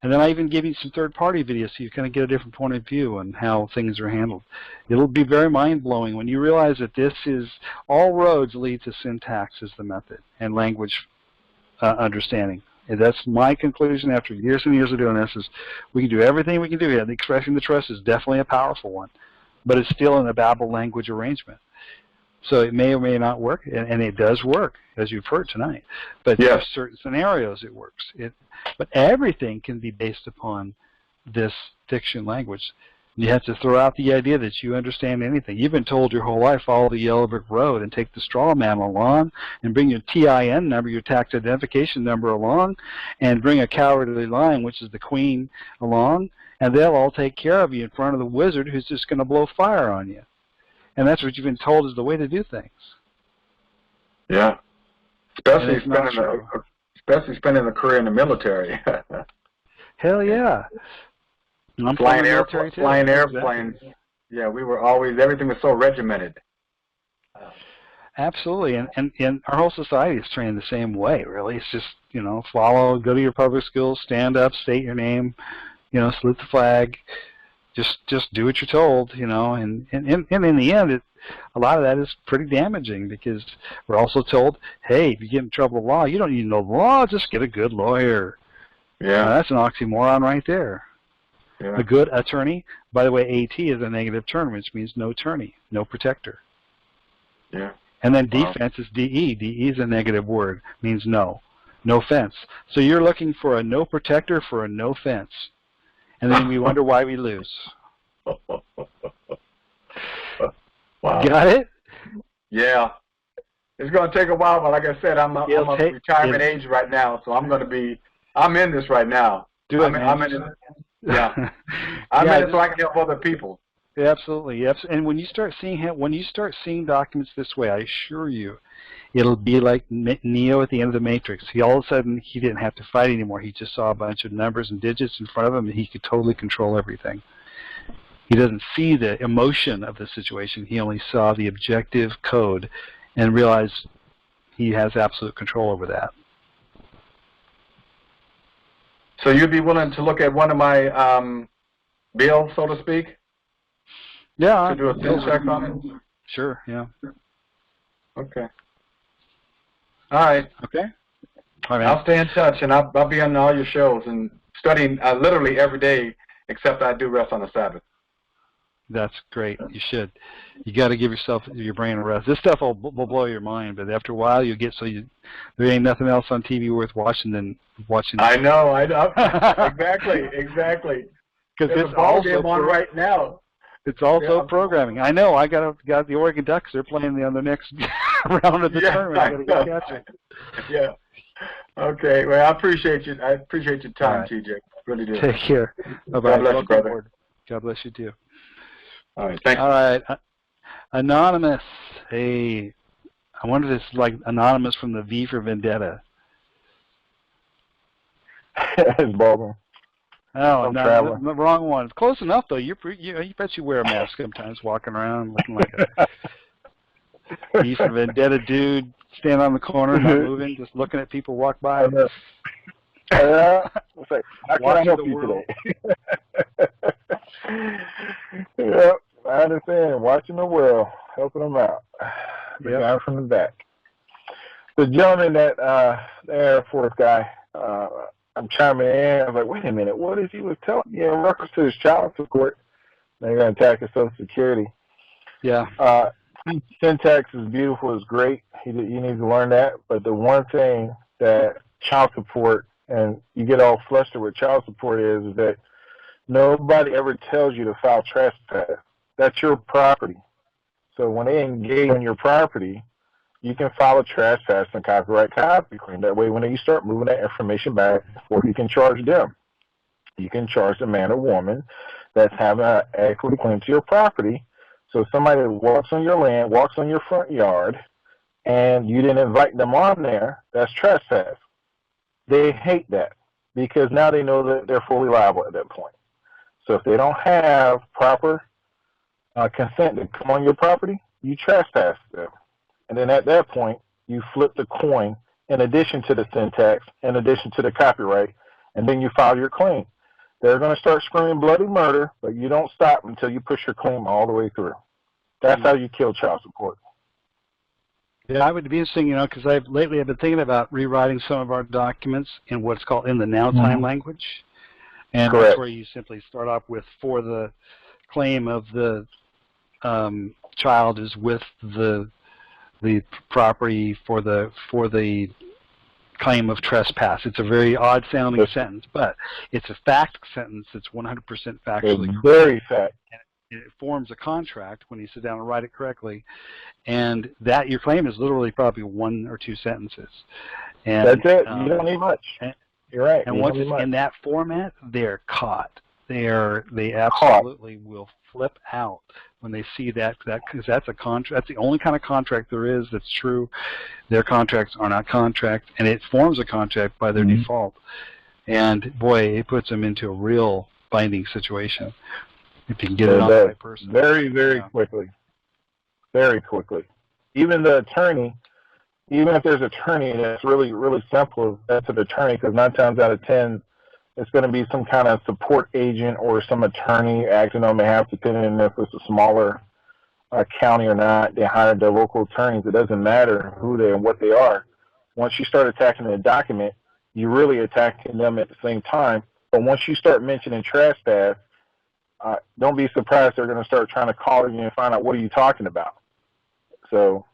S1: And then I even give you some third-party videos so you kind of get a different point of view on how things are handled. It'll be very mind-blowing when you realize that this is, all roads lead to syntax as the method and language understanding. And that's my conclusion after years and years of doing this is we can do everything we can do here. The expressing the trust is definitely a powerful one, but it's still in a Babel language arrangement. So it may or may not work, and it does work, as you've heard tonight. But
S9: yes,
S1: there are certain scenarios it works. But everything can be based upon this fiction language. You have to throw out the idea that you understand anything. You've been told your whole life, follow the yellow brick road and take the straw man along and bring your TIN number, your tax identification number along, and bring a cowardly lion, which is the queen, along, and they'll all take care of you in front of the wizard who's just going to blow fire on you. And that's what you've been told is the way to do things.
S9: Yeah. Especially spending a career in the military.
S1: Hell yeah. I'm
S9: flying airplanes. Yeah, we were always, everything was so regimented.
S1: Absolutely. And our whole society is trained the same way, really. It's just, follow, go to your public schools, stand up, state your name, salute the flag. Just do what you're told, and in the end, a lot of that is pretty damaging because we're also told, hey, if you get in trouble with law, you don't need to know the law, just get a good lawyer.
S9: Yeah.
S1: That's an oxymoron right there.
S9: Yeah.
S1: A good attorney, by the way, AT is a negative term, which means no attorney, no protector.
S9: Yeah.
S1: And then defense is DE. DE is a negative word, means no fence. So you're looking for a no protector for a no fence. And then we wonder why we lose.
S9: Wow.
S1: Got it?
S9: Yeah. It's going to take a while, but like I said, I'm of retirement age right now, so I'm in this right now. I'm in it. Yeah. I'm in it so I can help other people.
S1: Yeah, absolutely. Yes. And when you start seeing documents this way, I assure you, it'll be like Neo at the end of the Matrix. All of a sudden, he didn't have to fight anymore. He just saw a bunch of numbers and digits in front of him, and he could totally control everything. He doesn't see the emotion of the situation. He only saw the objective code and realized he has absolute control over that.
S9: So you'd be willing to look at one of my bills, so to speak?
S1: Yeah.
S9: To do a bill check on it?
S1: Sure, yeah.
S9: Okay. All right.
S1: Okay.
S9: I'll stay in touch, and I'll be on all your shows and studying literally every day, except I do rest on the Sabbath.
S1: That's great. You should. You got to give your brain a rest. This stuff will blow your mind, but after a while you get there ain't nothing else on TV worth watching than watching.
S9: I know. Exactly.
S1: Because it's
S9: a ball game on right now.
S1: It's also programming. I know. I got the Oregon Ducks. They're playing on the next round of the tournament. I got to go catch it.
S9: Yeah. Okay. Well, I appreciate you. I appreciate your time,
S1: right.
S9: TJ. Really do.
S1: Take care. Bye-bye.
S9: God bless you, brother.
S1: God bless you too.
S9: All right. Thanks.
S1: All right. Anonymous. Hey, I wonder if it's like Anonymous from the V for Vendetta.
S3: It's Baldwin.
S1: Oh, no, the wrong one. Close enough though. You bet you wear a mask sometimes, walking around looking like a V for Vendetta dude, standing on the corner, not moving, just looking at people walk by.
S10: Yeah. It's like, how can I
S1: Watching
S10: help
S1: the
S10: you
S1: world.
S10: today? Yep, I understand. Watching the world, helping them out. The
S1: Yep.
S10: guy from the back. The gentleman that the Air Force guy, I'm chiming in. I was like, wait a minute, what is he was telling me in reference to his child support? They're going to attack his Social Security.
S1: Yeah.
S10: Syntax is beautiful, it's great. You need to learn that. But the one thing that child support, and you get all flustered with child support, is that nobody ever tells you to file trespass. That's your property. So when they engage on your property, you can file a trespass and copyright copy claim. That way, when you start moving that information back and forth, you can charge them. You can charge the man or woman that's having an equity claim to your property. So somebody that walks on your land, walks on your front yard, and you didn't invite them on there, that's trespass. They hate that because now they know that they're fully liable at that point. So if they don't have proper consent to come on your property, you trespass them. And then at that point, you flip the coin in addition to the syntax, in addition to the copyright, and then you file your claim. They're going to start screaming bloody murder, but you don't stop until you push your claim all the way through. That's how you kill child support.
S1: Yeah, I would be interesting, because lately I've been thinking about rewriting some of our documents in what's called in the now time language. And
S10: Correct.
S1: That's where you simply start off with, for the claim of the child is with the property for the claim of trespass. It's a very odd sounding sentence, but it's a fact sentence. It's 100% factually
S10: correct. Very fact.
S1: And it forms a contract when you sit down and write it correctly, and that your claim is literally probably 1 or 2 sentences. And
S10: that's it. You don't need much. You're right.
S1: And once it's in that format, they're caught. They absolutely will flip out when they see that, because that's a contract. That's the only kind of contract there is that's true. Their contracts are not contract, and it forms a contract by their default. And boy, it puts them into a real binding situation if you can get it on the right person.
S10: Very, very quickly. Very quickly. Even the attorney, even if there's an attorney, and it's really, really simple, that's an attorney, because 9 times out of 10, it's going to be some kind of support agent or some attorney acting on behalf, depending on if it's a smaller county or not. They hire their local attorneys. It doesn't matter who they and what they are. Once you start attacking the document, you're really attacking them at the same time. But once you start mentioning trespass, don't be surprised they're going to start trying to call you and find out what are you talking about. So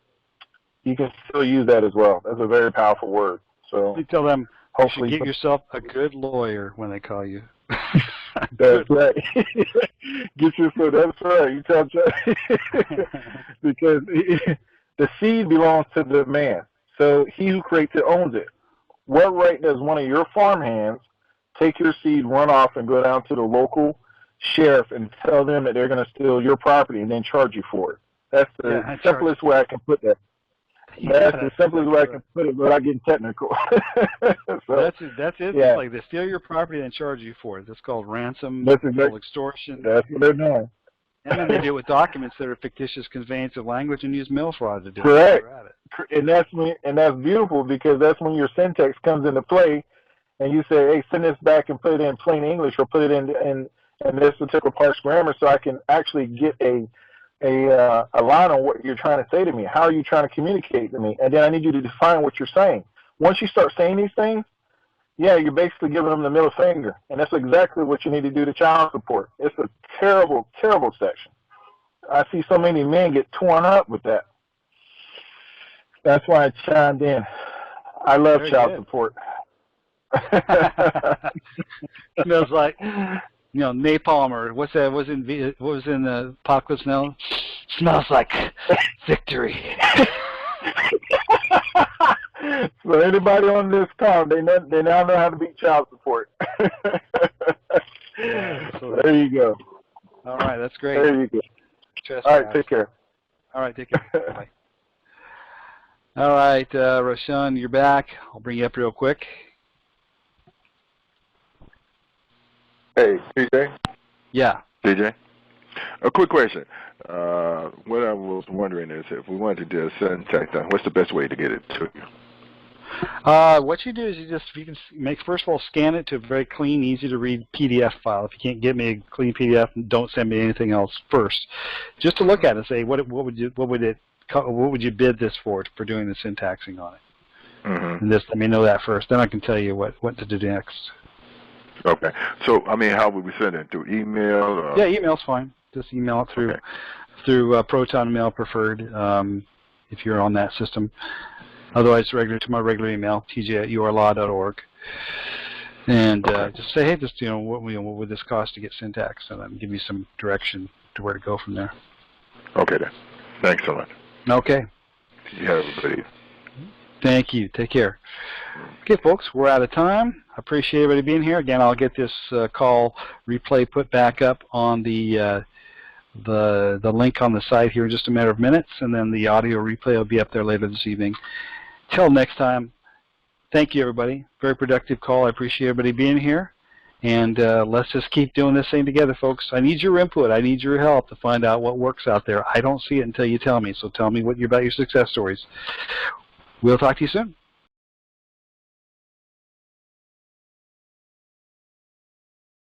S10: you can still use that as well. That's a very powerful word. So
S1: you tell them,
S10: hopefully
S1: you should get yourself a good lawyer when they call you.
S10: That's right. Get yourself. That's right. You tell because the seed belongs to the man. So he who creates it owns it. What right does one of your farmhands take your seed, run off, and go down to the local sheriff and tell them that they're going to steal your property and then charge you for it? That's the simplest way I can put that. That's the simplest way I can put it without getting technical.
S1: So, that's it. Yeah. It's like they steal your property and charge you for it. That's called ransom, extortion.
S10: That's what they're doing.
S1: And then they do it with documents that are fictitious conveyance of language and use mail fraud to do
S10: it.
S1: Correct.
S10: And that's beautiful, because that's when your syntax comes into play, and you say, hey, send this back and put it in plain English, or put it in this particular Parse grammar, so I can actually get a line on what you're trying to say to me. How are you trying to communicate to me? And then I need you to define what you're saying. Once you start saying these things, you're basically giving them the middle finger. And that's exactly what you need to do to child support. It's a terrible, terrible section. I see so many men get torn up with that. That's why I chimed in. I love child support.
S1: Smells like napalm, or what was in the Apocalypse Now? Smells like victory.
S10: So anybody on this call, they now know how to beat child support. There you go.
S1: All right, that's great.
S10: There you go. All right, take care.
S1: All right, take care. Bye. All right, Roshan, you're back. I'll bring you up real quick.
S6: Hey, DJ?
S1: Yeah.
S6: DJ? A quick question. What I was wondering is, if we wanted to do a syntax, what's the best way to get it to you?
S1: What you do is you can make, first of all, scan it to a very clean, easy to read PDF file. If you can't get me a clean PDF, don't send me anything else first. Just to look at it and say, what would you bid this for doing the syntaxing on it?
S6: Mm-hmm.
S1: And just let me know that first. Then I can tell you what to do next.
S6: Okay. So, I mean, how would we send it? Through email? Or?
S1: Yeah, email's fine. Just email it through Protonmail preferred, if you're on that system. Otherwise, to my regular email, tj@urlaw.org. And just say, hey, what would this cost to get syntax? And then give you some direction to where to go from there.
S6: Okay, then. Thanks so much.
S1: Okay.
S6: You have a good evening.
S1: Thank you. Take care. Okay, folks, we're out of time. I appreciate everybody being here. Again, I'll get this call replay put back up on the link on the site here in just a matter of minutes, and then the audio replay will be up there later this evening. Till next time, thank you, everybody. Very productive call. I appreciate everybody being here. And let's just keep doing this thing together, folks. I need your input. I need your help to find out what works out there. I don't see it until you tell me. So tell me about your success stories. We'll talk to you soon.